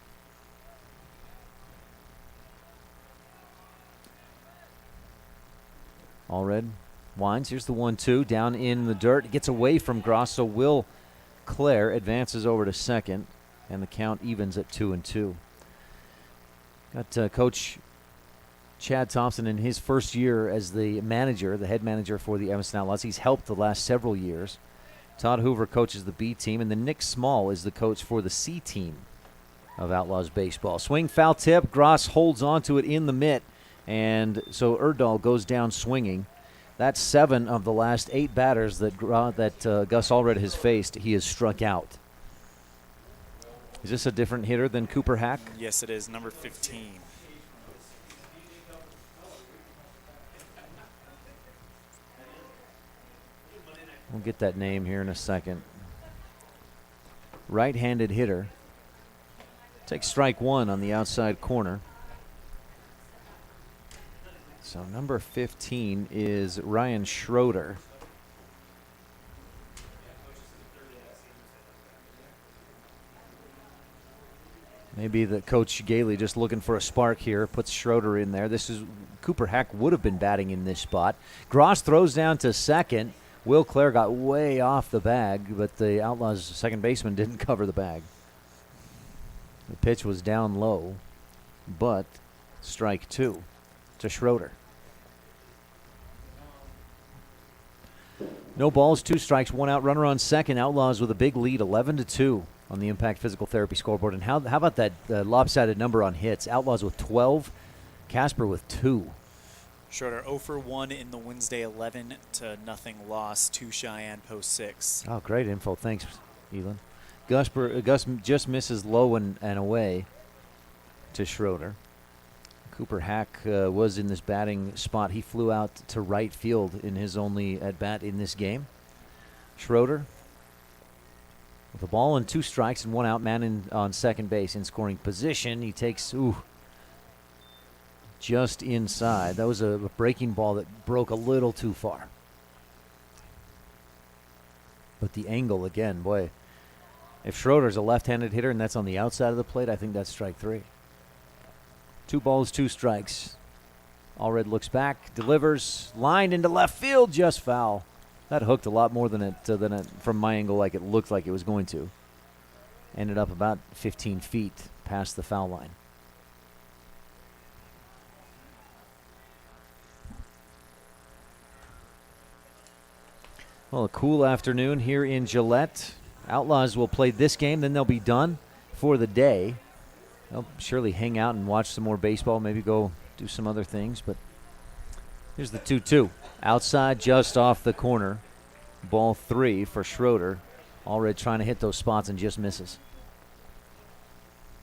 Allred winds. Here's the 1-2 down in the dirt. It gets away from Gross, so Will Clare advances over to second, and the count evens at 2-2. Got Coach Chad Thompson in his first year as the manager, the head manager for the Evanston Outlaws. He's helped the last several years. Todd Hoover coaches the B team, and then Nick Small is the coach for the C team of Outlaws baseball. Swing, foul tip. Gross holds onto it in the mitt, and so Erdahl goes down swinging. That's 7 of the last 8 batters that Gus Allred has faced. He has struck out. Is this a different hitter than Cooper Hack? Yes, it is, number 15. We'll get that name here in a second. Right-handed hitter. Takes strike 1 on the outside corner. So number 15 is Ryan Schroeder. Maybe the Coach Gailey just looking for a spark here, puts Schroeder in there. This is Cooper Hack would have been batting in this spot. Gross throws down to second. Will Clare got way off the bag, but the Outlaws second baseman didn't cover the bag. The pitch was down low, but strike 2 to Schroeder. No balls, 2 strikes, 1 out, runner on second. Outlaws with a big lead, 11-2 on the Impact Physical Therapy scoreboard. And how about that lopsided number on hits? Outlaws with 12, Casper with 2. Schroeder 0 for 1 in the Wednesday 11-0 loss to Cheyenne post 6. Oh, great info. Thanks, Elan. Gus just misses low and away to Schroeder. Cooper Hack was in this batting spot. He flew out to right field in his only at-bat in this game. Schroeder with a ball and 2 strikes and 1 out, man on second base in scoring position. He takes, just inside. That was a breaking ball that broke a little too far. But the angle again, boy. If Schroeder's a left-handed hitter and that's on the outside of the plate, I think that's strike 3. 2 balls, 2 strikes. Allred looks back, delivers, lined into left field, just foul. That hooked a lot more than it from my angle, like it looked like it was going to. Ended up about 15 feet past the foul line. Well, a cool afternoon here in Gillette. Outlaws will play this game, then they'll be done for the day. They'll surely hang out and watch some more baseball, maybe go do some other things. But here's the 2-2. Outside, just off the corner. Ball 3 for Schroeder. Allred trying to hit those spots and just misses.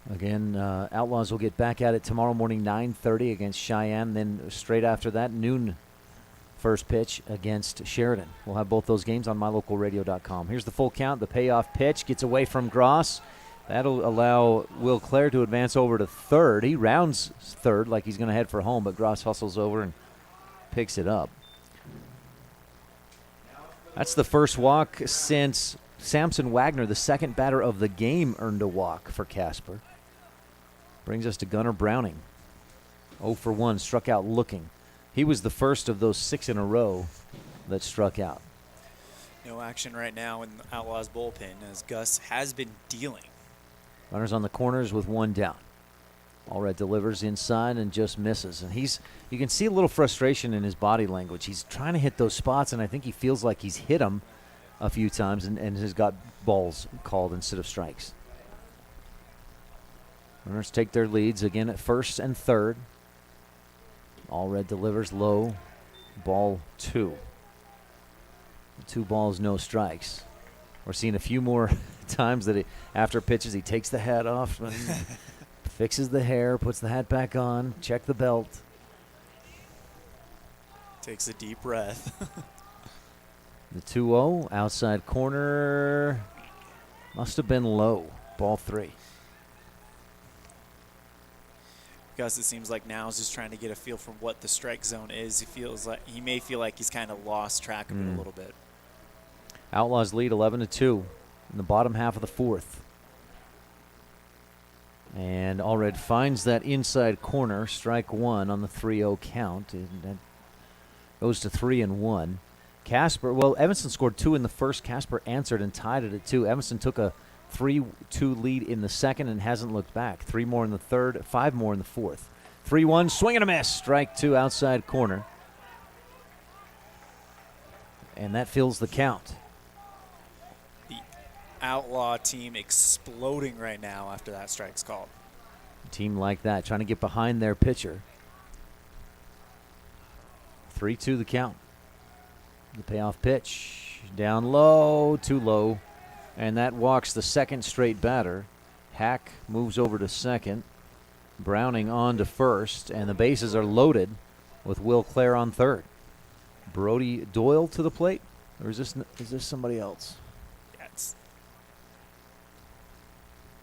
Again, Outlaws will get back at it tomorrow morning, 9:30 against Cheyenne. Then straight after that, noon first pitch against Sheridan. We'll have both those games on mylocalradio.com. Here's the full count. The payoff pitch gets away from Gross. That'll allow Will Clare to advance over to third. He rounds third like he's going to head for home, but Gross hustles over and picks it up. That's the first walk since Samson Wagner, the second batter of the game, earned a walk for Casper. Brings us to Gunnar Browning. 0 for 1, struck out looking. He was the first of those 6 in a row that struck out. No action right now in the Outlaws bullpen as Gus has been dealing. Runners on the corners with 1 down. Allred delivers inside and just misses. And you can see a little frustration in his body language. He's trying to hit those spots, and I think he feels like he's hit them a few times and has got balls called instead of strikes. Runners take their leads again at first and third. Allred delivers low. Ball 2. 2 balls, no strikes. We're seeing a few more times that after pitches, he takes the hat off, and fixes the hair, puts the hat back on, check the belt. Takes a deep breath. The 2-0, outside corner, must have been low. Ball 3. Gus, it seems like now is just trying to get a feel for what the strike zone is. He may feel like he's kind of lost track of it a little bit. Outlaws lead 11-2 in the bottom half of the 4th. And Allred finds that inside corner, strike 1 on the 3-0 count. And that goes to 3-1. Casper, well, Evanston scored 2 in the first. Casper answered and tied it at 2. Evanston took a 3-2 lead in the second and hasn't looked back. 3 more in the third, 5 more in the fourth. 3-1, swing and a miss. Strike 2 outside corner. And that fills the count. Outlaw team exploding right now after that strike's called. A team like that trying to get behind their pitcher. 3-2 the count. The payoff pitch down low, too low, and that walks the second straight batter. Hack moves over to second. Browning on to first, and the bases are loaded with Will Clare on third. Brody Doyle to the plate, or is this somebody else?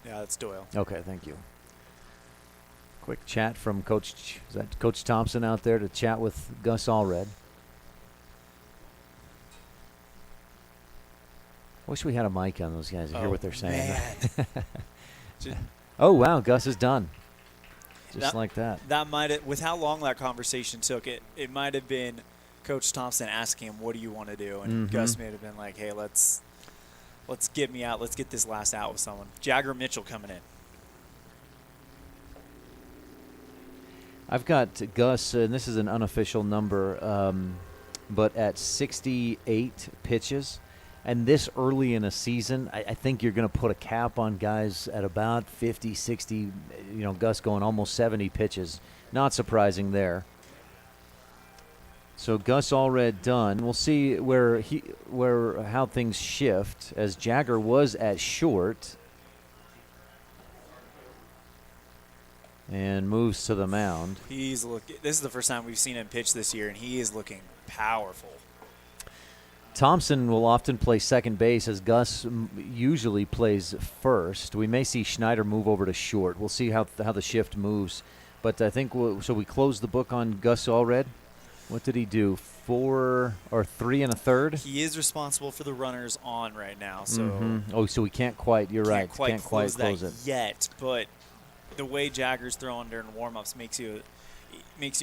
Yeah, it's Doyle. Okay, thank you. Quick chat from Coach Thompson out there to chat with Gus Allred. Wish we had a mic on those guys to hear what they're saying. Oh, wow, Gus is done. Just like that. That might have, with how long that conversation took, it might have been Coach Thompson asking him, what do you want to do? And Gus may have been like, hey, let's get me out. Let's get this last out with someone. Jagger Mitchell coming in. I've got Gus, and this is an unofficial number, but at 68 pitches. And this early in a season, I think you're going to put a cap on guys at about 50, 60, Gus going almost 70 pitches. Not surprising there. So Gus Allred done. We'll see how things shift as Jagger was at short and moves to the mound. This is the first time we've seen him pitch this year, and he is looking powerful. Thompson will often play second base as Gus usually plays first. We may see Schneider move over to short. We'll see how the shift moves. But I think so we close the book on Gus Allred. What did he do? 4 or 3 1/3? He is responsible for the runners on right now. So so we can't quite. You're right. Can't quite close it yet. But the way Jagger's throwing during warm-ups makes you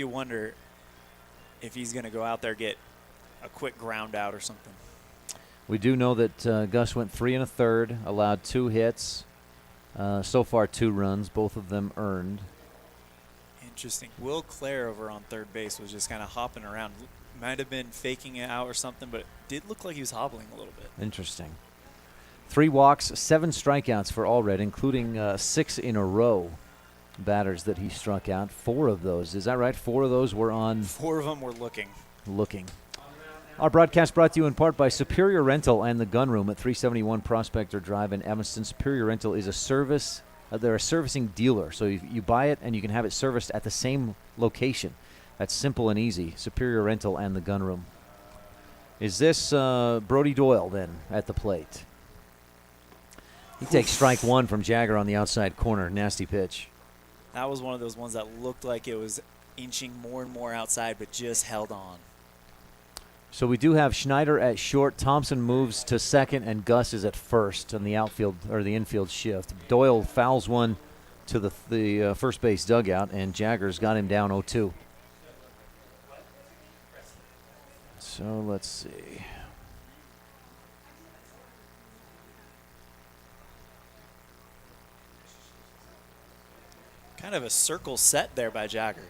wonder if he's going to go out there get a quick ground out or something. We do know that Gus went 3 1/3, allowed 2 hits. So far 2 runs, both of them earned. Interesting. Will Clare over on third base was just kind of hopping around. Might have been faking it out or something, but it did look like he was hobbling a little bit. Interesting. 3 walks, 7 strikeouts for Allred, including 6 in a row batters that he struck out. 4 of those, is that right? 4 of those were on. 4 of them were looking. Our broadcast brought to you in part by Superior Rental and the Gun Room at 371 Prospector Drive in Evanston. Superior Rental is a service. They're a servicing dealer, so you buy it and you can have it serviced at the same location. That's simple and easy. Superior Rental and the Gun Room. Is this Brody Doyle then at the plate? He takes strike one from Jagger on the outside corner. Nasty pitch. That was one of those ones that looked like it was inching more and more outside, but just held on. So we do have Schneider at short. Thompson moves to second, and Gus is at first on the outfield or the infield shift. Doyle fouls one to the first base dugout, and Jagger's got him down 0-2. So let's see. Kind of a circle set there by Jagger.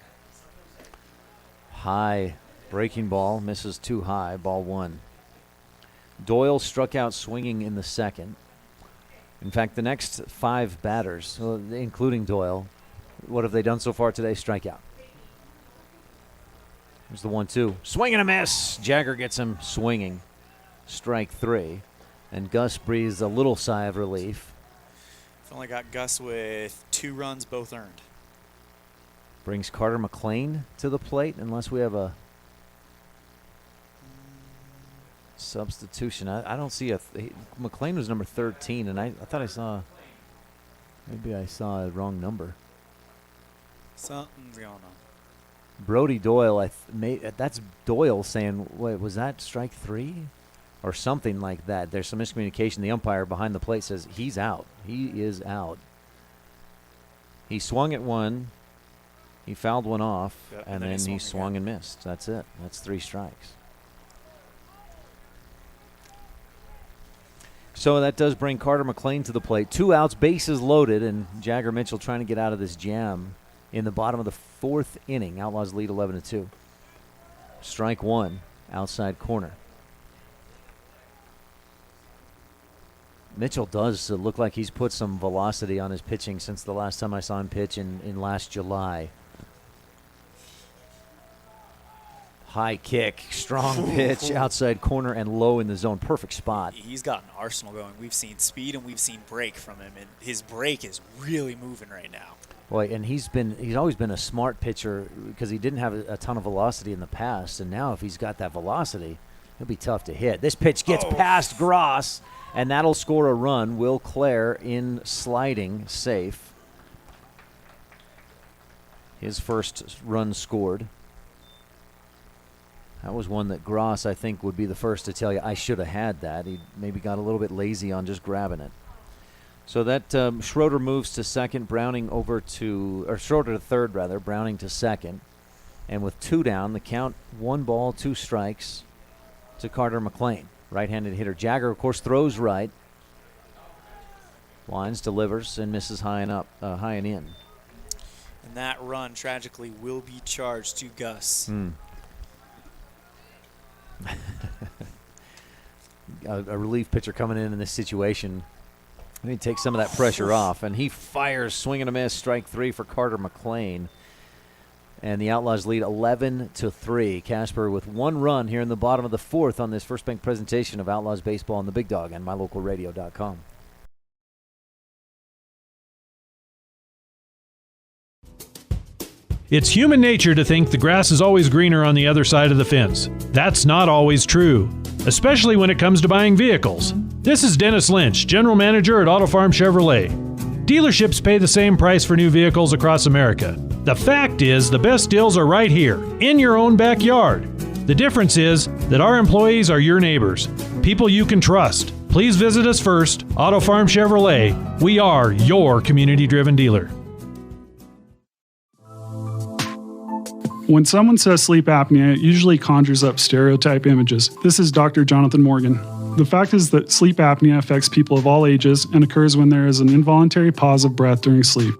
High breaking ball, misses too high, ball one. Doyle struck out swinging in the second. In fact, the next 5 batters, including Doyle, what have they done so far today? Strike out. Here's the 1-2. Swing and a miss. Jagger gets him swinging. Strike 3. And Gus breathes a little sigh of relief. It's only got Gus with 2 runs, both earned. Brings Carter McLean to the plate unless we have a substitution. I don't see McLean was number 13, and I thought I saw, maybe I saw a wrong number. Something's going on. Brody Doyle, that's Doyle saying, wait, was that strike 3? Or something like that. There's some miscommunication. The umpire behind the plate says he's out. He is out. He swung at one. He fouled one off, and then he swung and missed. That's it. That's 3 strikes. So that does bring Carter McLean to the plate. 2 outs, bases loaded, and Jagger Mitchell trying to get out of this jam in the bottom of the 4th inning. Outlaws lead 11-2. Strike 1, outside corner. Mitchell does look like he's put some velocity on his pitching since the last time I saw him pitch in last July. High kick, strong pitch, outside corner and low in the zone. Perfect spot. He's got an arsenal going. We've seen speed and we've seen break from him, and his break is really moving right now. Boy, and he's always been a smart pitcher because he didn't have a ton of velocity in the past, and now if he's got that velocity, he'll be tough to hit. This pitch gets past Gross, and that'll score a run. Will Clare in sliding, safe. His first run scored. That was one that Gross, I think, would be the first to tell you, I should have had that. He maybe got a little bit lazy on just grabbing it. So that Schroeder moves to second, Schroeder to third, rather, Browning to second. And with 2 down, the count 1 ball, 2 strikes to Carter McLean. Right-handed hitter. Jagger, of course, throws right. Lines, delivers, and misses high and in. And that run, tragically, will be charged to Gus. A relief pitcher coming in this situation. He takes some of that pressure off, and he fires, swing and a miss, strike 3 for Carter McLean. And the Outlaws lead 11-3. Casper with 1 run here in the bottom of the 4th on this First Bank presentation of Outlaws Baseball and the Big Dog and MyLocalRadio.com. It's human nature to think the grass is always greener on the other side of the fence. That's not always true, especially when it comes to buying vehicles. This is Dennis Lynch, General Manager at Auto Farm Chevrolet. Dealerships pay the same price for new vehicles across America. The fact is, the best deals are right here, in your own backyard. The difference is that our employees are your neighbors, people you can trust. Please visit us first, Auto Farm Chevrolet. We are your community-driven dealer. When someone says sleep apnea, it usually conjures up stereotype images. This is Dr. Jonathan Morgan. The fact is that sleep apnea affects people of all ages and occurs when there is an involuntary pause of breath during sleep.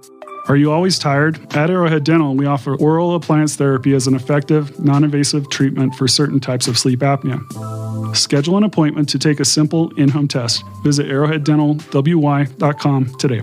Are you always tired? At Arrowhead Dental, we offer oral appliance therapy as an effective, non-invasive treatment for certain types of sleep apnea. Schedule an appointment to take a simple in-home test. Visit arrowheaddentalwy.com today.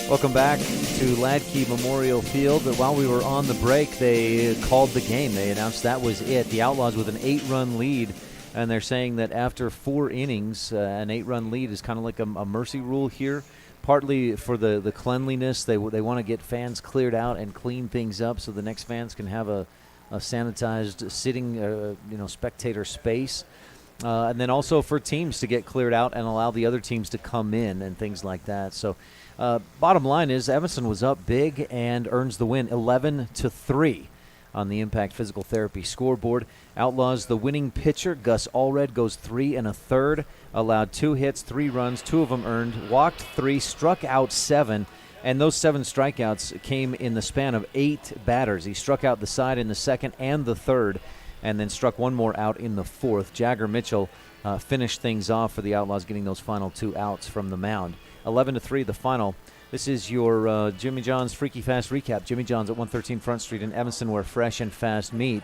Welcome back to HLADKY Memorial Field. While we were on the break, they called the game. They announced that was it. The Outlaws with an 8-run lead, and they're saying that after 4 innings, an 8-run lead is kind of like a mercy rule here. partly for the cleanliness. They want to get fans cleared out and clean things up so the next fans can have a sanitized sitting, spectator space. And then also for teams to get cleared out and allow the other teams to come in and things like that. So bottom line is Evanston was up big and earns the win 11-3 on the Impact Physical Therapy scoreboard. Outlaws, the winning pitcher, Gus Allred, goes 3 1/3, allowed 2 hits, 3 runs, 2 of them earned, walked 3, struck out 7, and those 7 strikeouts came in the span of 8 batters. He struck out the side in the second and the third, and then struck 1 more out in the fourth. Jagger Mitchell finished things off for the Outlaws, getting those final 2 outs from the mound. 11-3 the final. This is your Jimmy John's Freaky Fast recap. Jimmy John's at 113 Front Street in Evanston, where fresh and fast meet.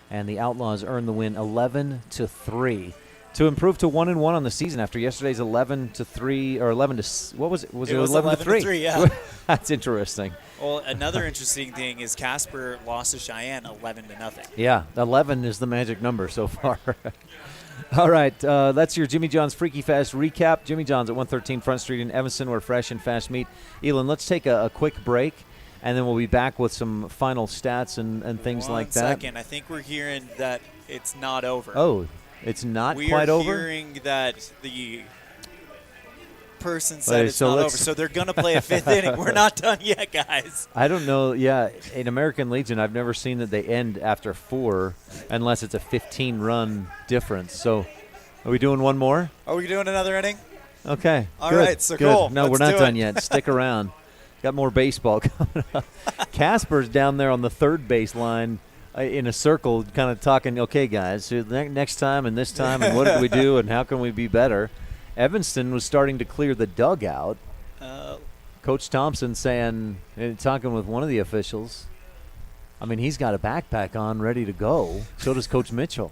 And the Outlaws earn the win 11-3 to improve to 1-1 on the season after yesterday's 11-3 or 11 to what was it? Was it 11-3? Yeah. That's interesting. Well, another interesting thing is Casper lost to Cheyenne 11-0. Yeah, 11 is the magic number so far. All right, that's your Jimmy John's Freaky Fast recap. Jimmy John's at 113 Front Street in Evanston, where fresh and fast meet. Elan, let's take a quick break, and then we'll be back with some final stats and things like that. 1 second. I think we're hearing that it's not over. Oh, it's not quite over? We're hearing that the person said it's not over, so they're going to play a 5th inning. We're not done yet, guys. I don't know. Yeah, in American Legion, I've never seen that they end after 4 unless it's a 15-run difference. So are we doing one more? Are we doing another inning? Okay. All good, right, so good. cool. No, we're not done yet. Stick around. Got more baseball coming up. Casper's down there on the third base line in a circle kind of talking, okay, guys, so next time and this time and what did we do and how can we be better? Evanston was starting to clear the dugout. Coach Thompson talking with one of the officials. I mean, he's got a backpack on ready to go. So does Coach Mitchell.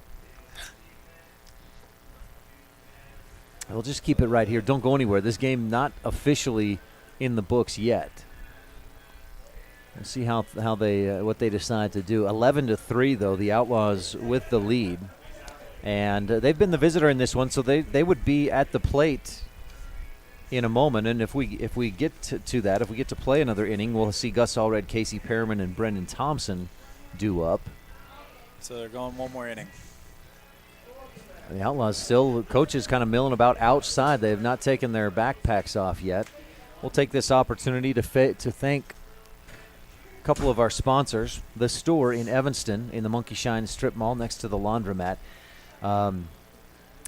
We'll just keep it right here. Don't go anywhere. This game not officially in the books yet. We'll see how they what they decide to do. 11-3 though, the Outlaws with the lead, and they've been the visitor in this one, so they would be at the plate in a moment. And if we get to that, if we get to play another inning, we'll see Gus Allred, Casey Perriman, and Brendan Thompson due up. So they're going one more inning. The Outlaws still, coaches kind of milling about outside. They have not taken their backpacks off yet. We'll take this opportunity to thank a couple of our sponsors. The store in Evanston in the Monkey Shine Strip Mall next to the laundromat.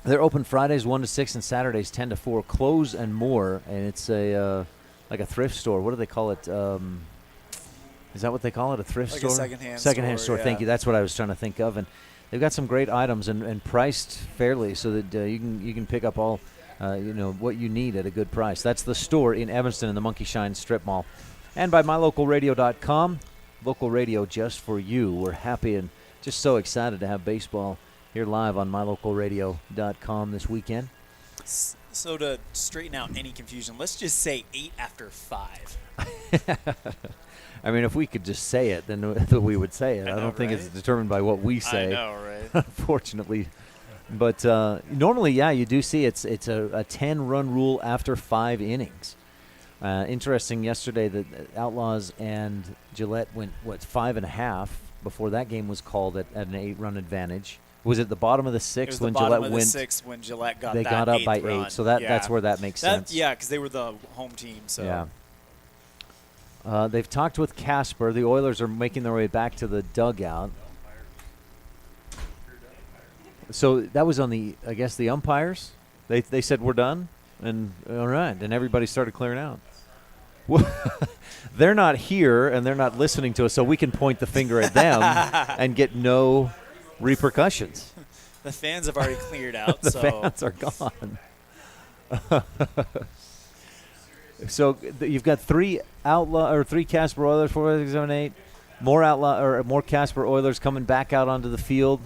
They're open Fridays 1 to 6 and Saturdays 10 to 4. Clothes and more, and it's like a thrift store. What do they call it? Is that what they call it? A thrift store? Like a secondhand store. Yeah. Thank you. That's what I was trying to think of. And they've got some great items and priced fairly, so that you can pick up all what you need at a good price. That's the store in Evanston in the Monkey Shine Strip Mall, and by mylocalradio.com. Local radio just for you. We're happy and just so excited to have baseball here live on mylocalradio.com this weekend. So to straighten out any confusion, let's just say 8 after 5. I mean, if we could just say it, then we would say it. I don't think it's determined by what we say. I know, right? Unfortunately. But normally, yeah, you do see it's a 10-run rule after 5 innings. Interesting yesterday that Outlaws and Gillette went, 5.5 before that game was called at an 8-run advantage. Was it the bottom of the 6th when Gillette went? The 6th when Gillette got they got up by 8, so that's where that makes sense. Yeah, because they were the home team. So yeah. They've talked with Casper. The Oilers are making their way back to the dugout. So that was on the umpires. They said we're done, and all right, and everybody started clearing out. They're not here and they're not listening to us, so we can point the finger at them and get no repercussions. The fans have already cleared out. The fans are gone. So you've got 3 Casper Oilers, 4, 6, 7, 8. More Casper Oilers coming back out onto the field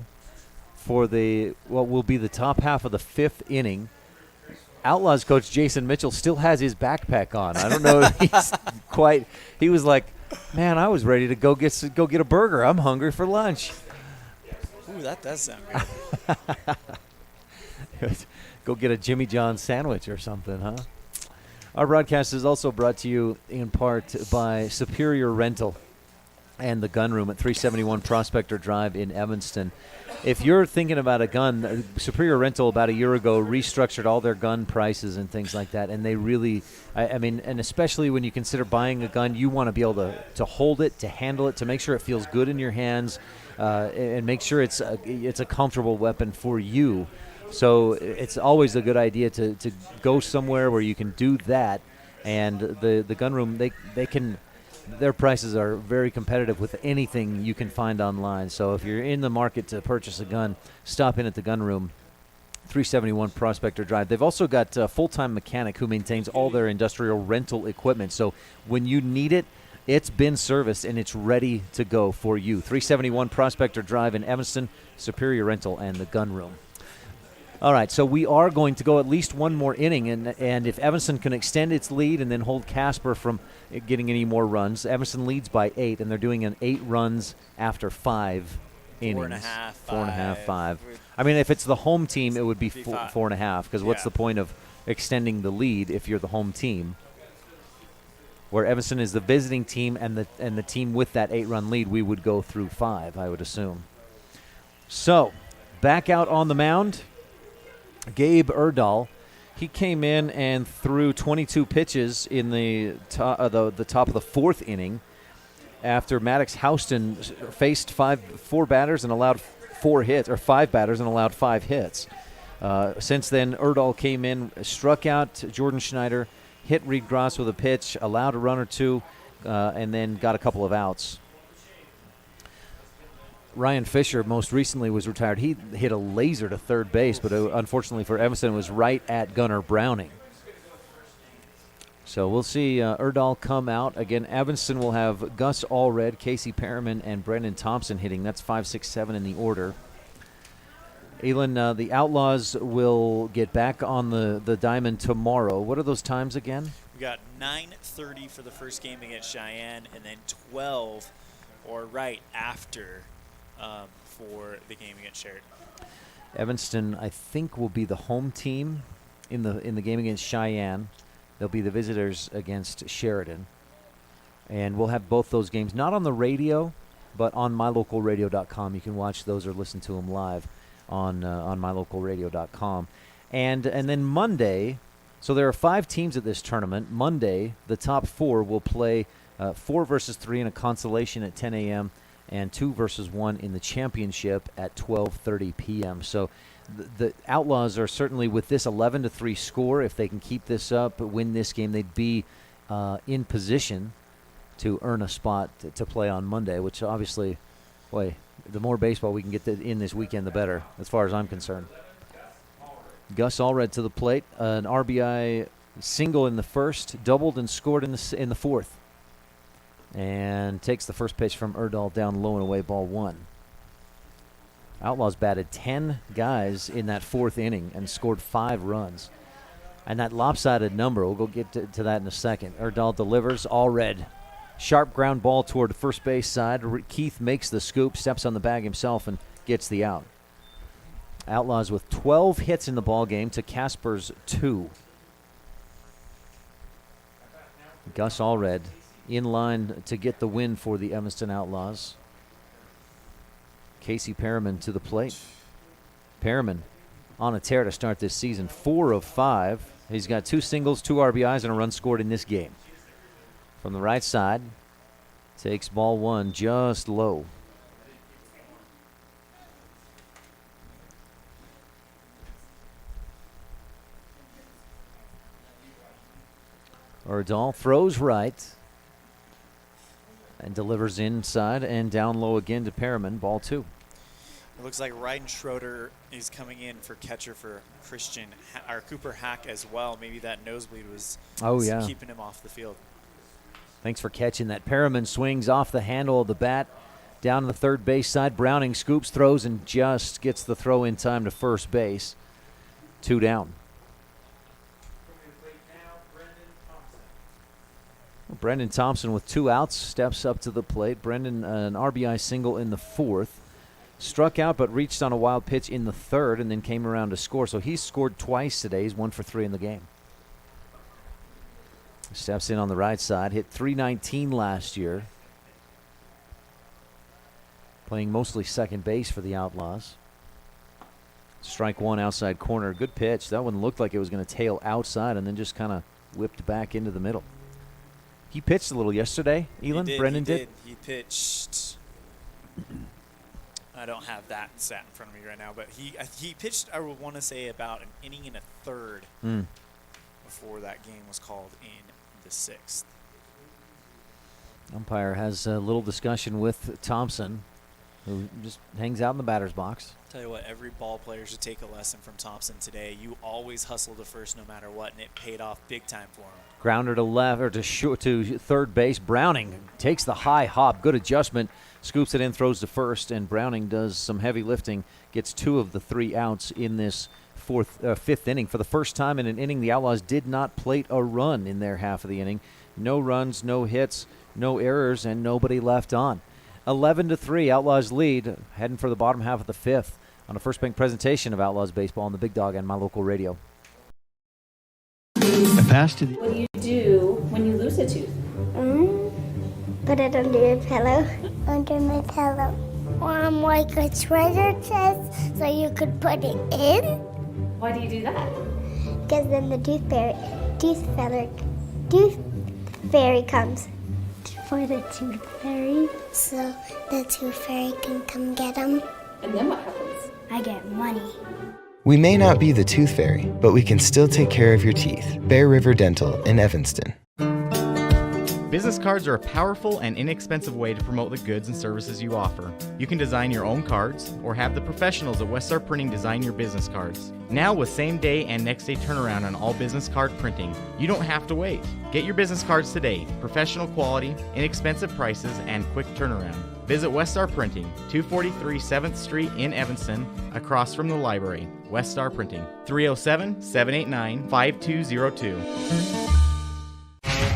for what will be the top half of the 5th inning. Outlaws coach Jason Mitchell still has his backpack on. I don't know if he's quite. He was like, "Man, I was ready to go get a burger. I'm hungry for lunch." Ooh, that does sound good. Go get a Jimmy John's sandwich or something, huh? Our broadcast is also brought to you in part by Superior Rental and the Gun Room at 371 Prospector Drive in Evanston. If you're thinking about a gun, Superior Rental about a year ago restructured all their gun prices and things like that, and they really, I mean, and especially when you consider buying a gun, you want to be able to hold it, to handle it, to make sure it feels good in your hands, and make sure it's a comfortable weapon for you. So it's always a good idea to go somewhere where you can do that, and the Gun Room, they can. Their prices are very competitive with anything you can find online. So if you're in the market to purchase a gun, stop in at the Gun Room, 371 Prospector Drive. They've also got a full-time mechanic who maintains all their industrial rental equipment. So when you need it, it's been serviced and it's ready to go for you. 371 Prospector Drive in Evanston, Superior Rental, and the Gun Room. All right, so we are going to go at least one more inning, and if Evanston can extend its lead and then hold Casper from getting any more runs, Evanston leads by 8, and they're doing an 8 runs after 5 innings. 4.5, 5. I mean, if it's the home team, it would be 4.5, because what's the point of extending the lead if you're the home team? Where Evanston is the visiting team and the team with that 8-run lead, we would go through 5, I would assume. So, back out on the mound, Gabe Erdahl. He came in and threw 22 pitches in the top of the 4th inning after Maddox Houston faced 4 batters and allowed 4 hits, or 5 batters and allowed 5 hits. Since then, Erdahl came in, struck out Jordan Schneider, hit Reed Gross with a pitch, allowed a run or 2, and then got a couple of outs. Ryan Fisher most recently was retired. He hit a laser to third base, but unfortunately for Evanston, it was right at Gunnar Browning. So we'll see Erdahl come out. Again, Evanston will have Gus Allred, Casey Perriman, and Brendan Thompson hitting. That's 5, 6, 7 in the order. Elan, the Outlaws will get back on the diamond tomorrow. What are those times again? We got 9:30 for the first game against Cheyenne, and then 12 or right after for the game against Sheridan. Evanston, I think, will be the home team in the game against Cheyenne. They'll be the visitors against Sheridan. And we'll have both those games, not on the radio, but on mylocalradio.com. You can watch those or listen to them live on mylocalradio.com. And then Monday, so there are 5 teams at this tournament. Monday, the top 4 will play 4 versus 3 in a consolation at 10 a.m., and 2 versus 1 in the championship at 12:30 p.m. So the Outlaws are certainly, with this 11-3 score, if they can keep this up, win this game, they'd be in position to earn a spot to play on Monday, which obviously, boy, the more baseball we can get in this weekend, the better, as far as I'm concerned. Gus Allred to the plate, an RBI single in the first, doubled and scored in the fourth. And takes the first pitch from Erdahl down low and away, ball 1. Outlaws batted 10 guys in that 4th inning and scored 5 runs. And that lopsided number, we'll go get to that in a second. Erdahl delivers, Allred. Sharp ground ball toward the first base side. Keith makes the scoop, steps on the bag himself, and gets the out. Outlaws with 12 hits in the ball game to Casper's 2. Gus Allred in line to get the win for the Evanston Outlaws. Casey Perriman to the plate. Perriman on a tear to start this season, 4 of 5. He's got 2 singles, 2 RBIs, and a run scored in this game. From the right side, takes ball 1 just low. Erdahl throws right and delivers inside and down low again to Perriman, ball 2. It looks like Ryden Schroeder is coming in for catcher for Cooper Hack as well. Maybe that nosebleed was keeping him off the field. Thanks for catching that. Perriman swings off the handle of the bat down to the third base side. Browning scoops, throws, and just gets the throw in time to first base. 2 down. Brendan Thompson with 2 outs steps up to the plate. Brendan, an RBI single in the 4th. Struck out but reached on a wild pitch in the 3rd and then came around to score. So he's scored twice today. He's 1 for 3 in the game. Steps in on the right side. Hit .319 last year. Playing mostly second base for the Outlaws. Strike one outside corner. Good pitch. That one looked like it was going to tail outside and then just kind of whipped back into the middle. He pitched a little yesterday, Elan. Brendan did. He pitched. I don't have that stat in front of me right now, but he pitched, I would want to say, about an inning and a third before that game was called in the 6th. Umpire has a little discussion with Thompson, who just hangs out in the batter's box. Tell you what, every ball player should take a lesson from Thompson today. You always hustle to first no matter what, and it paid off big time for him. Grounder to left, or to third base. Browning takes the high hop. Good adjustment. Scoops it in, throws to first, and Browning does some heavy lifting. Gets 2 of the 3 outs in this fifth inning. For the first time in an inning, the Outlaws did not plate a run in their half of the inning. No runs, no hits, no errors, and nobody left on. 11-3, Outlaws lead, heading for the bottom half of the 5th on a First Bank presentation of Outlaws baseball on the Big Dog and My Local Radio. A pass to the... What do you do when you lose a tooth? Put it under your pillow. Under my pillow. Like a treasure chest so you could put it in. Why do you do that? Because then the tooth fairy comes. For the tooth fairy, so the tooth fairy can come get them. And then what happens? I get money. We may not be the tooth fairy, but we can still take care of your teeth. Bear River Dental in Evanston. Business cards are a powerful and inexpensive way to promote the goods and services you offer. You can design your own cards or have the professionals at Westar Printing design your business cards. Now with same day and next day turnaround on all business card printing, you don't have to wait. Get your business cards today. Professional quality, inexpensive prices, and quick turnaround. Visit Westar Printing, 243 7th Street in Evanston, across from the library. Westar Printing, 307-789-5202.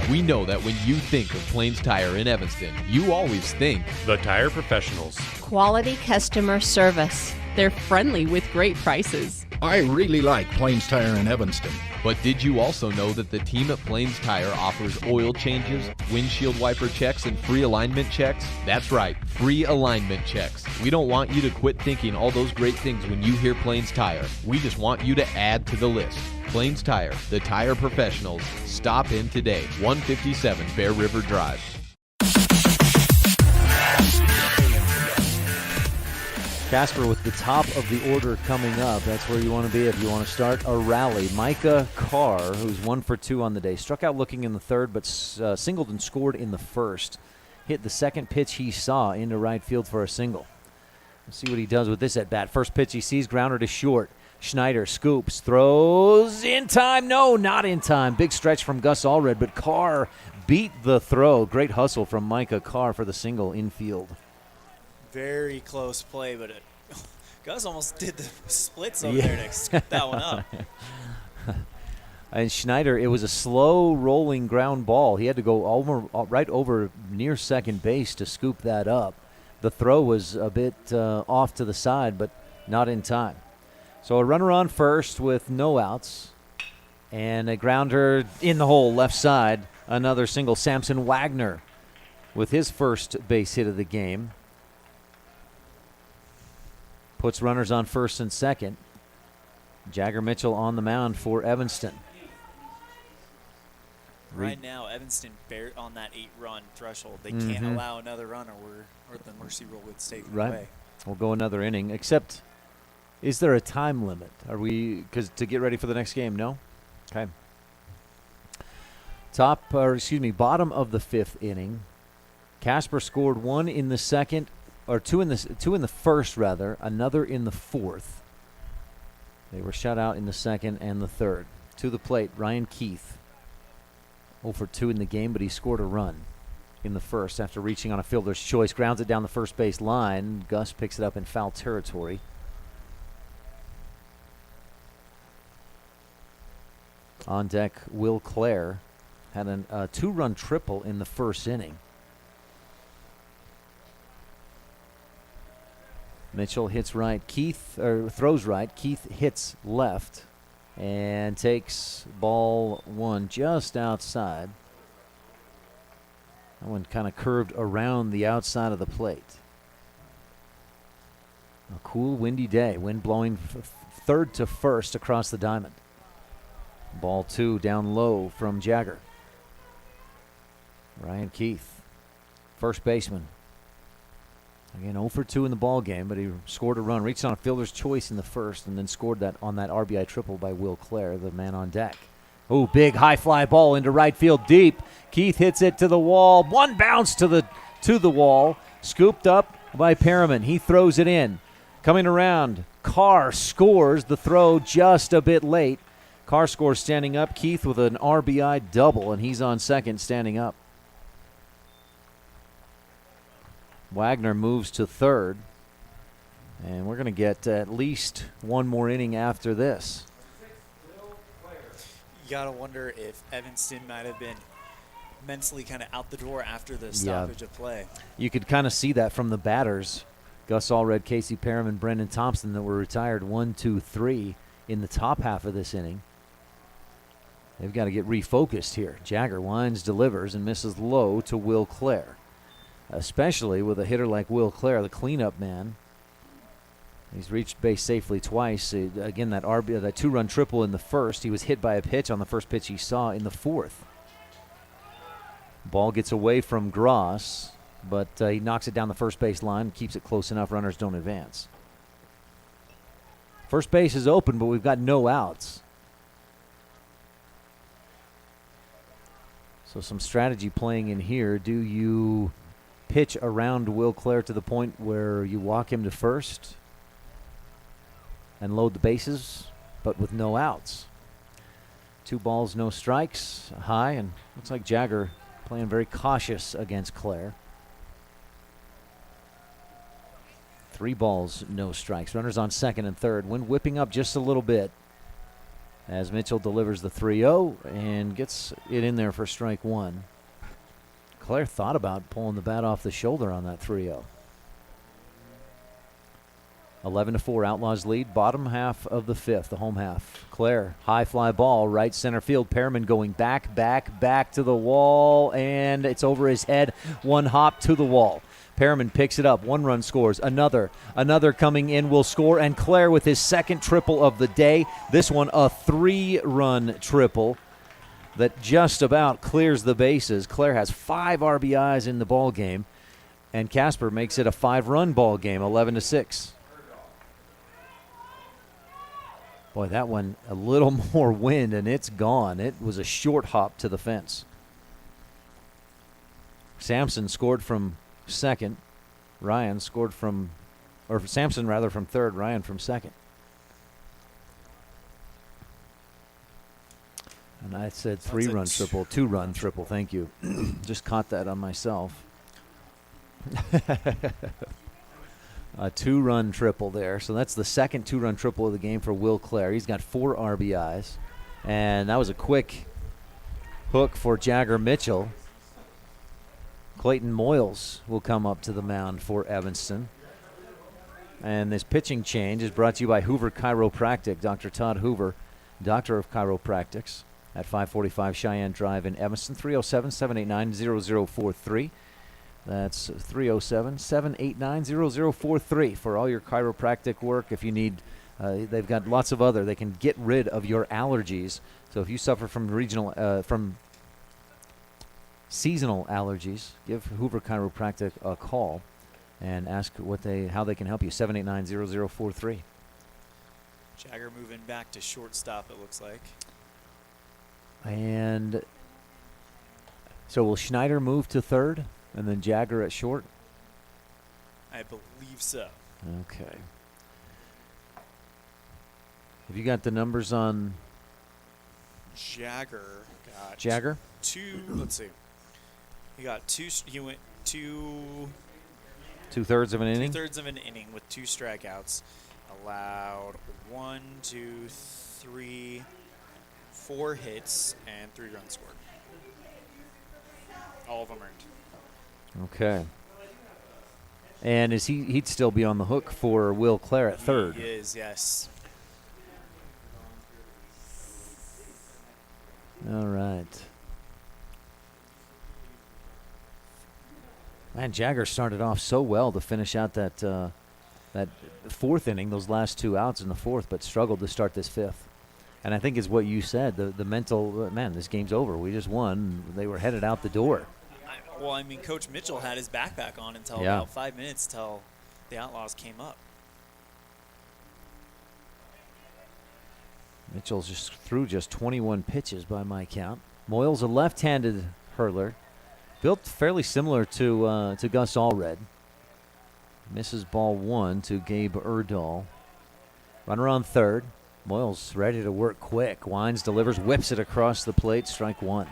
We know that when you think of Plains Tire in Evanston, you always think The Tire Professionals. Quality customer service. They're friendly with great prices. I really like Plains Tire in Evanston. But did you also know that the team at Plains Tire offers oil changes, windshield wiper checks, and free alignment checks? That's right, free alignment checks. We don't want you to quit thinking all those great things when you hear Plains Tire. We just want you to add to the list. Plains Tire, the tire professionals. Stop in today, 157 Bear River Drive. Casper with the top of the order coming up. That's where you want to be if you want to start a rally. Micah Carr, who's 1 for 2 on the day, struck out looking in the third, but singled and scored in the first. Hit the second pitch he saw into right field for a single. Let's see what he does with this at bat. First pitch he sees, grounder to short. Schneider scoops, throws in time. No, not in time. Big stretch from Gus Allred, but Carr beat the throw. Great hustle from Micah Carr for the single infield. Very close play, but Gus almost did the splits over there to scoop that one up. And Schneider, it was a slow rolling ground ball. He had to go right over near second base to scoop that up. The throw was a bit off to the side, but not in time. So a runner on first with no outs, and a grounder in the hole left side. Another single. Samson Wagner with his first base hit of the game. Puts runners on first and second. Jagger Mitchell on the mound for Evanston. Right now, Evanston on that 8-run threshold. They can't allow another run, or the mercy rule would stay away. We'll go another inning. Except, is there a time limit? Are we to get ready for the next game? No. Okay. Bottom of the 5th inning. Casper scored 1 in the second. Or two in the first, rather. Another in the 4th. They were shut out in the second and the third. To the plate, Ryan Keith. 0 for 2 in the game, but he scored a run in the first after reaching on a fielder's choice. Grounds it down the first base line. Gus picks it up in foul territory. On deck, Will Clare had a 2-run triple in the first inning. Mitchell hits right. Throws right. Keith hits left and takes ball 1 just outside. That one kind of curved around the outside of the plate. A cool, windy day. Wind blowing third to first across the diamond. Ball 2 down low from Jagger. Ryan Keith, first baseman. Again, 0 for 2 in the ball game, but he scored a run, reached on a fielder's choice in the first, and then scored that on that RBI triple by Will Clare, the man on deck. Oh, big high fly ball into right field deep. Keith hits it to the wall. One bounce to the wall. Scooped up by Perriman. He throws it in. Coming around, Carr scores the throw just a bit late. Carr scores standing up. Keith with an RBI double, and he's on second standing up. Wagner moves to third, and we're going to get at least one more inning after this. You got to wonder if Evanston might have been mentally kind of out the door after the stoppage of play. You could kind of see that from the batters. Gus Allred, Casey Perriman, Brendan Thompson that were retired 1, 2, 3 in the top half of this inning. They've got to get refocused here. Jagger winds, delivers, and misses low to Will Clare. Especially with a hitter like Will Clare, the cleanup man. He's reached base safely twice. Again, that 2-run triple in the first. He was hit by a pitch on the first pitch he saw in the fourth. Ball gets away from Gross, but he knocks it down the first base line, keeps it close enough, runners don't advance. First base is open, but we've got no outs. So some strategy playing in here. Do you pitch around Will Clare to the point where you walk him to first and load the bases, but with no outs? 2 balls, no strikes, high, and looks like Jagger playing very cautious against Clare. 3 balls, no strikes. Runners on second and third. Wind whipping up just a little bit as Mitchell delivers the 3-0 and gets it in there for strike 1. Clare thought about pulling the bat off the shoulder on that 3-0. 11-4, Outlaws lead. Bottom half of the fifth, the home half. Clare, high fly ball, right center field. Perriman going back to the wall, and it's over his head. One hop to the wall. Perriman picks it up. 1 run scores. Another coming in will score, and Clare with his second triple of the day. This one a 3-run triple that just about clears the bases. Clare has 5 RBIs in the ball game, and Casper makes it a 5-run ball game, 11-6. Boy, that one a little more wind, and it's gone. It was a short hop to the fence. Sampson scored from second. Ryan scored from, or Sampson rather, from third. Ryan from second. And I said 3-run triple, 2-run triple. Thank you. Just caught that on myself. A 2-run triple there. So that's the second 2-run triple of the game for Will Clare. He's got 4 RBIs. And that was a quick hook for Jagger Mitchell. Clayton Moyles will come up to the mound for Evanston. And this pitching change is brought to you by Hoover Chiropractic. Dr. Todd Hoover, Doctor of Chiropractics, at 545 Cheyenne Drive in Evanston, 307-789-0043. That's 307-789-0043 for all your chiropractic work. If you need, they've got lots of other. They can get rid of your allergies. So if you suffer from from seasonal allergies, give Hoover Chiropractic a call and ask how they can help you. 789-0043. Jagger moving back to shortstop, it looks like. And so will Schneider move to third and then Jagger at short? I believe so. Okay. Have you got the numbers on Jagger? Got Jagger? 2. Let's see. He got 2. He went 2. 2/3 of an inning? 2/3 of an inning with 2 strikeouts. Allowed 1, 2, 3, 4 hits and 3 runs scored. All of them earned. Okay. And he'd still be on the hook for Will Clare at third? He is, yes. All right. Man, Jagger started off so well to finish out that fourth inning, those last 2 outs in the fourth, but struggled to start this fifth. And I think it's what you said, the mental, man, this game's over. We just won. They were headed out the door. Well, I mean, Coach Mitchell had his backpack on until about 5 minutes till the Outlaws came up. Mitchell's just threw 21 pitches by my count. Moyles, a left-handed hurler, built fairly similar to Gus Allred. Misses ball 1 to Gabe Erdahl. Runner on third. Moyles ready to work quick. Wines delivers, whips it across the plate. Strike 1.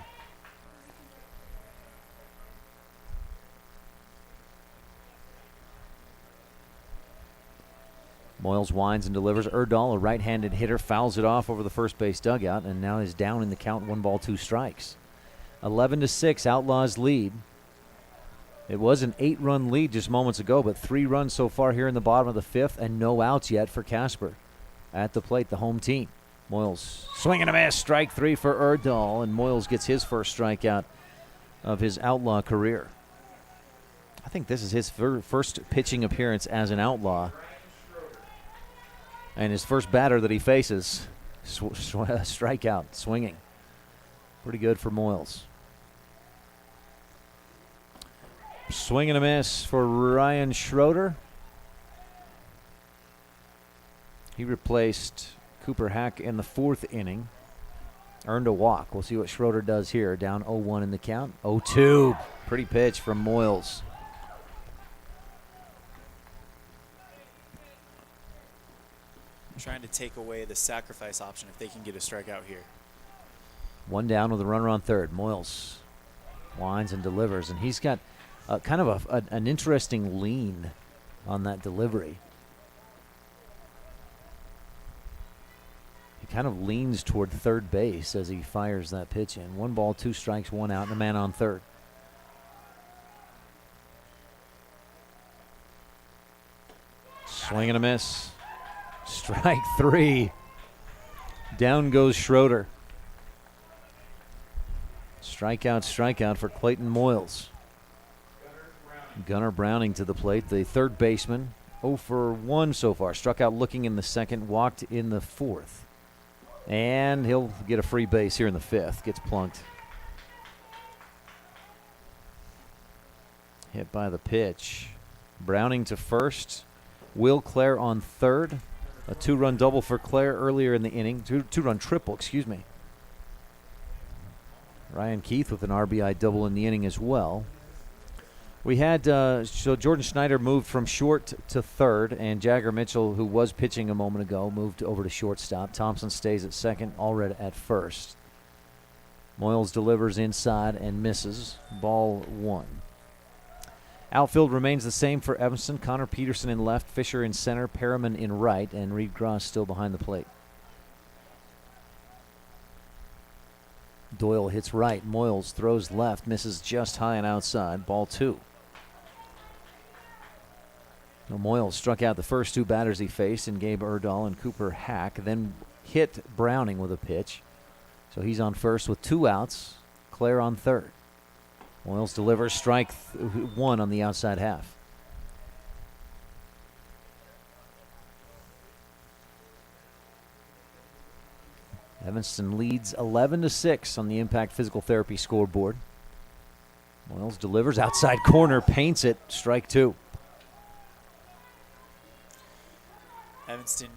Moyles winds and delivers. Erdahl, a right-handed hitter, fouls it off over the first base dugout and now is down in the count. 1 ball, 2 strikes. 11-6, Outlaws lead. It was an 8-run lead just moments ago, but 3 runs so far here in the bottom of the 5th and no outs yet for Casper. At the plate, the home team. Moyles swing and a miss. Strike 3 for Erdahl, and Moyles gets his first strikeout of his Outlaw career. I think this is his first pitching appearance as an Outlaw. And his first batter that he faces, strikeout, swinging. Pretty good for Moyles. Swing and a miss for Ryan Schroeder. He replaced Cooper Hack in the 4th inning. Earned a walk. We'll see what Schroeder does here. Down 0-1 in the count. 0-2. Pretty pitch from Moyles. Trying to take away the sacrifice option if they can get a strikeout here. 1 down with a runner on third. Moyles winds and delivers, and he's got kind of an interesting lean on that delivery. He kind of leans toward third base as he fires that pitch in. 1 ball, 2 strikes, 1 out, and a man on third. Swing and a miss. Strike 3. Down goes Schroeder. Strikeout for Clayton Moyles. Gunnar Browning to the plate, the third baseman. 0 for 1 so far. Struck out looking in the 2nd, walked in the 4th. And he'll get a free base here in the 5th. Gets plunked. Hit by the pitch. Browning to first. Will Clare on third. A 2-run double for Clare earlier in the inning. Two-run triple, excuse me. Ryan Keith with an RBI double in the inning as well. We had, so Jordan Schneider moved from short to third, and Jagger Mitchell, who was pitching a moment ago, moved over to shortstop. Thompson stays at second, Allred at first. Moyles delivers inside and misses. Ball 1. Outfield remains the same for Evanston. Connor Peterson in left, Fisher in center, Perriman in right, and Reed Gross still behind the plate. Doyle hits right. Moyles throws left, misses just high and outside. Ball 2. Now Moyles struck out the first 2 batters he faced in Gabe Erdahl and Cooper Hack, then hit Browning with a pitch. So he's on first with 2 outs. Clare on third. Moyles delivers strike 1 on the outside half. Evanston leads 11-6 on the Impact Physical Therapy scoreboard. Moyles delivers outside corner, paints it, strike 2. Evanston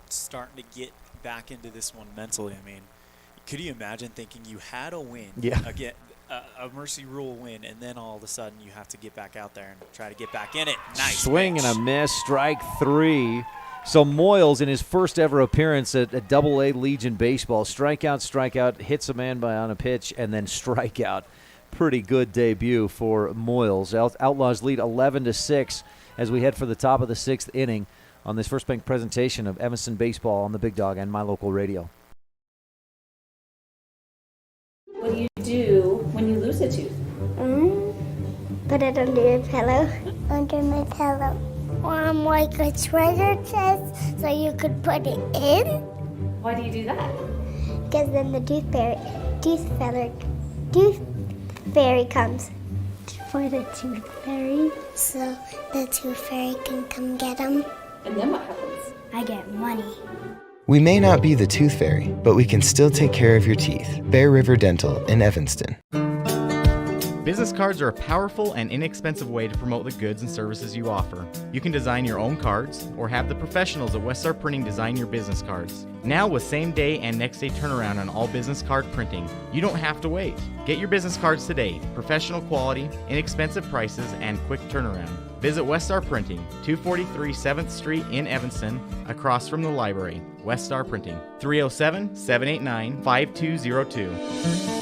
starting to get back into this one mentally. I mean, could you imagine thinking you had a win, again, a mercy rule win, and then all of a sudden you have to get back out there and try to get back in it? Nice swing pitch. And a miss, strike 3. So Moyles, in his first ever appearance at AA Legion baseball, strikeout, hits a man on a pitch, and then strikeout. Pretty good debut for Moyles. Outlaws lead 11-6 as we head for the top of the 6th inning on this First Bank presentation of Evanston baseball on the Big Dog and My Local Radio. What do you do when you lose a tooth? Put it under your pillow. Under my pillow. Like a treasure chest so you could put it in. Why do you do that? Because then the tooth fairy comes. for the Tooth Fairy so the Tooth Fairy can come get them. And then what happens? I get money. We may not be the Tooth Fairy, but we can still take care of your teeth. Bear River Dental in Evanston. Business cards are a powerful and inexpensive way to promote the goods and services you offer. You can design your own cards or have the professionals at Westar Printing design your business cards. Now with same day and next day turnaround on all business card printing, you don't have to wait. Get your business cards today. Professional quality, inexpensive prices, and quick turnaround. Visit Westar Printing, 243 7th Street in Evanston, across from the library. Westar Printing, 307-789-5202.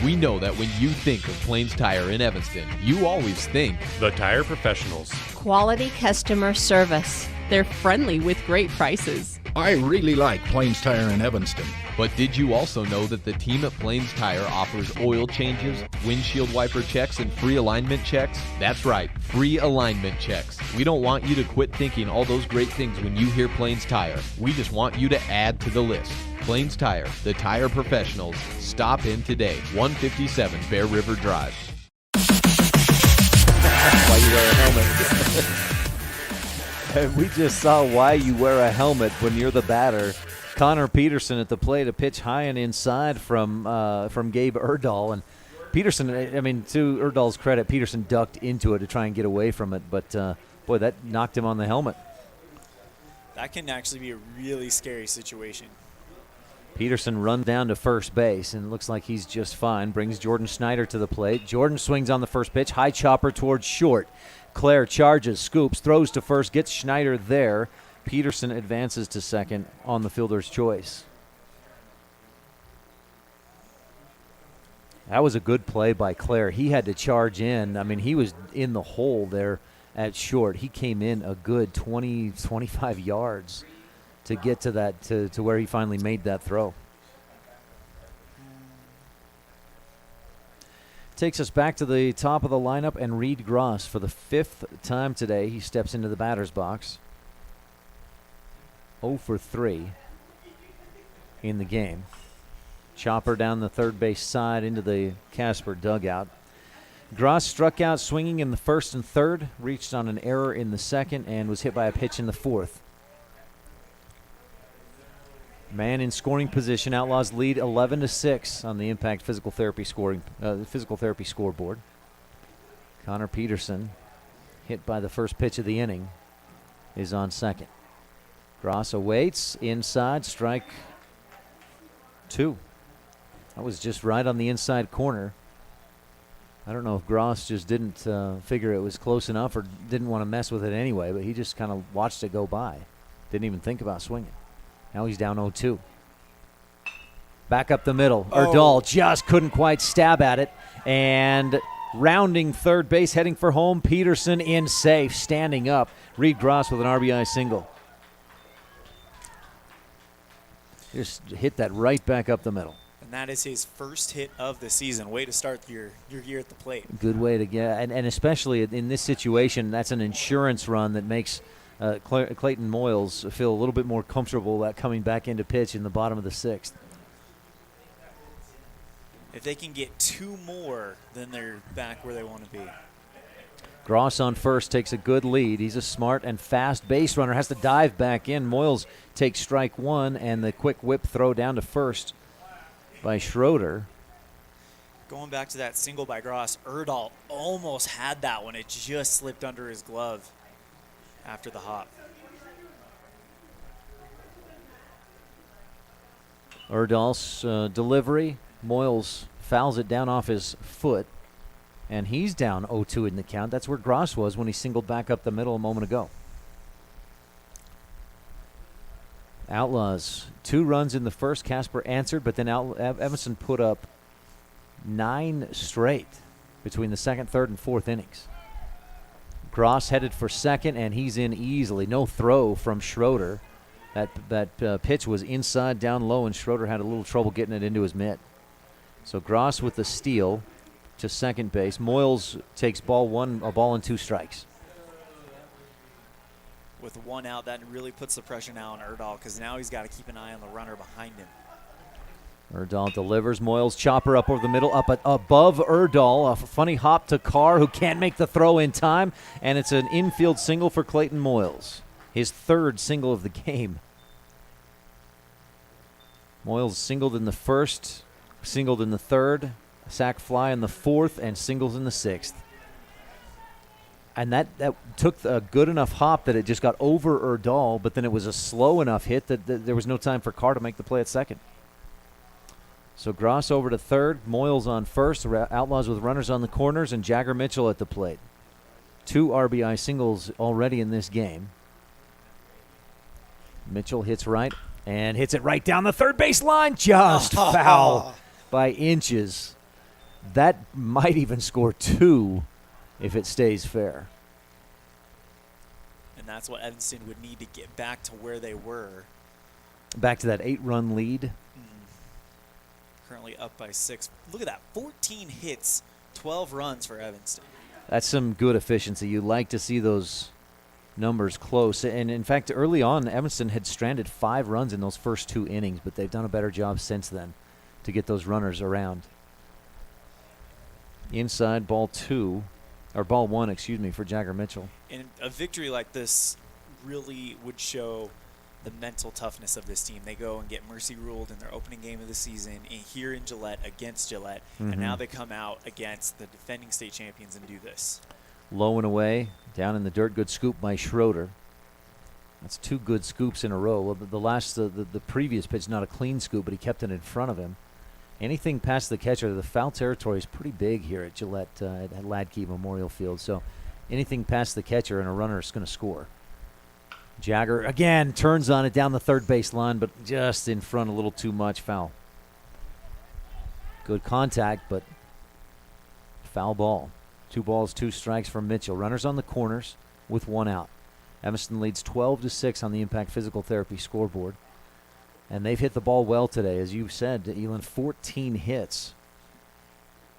We know that when you think of Plains Tire in Evanston, you always think The Tire Professionals. Quality customer service. They're friendly with great prices. I really like Plains Tire in Evanston. But did you also know that the team at Plains Tire offers oil changes, windshield wiper checks, and free alignment checks? That's right, free alignment checks. We don't want you to quit thinking all those great things when you hear Plains Tire. We just want you to add to the list. Plains Tire, the tire professionals. Stop in today, 157 Bear River Drive. Why you wear a helmet. And we just saw why you wear a helmet when you're the batter. Connor Peterson at the plate, a pitch high and inside from Gabe Erdahl. And Peterson, I mean, to Erdal's credit, Peterson ducked into it to try and get away from it. But, boy, that knocked him on the helmet. That can actually be a really scary situation. Peterson runs down to first base, and it looks like he's just fine. Brings Jordan Schneider to the plate. Jordan swings on the first pitch. High chopper towards short. Claire charges, scoops, throws to first, gets Schneider there. Peterson advances to second on the fielder's choice. That was a good play by Claire. He had to charge in. I mean, he was in the hole there at short. He came in a good 20, 25 yards to get to that, to where he finally made that throw. Takes us back to the top of the lineup, and Reed Gross, for the fifth time today, he steps into the batter's box. 0 for 3 in the game. Chopper down the third base side into the Casper dugout. Gross struck out swinging in the first and third, reached on an error in the second, and was hit by a pitch in the fourth. Man in scoring position. Outlaws lead 11-6 on the Impact Physical Therapy scoreboard. Connor Peterson, hit by the first pitch of the inning, is on second. Gross awaits inside, strike 2. That was just right on the inside corner. I don't know if Gross just didn't figure it was close enough or didn't want to mess with it anyway, but he just kind of watched it go by. Didn't even think about swinging. Now he's down 0-2. Back up the middle. Erdahl just couldn't quite stab at it. And rounding third base, heading for home, Peterson in safe, standing up. Reed Gross with an RBI single. Just hit that right back up the middle. And that is his first hit of the season. Way to start your year at the plate. Good way to get, and especially in this situation, that's an insurance run that makes Clayton Moyles feel a little bit more comfortable about coming back into pitch in the bottom of the sixth. If they can get 2 more, then they're back where they want to be. Gross on first takes a good lead. He's a smart and fast base runner. Has to dive back in. Moyles takes strike 1, and the quick whip throw down to first by Schroeder. Going back to that single by Gross, Erdahl almost had that one. It just slipped under his glove after the hop. Erdahl's delivery. Moyles fouls it down off his foot, and he's down 0-2 in the count. That's where Gross was when he singled back up the middle a moment ago. Outlaws, 2 runs in the first. Casper answered, but then Evanston put up 9 straight between the second, third, and fourth innings. Gross headed for second, and he's in easily. No throw from Schroeder. That pitch was inside, down low, and Schroeder had a little trouble getting it into his mitt. So Gross with the steal to second base. Moyles takes ball 1, a ball and 2 strikes. With 1 out, that really puts the pressure now on Erdahl, because now he's got to keep an eye on the runner behind him. Erdahl delivers. Moyles chopper up over the middle, up above Erdahl. A funny hop to Carr, who can't make the throw in time, and it's an infield single for Clayton Moyles. His third single of the game. Moyles singled in the first, singled in the third, sack fly in the fourth, and singles in the sixth. And that took a good enough hop that it just got over Erdahl, but then it was a slow enough hit that there was no time for Carr to make the play at second. So Gross over to third, Moyles on first, Outlaws with runners on the corners, and Jagger Mitchell at the plate. 2 RBI singles already in this game. Mitchell hits right and hits it right down the third base line. Just foul by inches. That might even score 2 if it stays fair. And that's what Evanston would need to get back to where they were. Back to that 8-run lead. Currently up by 6. Look at that, 14 hits, 12 runs for Evanston. That's some good efficiency. You like to see those numbers close. And, in fact, early on, Evanston had stranded 5 runs in those first 2 innings, but they've done a better job since then to get those runners around. Inside, ball 1, excuse me, for Jagger Mitchell. And a victory like this really would show the mental toughness of this team. They go and get mercy ruled in their opening game of the season here in Gillette against Gillette, and now they come out against the defending state champions and do this. Low and away, down in the dirt, good scoop by Schroeder. That's 2 good scoops in a row. Well, the previous pitch, not a clean scoop, but he kept it in front of him. Anything past the catcher, the foul territory is pretty big here at Gillette at HLADKY Memorial Field. So anything past the catcher and a runner is going to score. Jagger, again, turns on it down the third base line, but just in front a little too much. Foul. Good contact, but foul ball. 2 balls, 2 strikes from Mitchell. Runners on the corners with 1 out. Evanston leads 12-6 on the Impact Physical Therapy scoreboard. And they've hit the ball well today. As you said, Elan, 14 hits,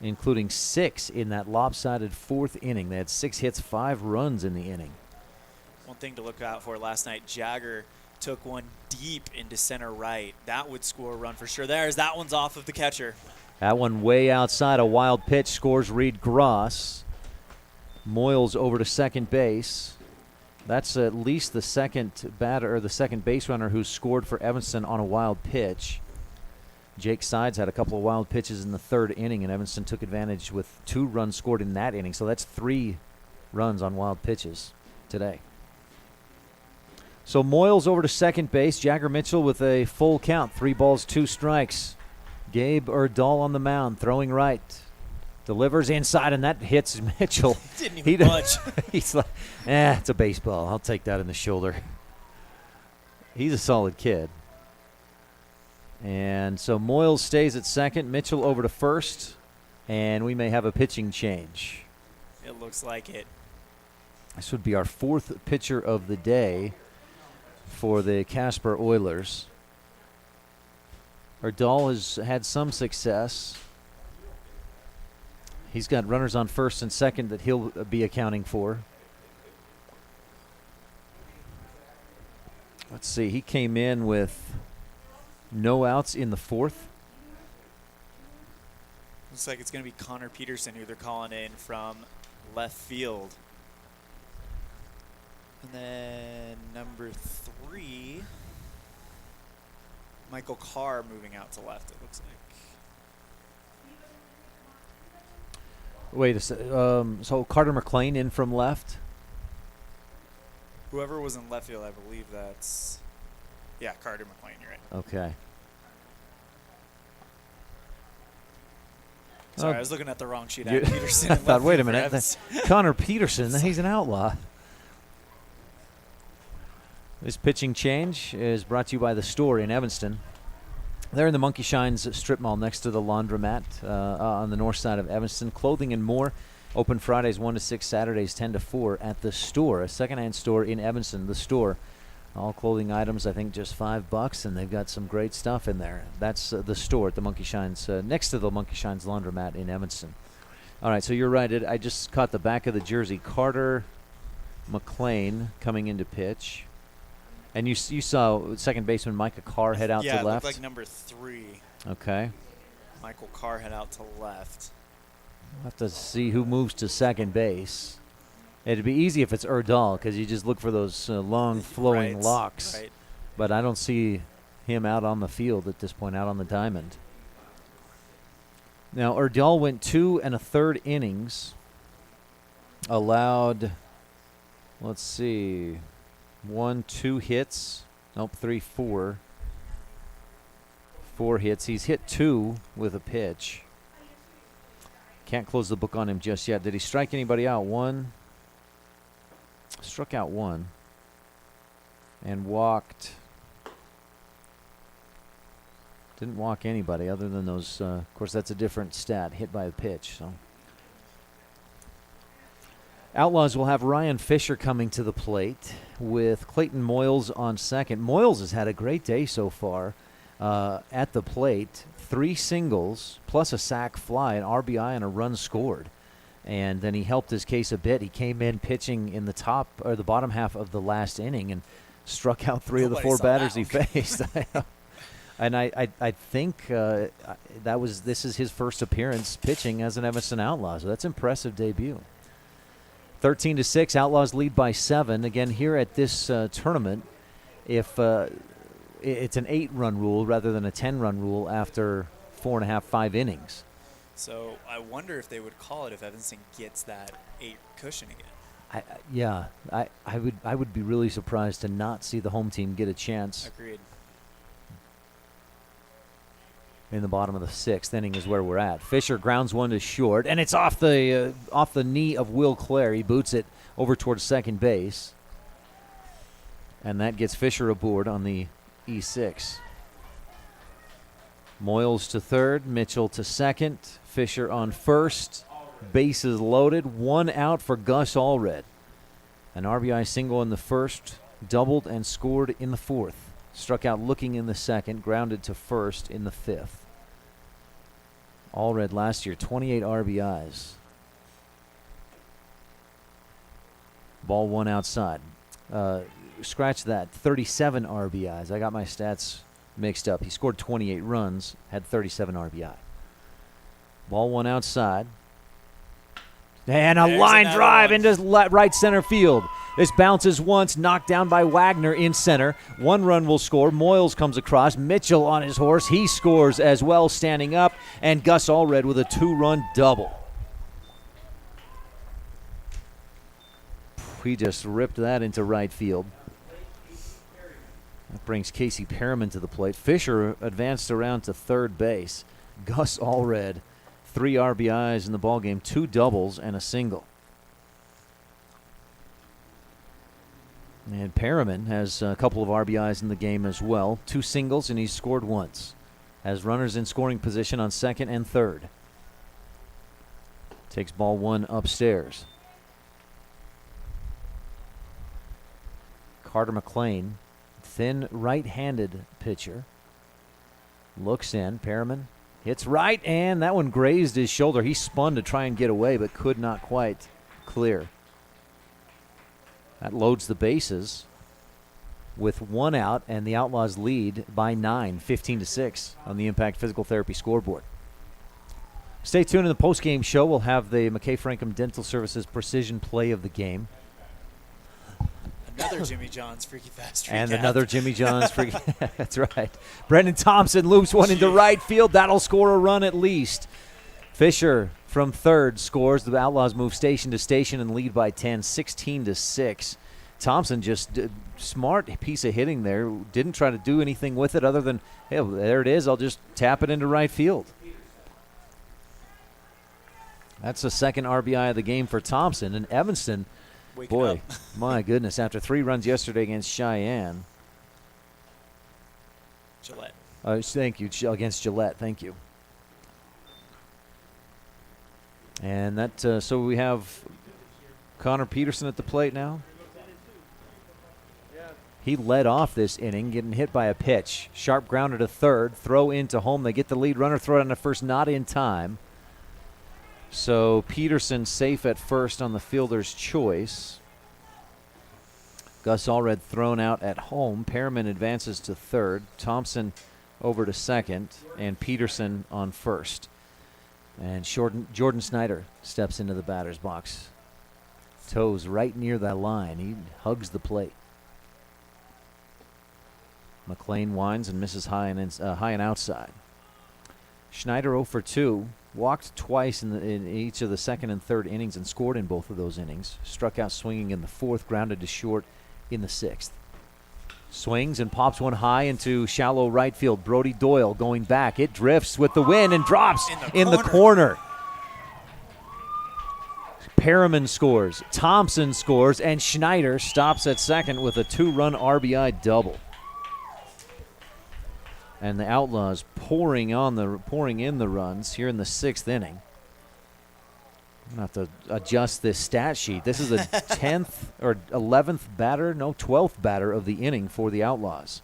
including 6 in that lopsided 4th inning. They had 6 hits, 5 runs in the inning. One thing to look out for last night, Jagger took one deep into center right. That would score a run for sure. That one's off of the catcher. That one way outside, a wild pitch, scores Reed Gross. Moyles over to second base. That's at least the second batter or the second base runner who's scored for Evanston on a wild pitch. Jake Sides had a couple of wild pitches in the 3rd inning, and Evanston took advantage with 2 runs scored in that inning. So that's 3 runs on wild pitches today. So Moyles over to second base. Jagger Mitchell with a full count. 3 balls, 2 strikes. Gabe Erdahl on the mound, throwing right. Delivers inside, and that hits Mitchell. Didn't even budge. He's like, it's a baseball. I'll take that in the shoulder. He's a solid kid. And so Moyles stays at second. Mitchell over to first. And we may have a pitching change. It looks like it. This would be our 4th pitcher of the day for the Casper Oilers. Erdahl has had some success. He's got runners on first and second that he'll be accounting for. Let's see. He came in with no outs in the 4th. Looks like it's going to be Connor Peterson who they're calling in from left field. And then number 3, Michael Carr moving out to left, it looks like. Wait a second. So Carter McLean in from left? Whoever was in left field, I believe that's... Yeah, Carter McLean, you're right. Okay. Sorry, I was looking at the wrong sheet. I had Peterson I thought, wait a minute. Connor Peterson, he's an outlaw. This pitching change is brought to you by The Store in Evanston. They're in the Monkey Shines strip mall next to the laundromat on the north side of Evanston. Clothing and more. Open Fridays 1 to 6, Saturdays 10 to 4 at The Store, a secondhand store in Evanston. The Store. All clothing items, I think, just $5, and they've got some great stuff in there. That's The Store at the Monkey Shines, next to the Monkey Shines laundromat in Evanston. All right, so you're right. I just caught the back of the jersey. Carter McLean coming into pitch. And you saw second baseman Micah Carr head out to left. Yeah, looked like number 3. Okay. Michael Carr head out to left. We'll have to see who moves to second base. It'd be easy if it's Erdal because you just look for those long flowing locks. Right. But I don't see him out on the field at this point, out on the diamond. Now, Erdal went 2 1/3 innings. Allowed, let's see, 1, 2 hits. Nope, 3, 4. 4 hits. He's hit 2 with a pitch. Can't close the book on him just yet. Did he strike anybody out? 1. Struck out 1. And walked. Didn't walk anybody other than those. Of course, that's a different stat, hit by a pitch. So, Outlaws will have Ryan Fisher coming to the plate with Clayton Moyles on second. Moyles has had a great day so far at the plate. 3 singles plus a sac fly, an RBI, and a run scored. And then he helped his case a bit. He came in pitching in the top or the bottom half of the last inning and struck out 3 of the 4 batters he faced. And I think this is his first appearance pitching as an Evanston Outlaw. So that's an impressive debut. 13-6, Outlaws lead by 7. Again, here at this tournament, if it's an 8-run rule rather than a 10-run rule after 4.5, 5 innings. So I wonder if they would call it if Evanston gets that 8 cushion again. I would be really surprised to not see the home team get a chance. Agreed. In the bottom of the 6th inning is where we're at. Fisher grounds 1 to short, and it's off the knee of Will Clare. He boots it over towards second base, and that gets Fisher aboard on the E6. Moyles to third, Mitchell to second, Fisher on first. Bases loaded, 1 out for Gus Allred. An RBI single in the first, doubled and scored in the 4th. Struck out looking in the 2nd, grounded to first in the 5th. Allred last year, 28 RBIs. Ball 1 outside. Scratch that, 37 RBIs. I got my stats mixed up. He scored 28 runs, had 37 RBI. Ball 1 outside. And a line drive into right center field. This bounces once, knocked down by Wagner in center. 1 run will score. Moyles comes across. Mitchell on his horse. He scores as well, standing up. And Gus Allred with a 2-run double. He just ripped that into right field. That brings Casey Perriman to the plate. Fisher advanced around to third base. Gus Allred, 3 RBIs in the ballgame, 2 doubles and a single. And Perriman has a couple of RBIs in the game as well. 2 singles, and he's scored once. Has runners in scoring position on second and third. Takes ball 1 upstairs. Carter McLean, thin right-handed pitcher. Looks in. Perriman hits right, and that one grazed his shoulder. He spun to try and get away, but could not quite clear. That loads the bases with 1 out, and the Outlaws lead by 9, 15-6 on the Impact Physical Therapy scoreboard. Stay tuned in the postgame show. We'll have the McKay Frankham Dental Services precision play of the game. Another Jimmy John's freaky fast recap. And another Jimmy John's freaky. That's right. Brendan Thompson loops one into right field. That'll score a run at least. Fisher from third scores. The Outlaws move station to station and lead by 10, 16-6. Thompson just smart piece of hitting there. Didn't try to do anything with it other than, hey, there it is. I'll just tap it into right field. That's the 2nd RBI of the game for Thompson. And Evanston, boy, my goodness, after 3 runs yesterday against Cheyenne. Gillette. Thank you, against Gillette. Thank you. And that, so we have Connor Peterson at the plate now. He led off this inning, getting hit by a pitch. Sharp grounded to third, throw into home. They get the lead runner, throw it on to first, not in time. So Peterson safe at first on the fielder's choice. Gus Allred thrown out at home. Perriman advances to third. Thompson over to second, and Peterson on first. And Jordan Snyder steps into the batter's box. Toes right near that line. He hugs the plate. McLean winds and misses high and outside. Schneider 0 for 2. Walked twice in each of the second and third innings and scored in both of those innings. Struck out swinging in the fourth, grounded to short in the sixth. Swings and pops one high into shallow right field. Brody Doyle going back. It drifts with the wind and drops in the corner. Perriman scores. Thompson scores. And Schneider stops at second with a 2-run RBI double. And the Outlaws pouring in the runs here in the sixth inning. I'm going to have to adjust this stat sheet. This is the 10th or 11th batter, no, 12th batter of the inning for the Outlaws.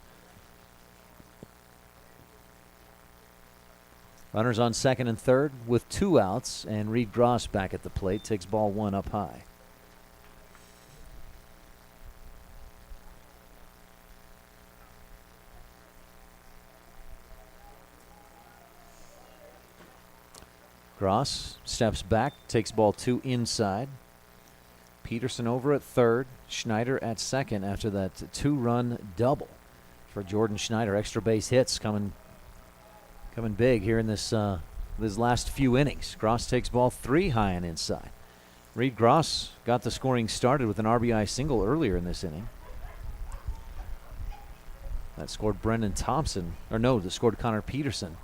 Runners on second and third with 2 outs, and Reed Gross back at the plate, takes ball 1 up high. Gross steps back, takes ball 2 inside. Peterson over at third, Schneider at second after that 2-run double for Jordan Schneider. Extra base hits coming big here in this last few innings. Gross takes ball 3 high and inside. Reed Gross got the scoring started with an RBI single earlier in this inning. That scored Brendan Thompson, that scored Connor Peterson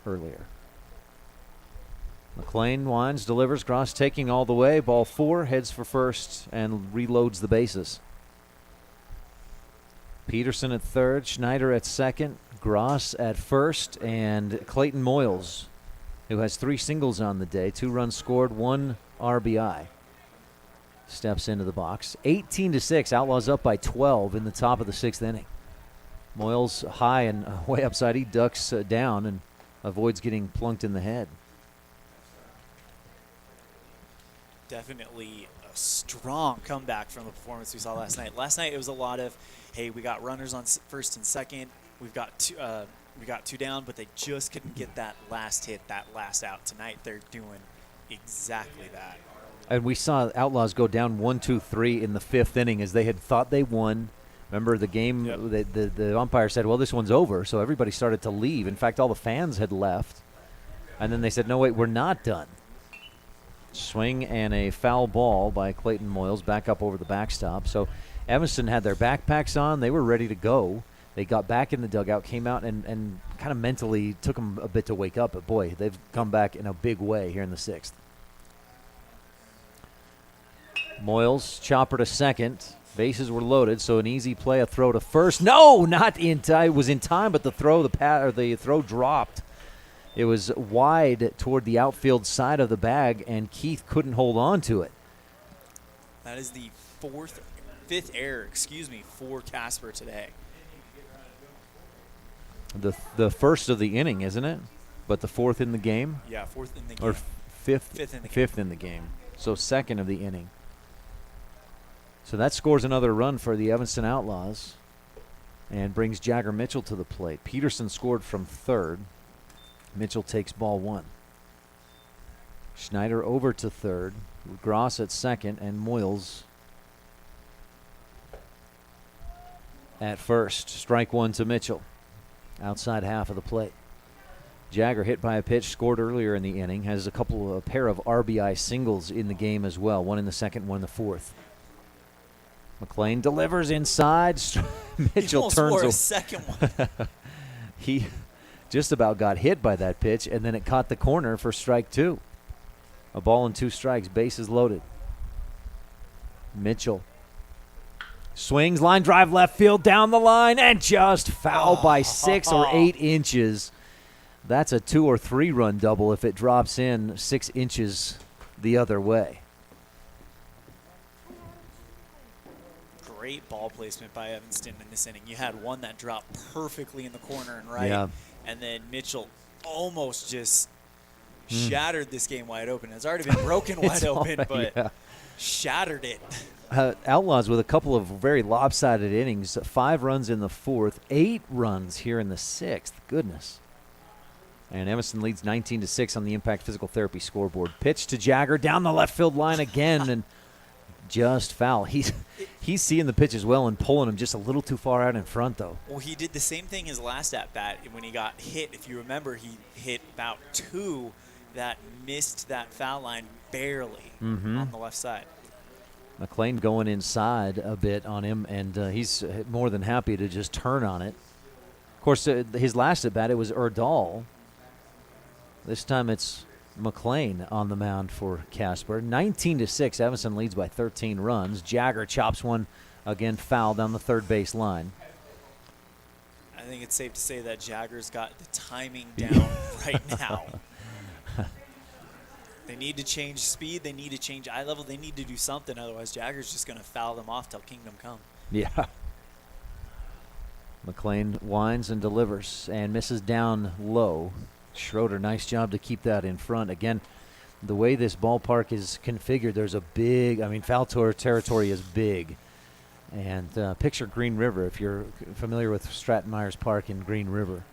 earlier. McLean winds, delivers. Gross taking all the way. Ball 4, heads for first and reloads the bases. Peterson at third, Schneider at second, Gross at first, and Clayton Moyles, who has 3 singles on the day, 2 runs scored, 1 RBI, steps into the box. 18-6, Outlaws up by 12 in the top of the 6th inning. Moyles high and way upside. He ducks down and avoids getting plunked in the head. Definitely a strong comeback from the performance we saw last night. Last night it was a lot of, hey, we got runners on first and second. We got 2 down, but they just couldn't get that last hit, that last out. Tonight they're doing exactly that. And we saw Outlaws go down 1-2-3 in the 5th inning as they had thought they won. Remember the game, the umpire said, well, this one's over, so everybody started to leave. In fact, all the fans had left. And then they said, no, wait, we're not done. Swing and a foul ball by Clayton Moyles back up over the backstop. So Evanston had their backpacks on. They were ready to go. They got back in the dugout, came out, and kind of mentally took them a bit to wake up. But, boy, they've come back in a big way here in the 6th. Moyles, chopper to second. Bases were loaded, so an easy play, a throw to first. No, not in time. It was in time, but the throw dropped. It was wide toward the outfield side of the bag, and Keith couldn't hold on to it. That is the 5th error, for Casper today. The first of the inning, isn't it? But the 4th in the game? Yeah, 4th in the game. Or fifth in the game. So 2nd of the inning. So that scores another run for the Evanston Outlaws and brings Jagger Mitchell to the plate. Peterson scored from third. Mitchell takes ball 1. Schneider over to third. Gross at second, and Moyles at first. Strike 1 to Mitchell. Outside half of the plate. Jagger hit by a pitch, scored earlier in the inning. Has a pair of RBI singles in the game as well. One in the 2nd, one in the 4th. McLean delivers inside. Mitchell turns for a second one. He just about got hit by that pitch, and then it caught the corner for strike 2. A ball and 2 strikes, bases loaded. Mitchell swings, line drive left field, down the line, and just foul by 6 or 8 inches. That's a 2 or 3 run double if it drops in 6 inches the other way. Great ball placement by Evanston in this inning. You had one that dropped perfectly in the corner and right, and then Mitchell almost just shattered this game wide open. It's already been broken wide open, but shattered it. Outlaws with a couple of very lopsided innings. 5 runs in the 4th, 8 runs here in the 6th. Goodness. And Evanston leads 19-6 on the Impact Physical Therapy scoreboard. Pitch to Jagger down the left field line again, and just foul. He's seeing the pitch as well and pulling him just a little too far out in front, though. Well, he did the same thing his last at-bat when he got hit. If you remember, he hit about 2 that missed that foul line barely on the left side. McLean going inside a bit on him, and he's more than happy to just turn on it. Of course, his last at-bat, it was Erdahl. This time it's McLean on the mound for Casper. 19-6, Evanston leads by 13 runs. Jagger chops one, again foul down the third base line. I think it's safe to say that Jagger's got the timing down right now. They need to change speed. They need to change eye level. They need to do something. Otherwise, Jagger's just going to foul them off till kingdom come. Yeah. McLean winds and delivers and misses down low. Schroeder, nice job to keep that in front. Again, the way this ballpark is configured, there's a big, foul territory is big. And picture Green River, if you're familiar with Stratton Myers Park in Green River.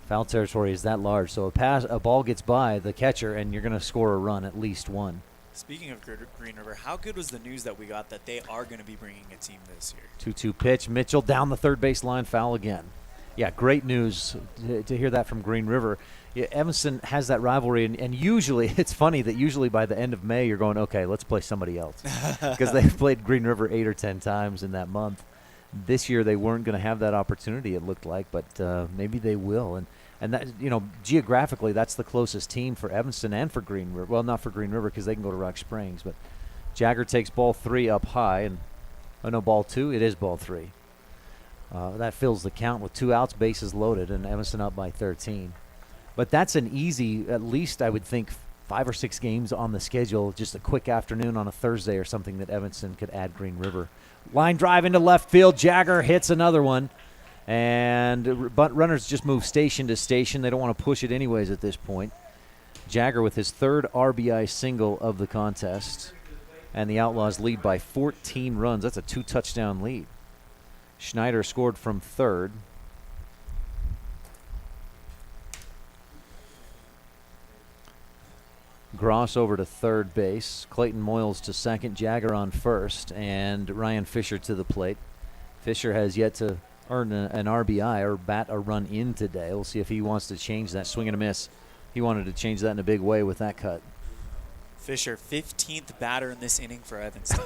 Foul territory is that large. So a ball gets by the catcher, and you're going to score a run, at least one. Speaking of Green River, how good was the news that we got that they are going to be bringing a team this year? 2-2 pitch. Mitchell down the third base line, foul again. Yeah, great news to hear that from Green River. Yeah, Evanston has that rivalry, and usually, it's funny that usually by the end of May, you're going, okay, let's play somebody else. Because they've played Green River 8 or 10 times in that month. This year, they weren't going to have that opportunity, it looked like, but maybe they will. And that, geographically, that's the closest team for Evanston and for Green River. Well, not for Green River because they can go to Rock Springs, but Jagger takes ball 3 up high, and ball 2, it is ball 3. That fills the count with 2 outs, bases loaded, and Evanston up by 13. But that's an easy, at least I would think, 5 or 6 games on the schedule, just a quick afternoon on a Thursday or something that Evanston could add Green River. Line drive into left field. Jagger hits another one. But runners just move station to station. They don't want to push it anyways at this point. Jagger with his 3rd RBI single of the contest. And the Outlaws lead by 14 runs. That's a 2-touchdown lead. Schneider scored from third. Gross over to third base. Clayton Moyles to second. Jagger on first. And Ryan Fisher to the plate. Fisher has yet to earn an RBI or bat a run in today. We'll see if he wants to change that. Swing and a miss. He wanted to change that in a big way with that cut. Fisher, 15th batter in this inning for Evanston.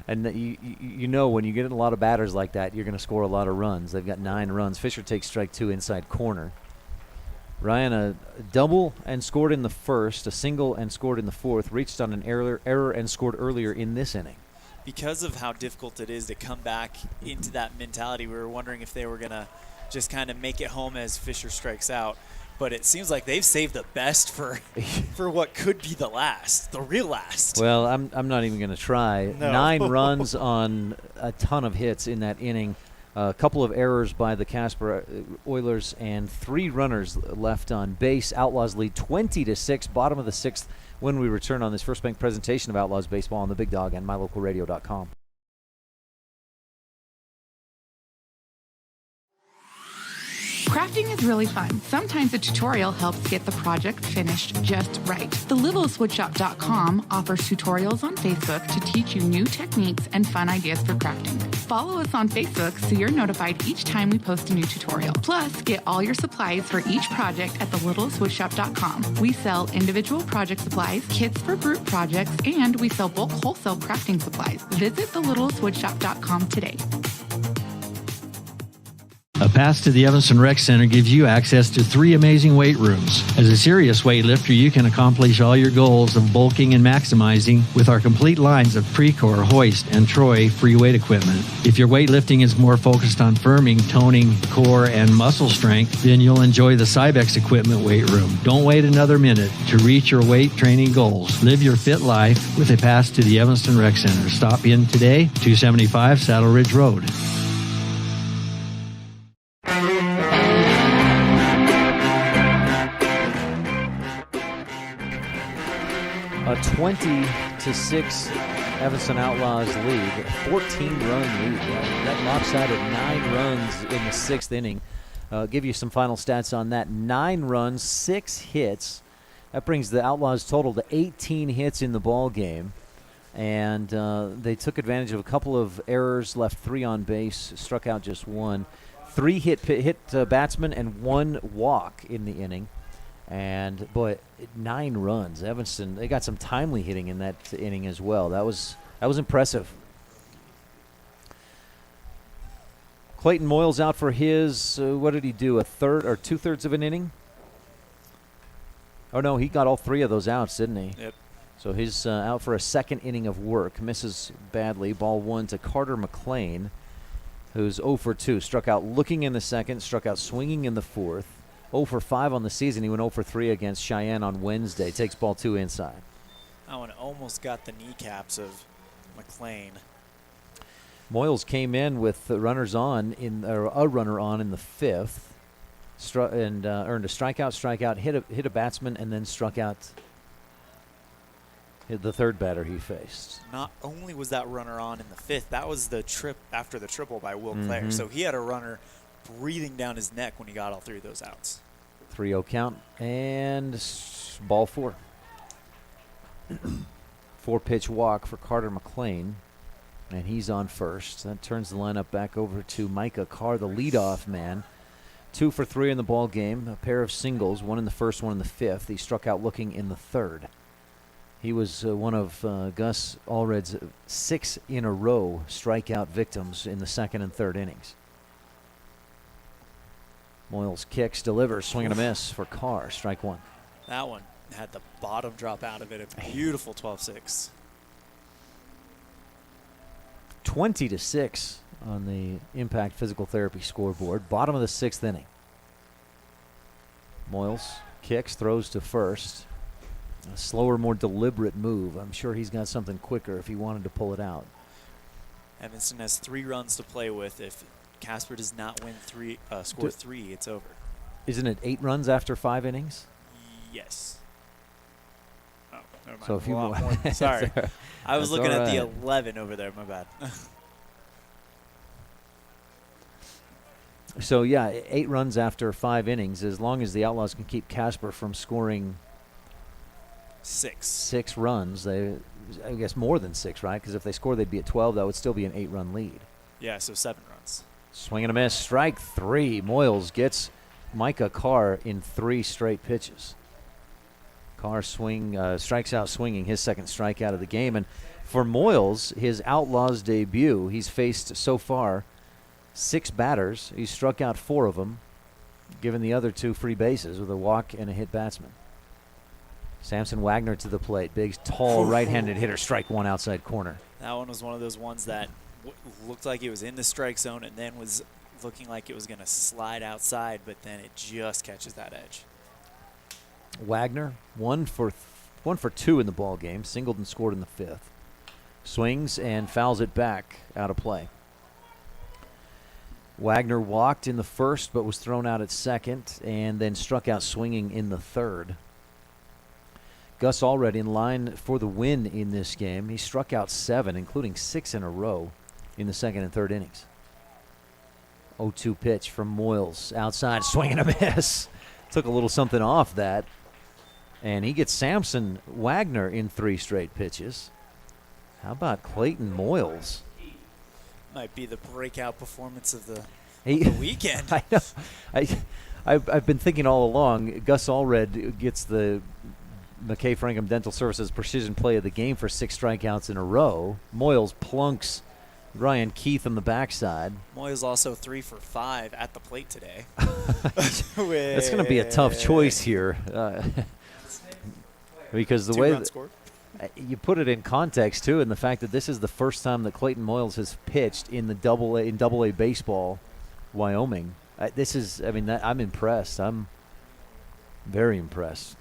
And when you get a lot of batters like that, you're going to score a lot of runs. They've got 9 runs. Fisher takes strike 2 inside corner. Ryan, a double and scored in the first, a single and scored in the fourth, reached on an error and scored earlier in this inning. Because of how difficult it is to come back into that mentality, we were wondering if they were going to just kind of make it home as Fisher strikes out. But it seems like they've saved the best for what could be the last, the real last. Well, I'm not even going to try. No. 9 runs on a ton of hits in that inning. A couple of errors by the Casper Oilers and 3 runners left on base. Outlaws lead 20-6, bottom of the 6th when we return on this First Bank presentation of Outlaws Baseball on the Big Dog and MyLocalRadio.com. Crafting is really fun. Sometimes a tutorial helps get the project finished just right. TheLittlestWoodShop.com offers tutorials on Facebook to teach you new techniques and fun ideas for crafting. Follow us on Facebook so you're notified each time we post a new tutorial. Plus, get all your supplies for each project at TheLittlestWoodShop.com. We sell individual project supplies, kits for group projects, and we sell bulk wholesale crafting supplies. Visit TheLittlestWoodShop.com today. A pass to the Evanston Rec Center gives you access to 3 amazing weight rooms. As a serious weightlifter, you can accomplish all your goals of bulking and maximizing with our complete lines of Precor, Hoist, and Troy free weight equipment. If your weightlifting is more focused on firming, toning, core, and muscle strength, then you'll enjoy the Cybex equipment weight room. Don't wait another minute to reach your weight training goals. Live your fit life with a pass to the Evanston Rec Center. Stop in today, 275 Saddle Ridge Road. A 20 9-6 Evanston Outlaws lead, 14-run lead. That lopsided 9 runs in the 6th inning. Give you some final stats on that. 9 runs, 6 hits. That brings the Outlaws total to 18 hits in the ball game. And they took advantage of a couple of errors, left 3 on base, struck out just 1. 3 hit batsmen and 1 walk in the inning. And, boy, 9 runs. Evanston, they got some timely hitting in that inning as well. That was impressive. Clayton Moyles out for his, what did he do, a third or 2/3 of an inning? Oh, no, he got all 3 of those outs, didn't he? Yep. So he's out for a 2nd inning of work. Misses badly. Ball 1 to Carter McLean, who's 0 for 2. Struck out looking in the 2nd, struck out swinging in the 4th. 0 for 5 on the season. He went 0 for 3 against Cheyenne on Wednesday. Takes ball 2 inside. That one almost got the kneecaps of McLean. Moyles came in with runners on or a runner on in the 5th, and earned a strikeout, hit a batsman, and then struck out the 3rd batter he faced. Not only was that runner on in the 5th, that was the trip after the triple by Will Clare. So he had a runner breathing down his neck when he got all 3 of those outs. 3-0 count and ball 4. 4-pitch walk for Carter McLean, and he's on first. That turns the lineup back over to Micah Carr, the leadoff man. 2 for 3 in the ball game, a pair of singles, 1 in the 1st, 1 in the 5th. He struck out looking in the 3rd. He was one of Gus Allred's 6 in a row strikeout victims in the 2nd and 3rd innings. Moyles kicks, delivers, swing and a miss for Carr, strike 1. That one had the bottom drop out of it. A beautiful 12-6. 20-6 on the Impact Physical Therapy scoreboard. Bottom of the 6th inning. Moyles kicks, throws to first. A slower, more deliberate move. I'm sure he's got something quicker if he wanted to pull it out. Evanston has 3 runs to play with. If Casper does not win score 3, it's over. Isn't it 8 runs after 5 innings? Yes. Oh, never mind. So if you more. Sorry. I was looking at the 11 over there. My bad. So, yeah, 8 runs after 5 innings, as long as the Outlaws can keep Casper from scoring 6 runs. I guess more than 6, right? Because if they score, they'd be at 12. That would still be an 8-run lead. Yeah, so 7 runs. Swing and a miss. Strike 3. Moyles gets Micah Carr in 3 straight pitches. Carr strikes out swinging, his 2nd strikeout of the game. And for Moyles, his Outlaws debut, he's faced so far 6 batters. He's struck out 4 of them, given the other 2 free bases with a walk and a hit batsman. Samson Wagner to the plate. Big, tall, right-handed hitter. Strike 1 outside corner. That one was one of those ones that looked like it was in the strike zone and then was looking like it was going to slide outside, but then it just catches that edge. Wagner, 1 for 2 in the ball game. Singled and scored in the 5th. Swings and fouls it back out of play. Wagner walked in the 1st but was thrown out at 2nd and then struck out swinging in the 3rd. Gus Allred in line for the win in this game. He struck out 7, including 6 in a row in the 2nd and 3rd innings. 0-2 pitch from Moyles. Outside, swing and a miss. Took a little something off that. And he gets Samson Wagner in 3 straight pitches. How about Clayton Moyles? Might be the breakout performance of the weekend. I know. I've been thinking all along, Gus Allred gets the McKay Frankham Dental Services precision play of the game for 6 strikeouts in a row. Moyles plunks Ryan Keith on the backside. Moyles also 3 for 5 at the plate today. That's going to be a tough choice here. Because the way you put it in context, too, and the fact that this is the first time that Clayton Moyles has pitched in the Double-A baseball, Wyoming. I'm impressed. I'm very impressed.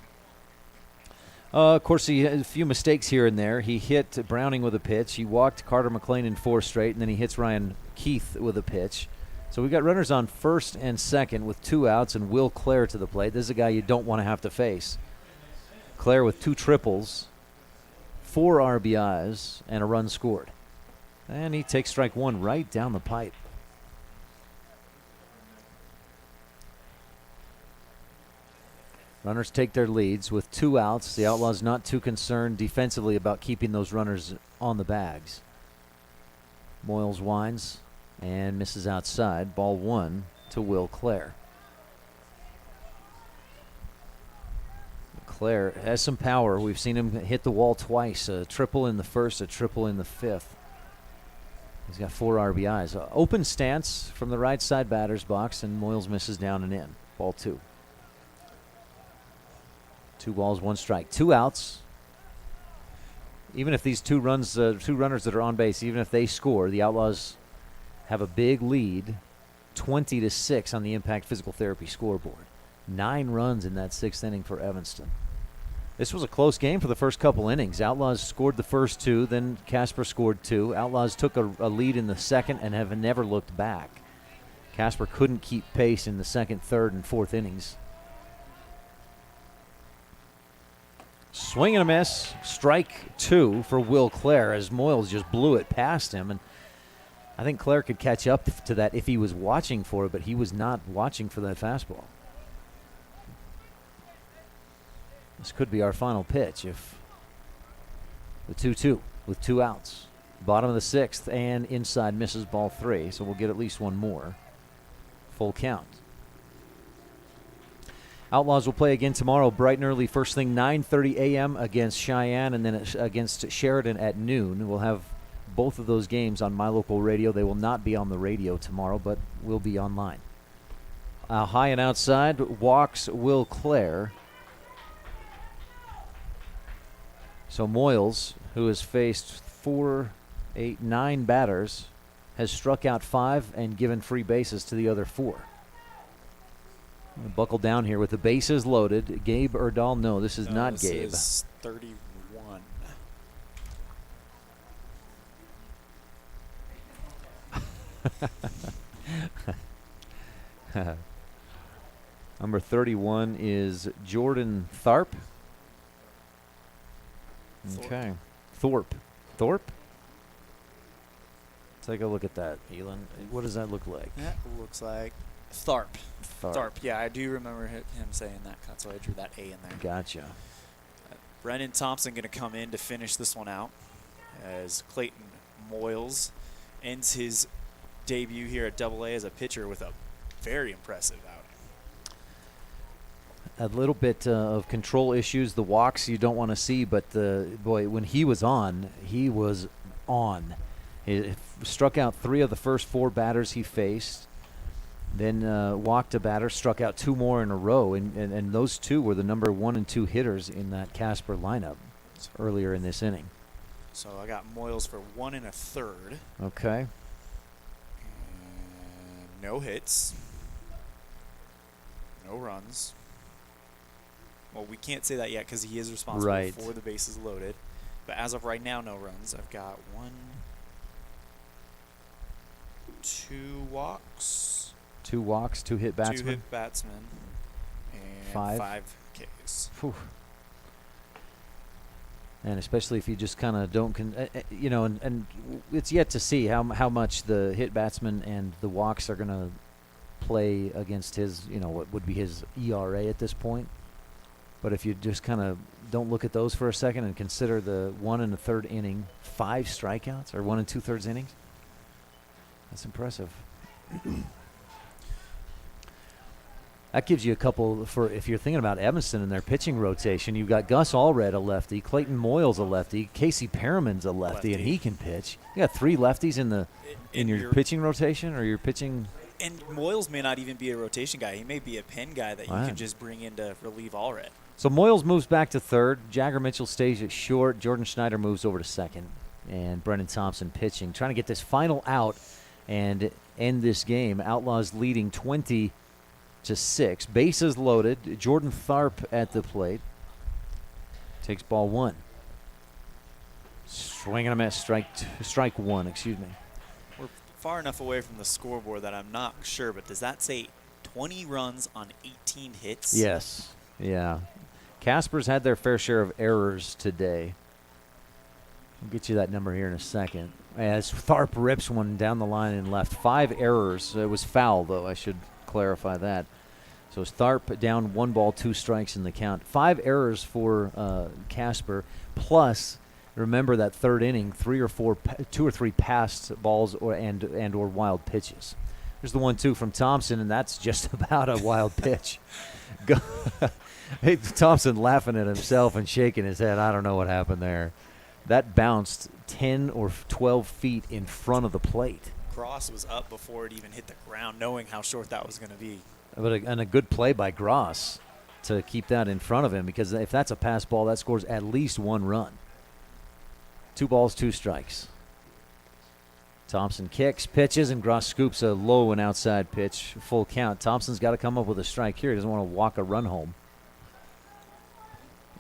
Of course, he had a few mistakes here and there. He hit Browning with a pitch. He walked Carter McLean in 4 straight, and then he hits Ryan Keith with a pitch. So we got runners on 1st and 2nd with 2 outs and Will Clare to the plate. This is a guy you don't want to have to face. Clare with 2 triples, 4 RBIs, and a run scored. And he takes strike one right down the pipe. Runners take their leads with 2 outs. The Outlaws not too concerned defensively about keeping those runners on the bags. Moyles winds and misses outside. Ball 1 to Will Clare. Clare has some power. We've seen him hit the wall twice, a triple in the first, a triple in the 5th. He's got 4 RBIs. Open stance from the right side batter's box, and Moyles misses down and in. Ball 2. 2 balls, 1 strike. 2 outs. Even if these two runners that are on base, even if they score, the Outlaws have a big lead, 20-6 on the Impact Physical Therapy scoreboard. 9 runs in that 6th inning for Evanston. This was a close game for the first couple innings. Outlaws scored the first 2, then Casper scored 2. Outlaws took a lead in the 2nd and have never looked back. Casper couldn't keep pace in the 2nd, 3rd, and 4th innings. Swing and a miss. Strike 2 for Will Clare as Moyles just blew it past him. And I think Clare could catch up to that if he was watching for it, but he was not watching for that fastball. This could be our final pitch if the 2-2 with 2 outs. Bottom of the 6th and inside misses ball 3, so we'll get at least one more. Full count. Outlaws will play again tomorrow, bright and early, first thing 9:30 a.m. against Cheyenne and then against Sheridan at noon. We'll have both of those games on My Local Radio. They will not be on the radio tomorrow, but will be online. High and outside, walks Will Clare. So Moyles, who has faced 4, 8, 9 batters, has struck out 5 and given free bases to the other 4. Buckle down here with the bases loaded. Gabe Erdahl, no, this is not Gabe. This is 31. Number 31 is Jordan Tharp. Okay. Thorpe. Take a look at that, Elan. What does that look like? That looks like Tharp. Yeah, I do remember him saying that. That's why I drew that A in there. Gotcha. Brennan Thompson going to come in to finish this one out as Clayton Moyles ends his debut here at AA as a pitcher with a very impressive outing. A little bit of control issues, the walks you don't want to see, but boy, when he was on, he was on. He struck out 3 of the first 4 batters he faced, then walked a batter, struck out 2 more in a row, and those 2 were the number 1 and 2 hitters in that Casper lineup earlier in this inning. So I got Moyles for 1 1/3. Okay. And no hits. No runs. Well, we can't say that yet because he is responsible for the bases loaded. But as of right now, no runs. I've got 1, 2 walks. 2 walks, 2 hit batsmen. 2 hit batsmen. And 5 Ks. Whew. And especially if you just kind of don't, and it's yet to see how much the hit batsman and the walks are going to play against his, what would be his ERA at this point. But if you just kind of don't look at those for a second and consider the 1 1/3 inning, 5 strikeouts, or 1 2/3 innings, that's impressive. That gives you a couple for if you're thinking about Evanston and their pitching rotation. You've got Gus Allred, a lefty, Clayton Moyles, a lefty, Casey Perriman's a lefty, and he can pitch. You got 3 lefties in your pitching rotation, or your pitching. And Moyles may not even be a rotation guy. He may be a pen guy that you can just bring in to relieve Allred. So Moyles moves back to 3rd. Jagger Mitchell stays at short. Jordan Schneider moves over to 2nd. And Brennan Thompson pitching. Trying to get this final out and end this game. Outlaws leading 20-6. Bases loaded. Jordan Tharp at the plate. Takes ball 1. Swing and a miss. Strike 1, excuse me. We're far enough away from the scoreboard that I'm not sure, but does that say 20 runs on 18 hits? Yes. Yeah. Casper's had their fair share of errors today. I'll get you that number here in a second. As Tharp rips one down the line and left. 5 errors. It was foul, though. I should clarify that. So it's Tharp down 1 ball, 2 strikes in the count. 5 errors for Casper. Plus, remember that third inning, 2 or 3 passed balls or wild pitches. There's the 1-2 from Thompson, and that's just about a wild pitch. Hey, Thompson laughing at himself and shaking his head. I don't know what happened there. That bounced 10 or 12 feet in front of the plate. Gross was up before it even hit the ground, knowing how short that was going to be. And a good play by Gross to keep that in front of him, because if that's a pass ball, that scores at least 1 run. 2 balls, 2 strikes. Thompson kicks, pitches, and Gross scoops a low and outside pitch. Full count. Thompson's got to come up with a strike here. He doesn't want to walk a run home.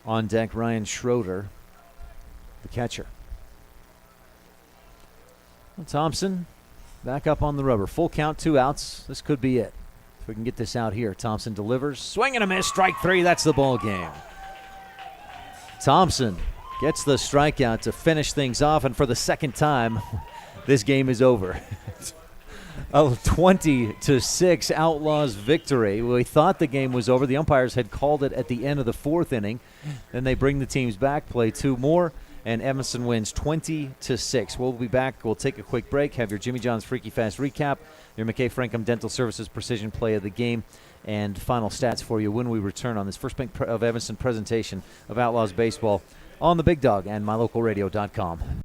On deck, Ryan Schroeder, the catcher. Thompson back up on the rubber. Full count, 2 outs. This could be it. If we can get this out here. Thompson delivers. Swing and a miss. Strike 3. That's the ball game. Thompson gets the strikeout to finish things off, and for the second time, this game is over. A 20-6 Outlaws victory. We thought the game was over. The umpires had called it at the end of the 4th inning. Then they bring the teams back, play 2 more, and Evanston wins 20-6. We'll be back. We'll take a quick break, have your Jimmy John's Freaky Fast recap, your McKay Frankham Dental Services Precision Play of the Game, and final stats for you when we return on this First Bank of Evanston presentation of Outlaws Baseball on the Big Dog and MyLocalRadio.com.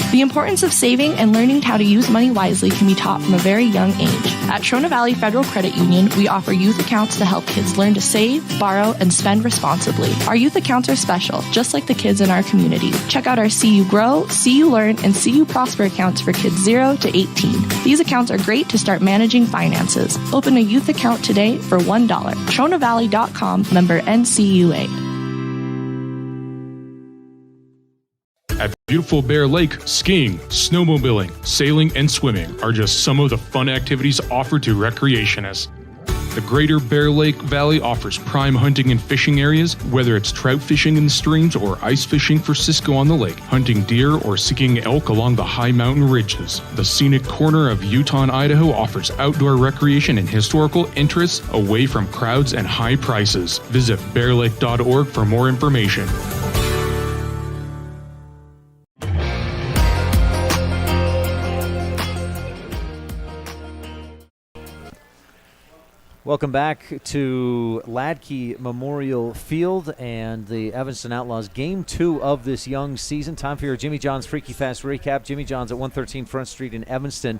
The importance of saving and learning how to use money wisely can be taught from a very young age. At Trona Valley Federal Credit Union, we offer youth accounts to help kids learn to save, borrow, and spend responsibly. Our youth accounts are special, just like the kids in our community. Check out our See You Grow, See You Learn, and See You Prosper accounts for kids 0 to 18. These accounts are great to start managing finances. Open a youth account today for $1. TronaValley.com, member NCUA. At beautiful Bear Lake, skiing, snowmobiling, sailing, and swimming are just some of the fun activities offered to recreationists. The Greater Bear Lake Valley offers prime hunting and fishing areas, whether it's trout fishing in the streams or ice fishing for Cisco on the lake, hunting deer or seeking elk along the high mountain ridges. The scenic corner of Utah and Idaho offers outdoor recreation and historical interests away from crowds and high prices. Visit bearlake.org for more information. Welcome back to HLADKY Memorial Field and the Evanston Outlaws Game 2 of this young season. Time for your Jimmy John's Freaky Fast recap. Jimmy John's at 113 Front Street in Evanston,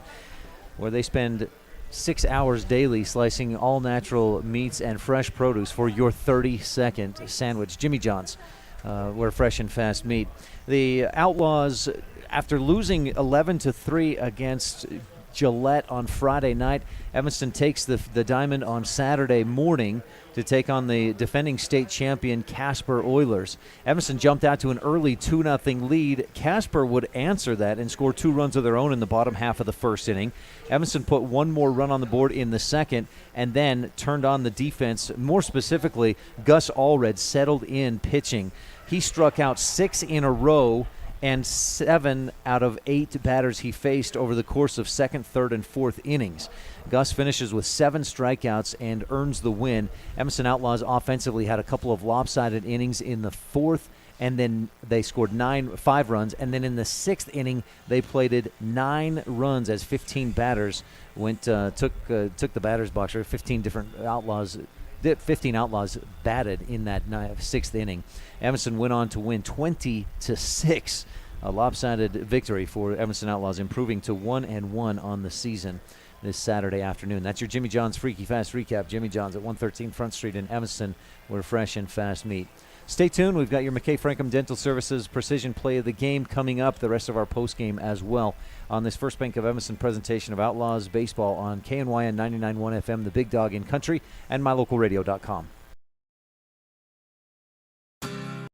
where they spend 6 hours daily slicing all-natural meats and fresh produce for your 30-second sandwich. Jimmy John's, where fresh and fast meat. The Outlaws, after losing 11-3 against Gillette on Friday night, Evanston takes the diamond on Saturday morning to take on the defending state champion Casper Oilers. Evanston jumped out to an early 2-0 lead. Casper would answer that and score 2 runs of their own in the bottom half of the first inning. Evanston put 1 more run on the board in the second and then turned on the defense. More specifically, Gus Allred settled in pitching. He struck out 6 in a row and 7 out of 8 batters he faced over the course of second, third, and fourth innings. Gus finishes with 7 strikeouts and earns the win. Evanston Outlaws offensively had a couple of lopsided innings in the fourth, and then they scored 5 runs, and then in the 6th inning they plated 9 runs as 15 batters took the batter's box. Or 15 Outlaws batted in that 6th inning. Evanston went on to win 20-6, a lopsided victory for Evanston Outlaws, improving to 1-1 on the season this Saturday afternoon. That's your Jimmy John's Freaky Fast recap. Jimmy John's at 113 Front Street in Evanston, where fresh and fast meat. Stay tuned. We've got your McKay Frankham Dental Services Precision Play of the Game coming up, the rest of our postgame as well, on this First Bank of Evanston presentation of Outlaws Baseball on KNYN 99.1 FM, the Big Dog in Country, and MyLocalRadio.com.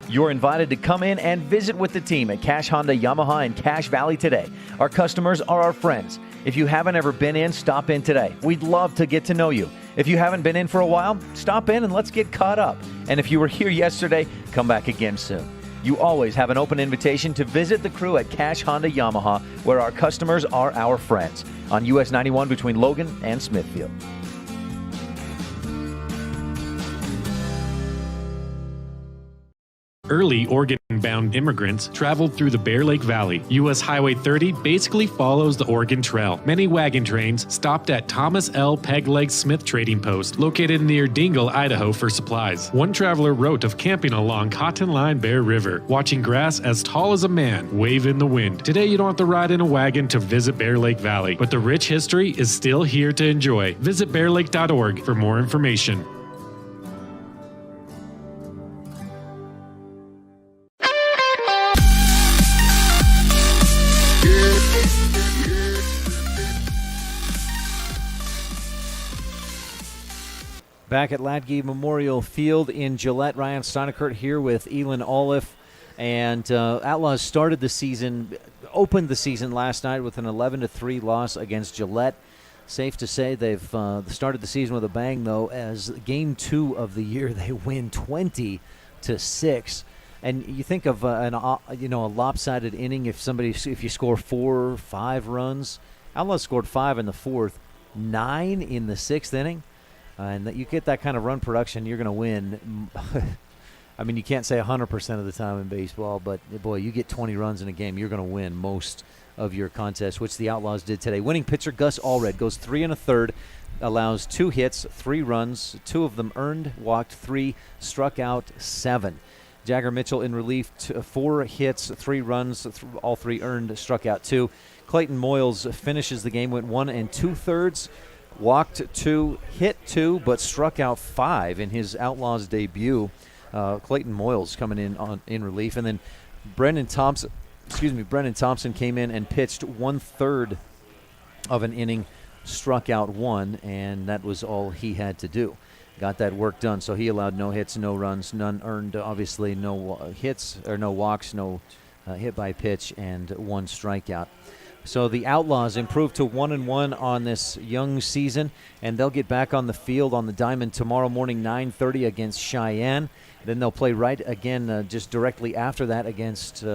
You're invited to come in and visit with the team at Cache Honda Yamaha in Cache Valley today. Our customers are our friends. If you haven't ever been in, stop in today. We'd love to get to know you. If you haven't been in for a while, stop in and let's get caught up. And if you were here yesterday, come back again soon. You always have an open invitation to visit the crew at Cash Honda Yamaha, where our customers are our friends, on US 91 between Logan and Smithfield. Early Oregon-bound immigrants traveled through the Bear Lake Valley. U.S. Highway 30 basically follows the Oregon Trail. Many wagon trains stopped at Thomas L. Pegleg Smith Trading Post, located near Dingle, Idaho, for supplies. One traveler wrote of camping along Cotton Line Bear River, watching grass as tall as a man wave in the wind. Today, you don't have to ride in a wagon to visit Bear Lake Valley, but the rich history is still here to enjoy. Visit bearlake.org for more information. Back at HLADKY Memorial Field in Gillette, Ryan Steineckert here with ELAN, OLLIFF, and Outlaws opened the season last night with an 11-3 loss against Gillette. Safe to say they've started the season with a bang, though, as game 2 of the year they win 20-6. And you think of a lopsided inning if you score 4 or 5 runs. Outlaws scored 5 in the 4th, 9 in the 6th inning. And that you get that kind of run production, you're going to win. I mean, you can't say 100% of the time in baseball, but, boy, you get 20 runs in a game, you're going to win most of your contests, which the Outlaws did today. Winning pitcher Gus Allred goes 3 1/3, allows 2 hits, 3 runs, 2 of them earned, walked 3, struck out 7. Jagger Mitchell in relief, 4 hits, 3 runs, all 3 earned, struck out 2. Clayton Moyles finishes the game, went 1 2/3. Walked 2, hit 2, but struck out 5 in his Outlaws debut. Clayton Moyles coming in relief, and then Brendan Thompson came in and pitched 1/3 of an inning, struck out 1, and that was all he had to do. Got that work done, so he allowed no hits, no runs, none earned. Obviously, no hits or no walks, no hit by pitch, and 1 strikeout. So the Outlaws improved to 1-1 on this young season, and they'll get back on the field on the diamond tomorrow morning, 9:30 against Cheyenne. Then they'll play right again just directly after that against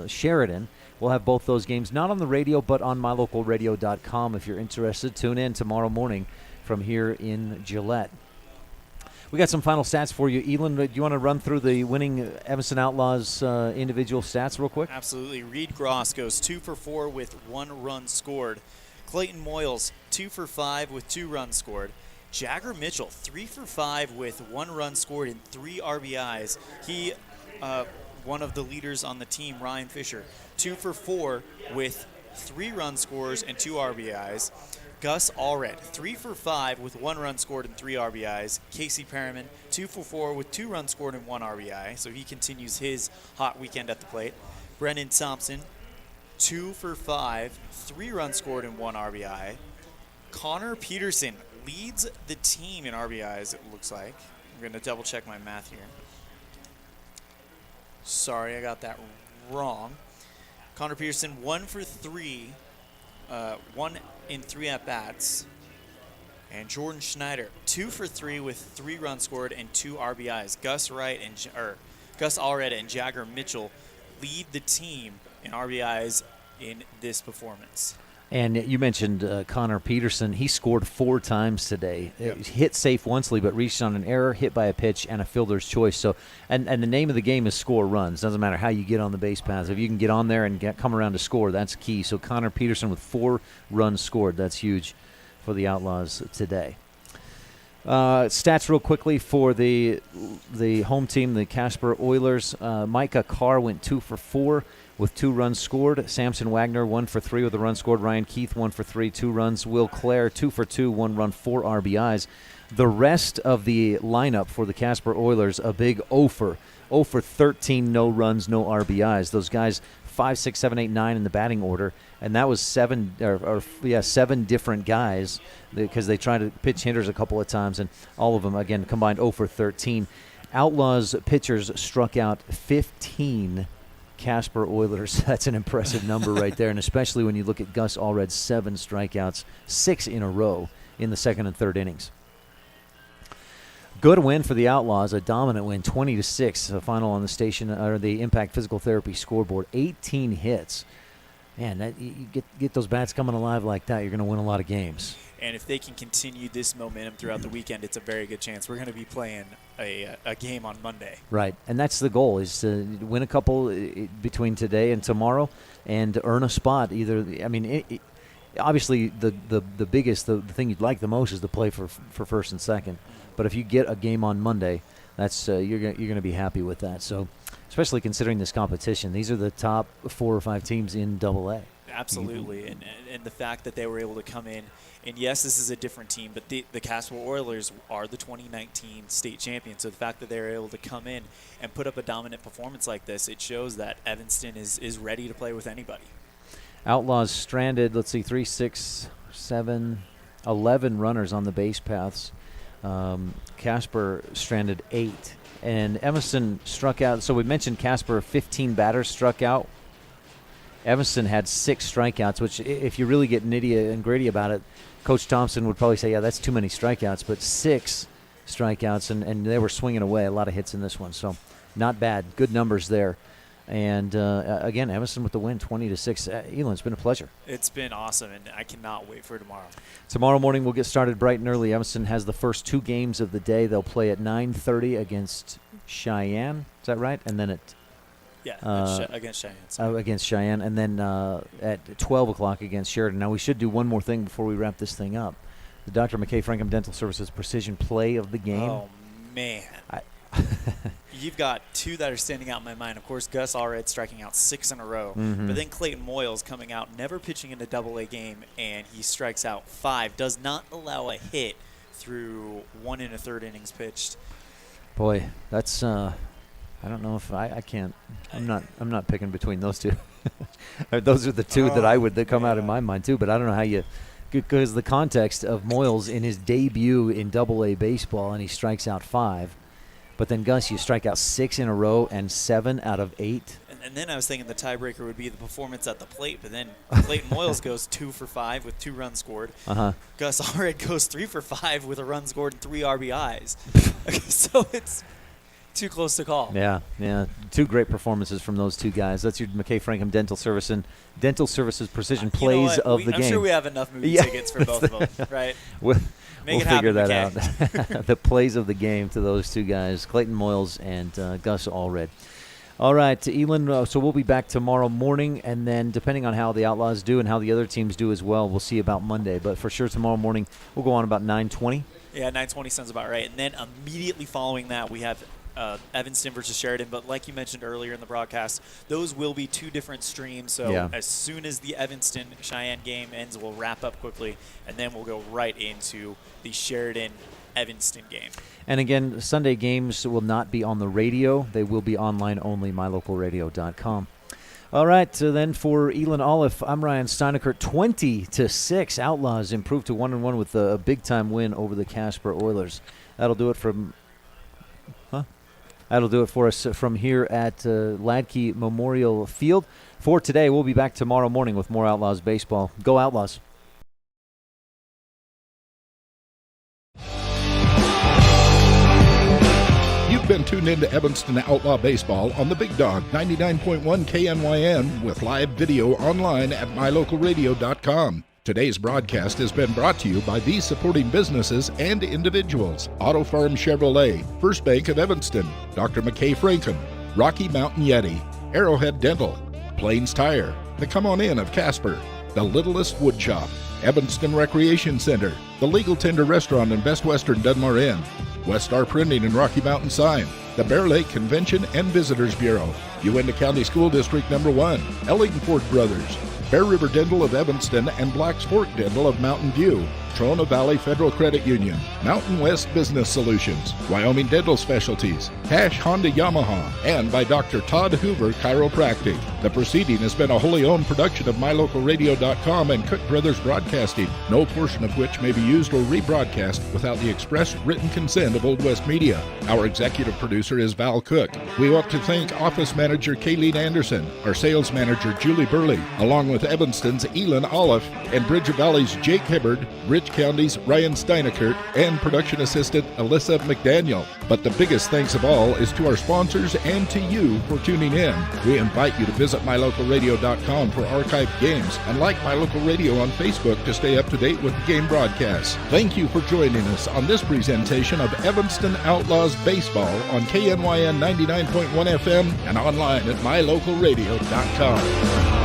Sheridan. We'll have both those games, not on the radio, but on mylocalradio.com. If you're interested, tune in tomorrow morning from here in Gillette. We got some final stats for you. Elan, do you want to run through the winning Evanston Outlaws individual stats real quick? Absolutely. Reed Gross goes 2 for 4 with 1 run scored. Clayton Moyles, 2 for 5 with 2 runs scored. Jagger Mitchell, 3 for 5 with 1 run scored and 3 RBIs. He, one of the leaders on the team, Ryan Fisher, 2 for 4 with 3 run scores and 2 RBIs. Gus Allred, 3 for 5 with 1 run scored and 3 RBIs. Casey Perriman, 2 for 4 with 2 runs scored and 1 RBI. So he continues his hot weekend at the plate. Brendan Thompson, 2 for 5, 3 runs scored and 1 RBI. Connor Peterson leads the team in RBIs, it looks like. I'm going to double check my math here. Sorry, I got that wrong. Connor Peterson, 1 for 3. 1 in 3 at-bats. And Jordan Schneider, 2 for 3 with 3 runs scored and 2 RBIs. Gus Allred and Jagger Mitchell lead the team in RBIs in this performance. And you mentioned Connor Peterson. He scored 4 times today. Yep. Hit safe once, but reached on an error, hit by a pitch, and a fielder's choice. So, and the name of the game is score runs. Doesn't matter how you get on the base paths. If you can get on there and come around to score, that's key. So Connor Peterson with 4 runs scored. That's huge for the Outlaws today. Stats real quickly for the home team, the Casper Oilers. Micah Carr went 2 for 4 with 2 runs scored. Samson Wagner 1 for 3 with a run scored. Ryan Keith 1 for 3, 2 runs. Will Clare 2 for 2, 1 run, 4 RBIs. The rest of the lineup for the Casper Oilers, a big 0 for 13, no runs, no RBIs. Those guys 5, 6, 7, 8, 9 in the batting order, and that was 7 different guys because they tried to pitch hitters a couple of times, and all of them again combined 0 for 13. Outlaws pitchers struck out 15 Casper Oilers. That's an impressive number right there, and especially when you look at Gus Allred's 7 strikeouts, 6 in a row in the second and third innings. Good win for the Outlaws, a dominant win, 20-6, the final on the station or the Impact Physical Therapy scoreboard. 18 hits. Man, you get those bats coming alive like that, you're going to win a lot of games. And if they can continue this momentum throughout the weekend, it's a very good chance we're going to be playing a game on Monday. Right, and that's the goal, is to win a couple between today and tomorrow and earn a spot. Obviously the biggest, the thing you'd like the most is to play for first and second. But if you get a game on Monday, that's you're going to be happy with that. So, especially considering this competition, these are the top 4 or 5 teams in AA. Absolutely, and the fact that they were able to come in, and yes, this is a different team, but the Casper Oilers are the 2019 state champions. So the fact that they were able to come in and put up a dominant performance like this, it shows that Evanston is ready to play with anybody. Outlaws stranded, 3, 6, 7, 11 runners on the base paths. Casper stranded 8. And Evanston struck out. So we mentioned Casper, 15 batters struck out. Evanston had 6 strikeouts, which if you really get nitty and gritty about it, Coach Thompson would probably say, yeah, that's too many strikeouts. But 6 strikeouts, and they were swinging away. A lot of hits in this one. So not bad. Good numbers there. And, again, Evanston with the win, 20-6. Elan, it's been a pleasure. It's been awesome, and I cannot wait for tomorrow. Tomorrow morning we'll get started bright and early. Evanston has the first 2 games of the day. They'll play at 9:30 against Cheyenne. Is that right? And then against Cheyenne. Against Cheyenne. And then at 12 o'clock against Sheridan. Now, we should do one more thing before we wrap this thing up. The Dr. McKay Frankham Dental Services Precision Play of the Game. Oh, man. You've got 2 that are standing out in my mind. Of course, Gus Allred striking out 6 in a row. Mm-hmm. But then Clayton Moyles coming out, never pitching in a AA game, and he strikes out 5. Does not allow a hit through 1 1/3 innings pitched. Boy, that's I don't know if I can't. I'm not picking between those 2. Those are the 2 that come out in my mind too. But I don't know how you, because the context of Moyles in his debut in AA baseball, and he strikes out 5. But then, Gus, you strike out 6 in a row and 7 out of 8. And then I was thinking the tiebreaker would be the performance at the plate. But then Clayton Moyles goes 2 for 5 with 2 runs scored. Uh-huh. Gus Allred goes 3 for 5 with a run scored and 3 RBIs. So it's too close to call. Yeah. 2 great performances from those 2 guys. That's your McKay Frankham Dental Services Precision Plays of the game. I'm sure we have enough movie tickets for both of them, right? We'll figure that McKay. out. The plays of the game to those 2 guys, Clayton Moyles and Gus Allred. All right, Elan, so we'll be back tomorrow morning, and then depending on how the Outlaws do and how the other teams do as well, we'll see about Monday. But for sure tomorrow morning, we'll go on about 9:20. Yeah, 9:20 sounds about right. And then immediately following that, we have Evanston versus Sheridan. But like you mentioned earlier in the broadcast, those will be 2 different streams. So as soon as the Evanston-Cheyenne game ends, we'll wrap up quickly, and then we'll go right into the Sheridan-Evanston game. And again, Sunday games will not be on the radio. They will be online only, mylocalradio.com. All right, so then for Elan OLLIFF, I'm Ryan Steineckert. 20-6, Outlaws improved to 1-1 with a big-time win over the Casper Oilers. That'll do it for us from here at HLADKY Memorial Field. For today, we'll be back tomorrow morning with more Outlaws baseball. Go Outlaws. You've been tuned into Evanston Outlaw Baseball on the Big Dog 99.1 KNYN with live video online at mylocalradio.com. Today's broadcast has been brought to you by these supporting businesses and individuals: Auto Farm Chevrolet, First Bank of Evanston, Dr. McKay Frankham, Rocky Mountain Yeti, Arrowhead Dental, Plains Tire, the Come On In of Casper, the Littlest Wood Shop, Evanston Recreation Center, the Legal Tender Restaurant in Best Western Dunmore Inn, West Star Printing and Rocky Mountain Sign, the Bear Lake Convention and Visitors Bureau, Uinta County School District No. 1, Ellingford Brothers, Bear River Dental of Evanston and Black's Fork Dental of Mountain View, Trona Valley Federal Credit Union, Mountain West Business Solutions, Wyoming Dental Specialties, Cash Honda Yamaha, and by Dr. Todd Hoover Chiropractic. The proceeding has been a wholly owned production of mylocalradio.com and Cook Brothers Broadcasting, no portion of which may be used or rebroadcast without the express written consent of Old West Media. Our executive producer is Val Cook. We want to thank Office Manager Kayleen Anderson, our Sales Manager Julie Burley, along with with Evanston's ELAN OLLIFF and Bridge Valley's Jake Hibbard, Rich County's Ryan Steineckert, and production assistant Alyssa McDaniel. But the biggest thanks of all is to our sponsors and to you for tuning in. We invite you to visit mylocalradio.com for archived games and like My Local Radio on Facebook to stay up to date with the game broadcasts. Thank you for joining us on this presentation of Evanston Outlaws Baseball on KNYN 99.1 FM and online at mylocalradio.com.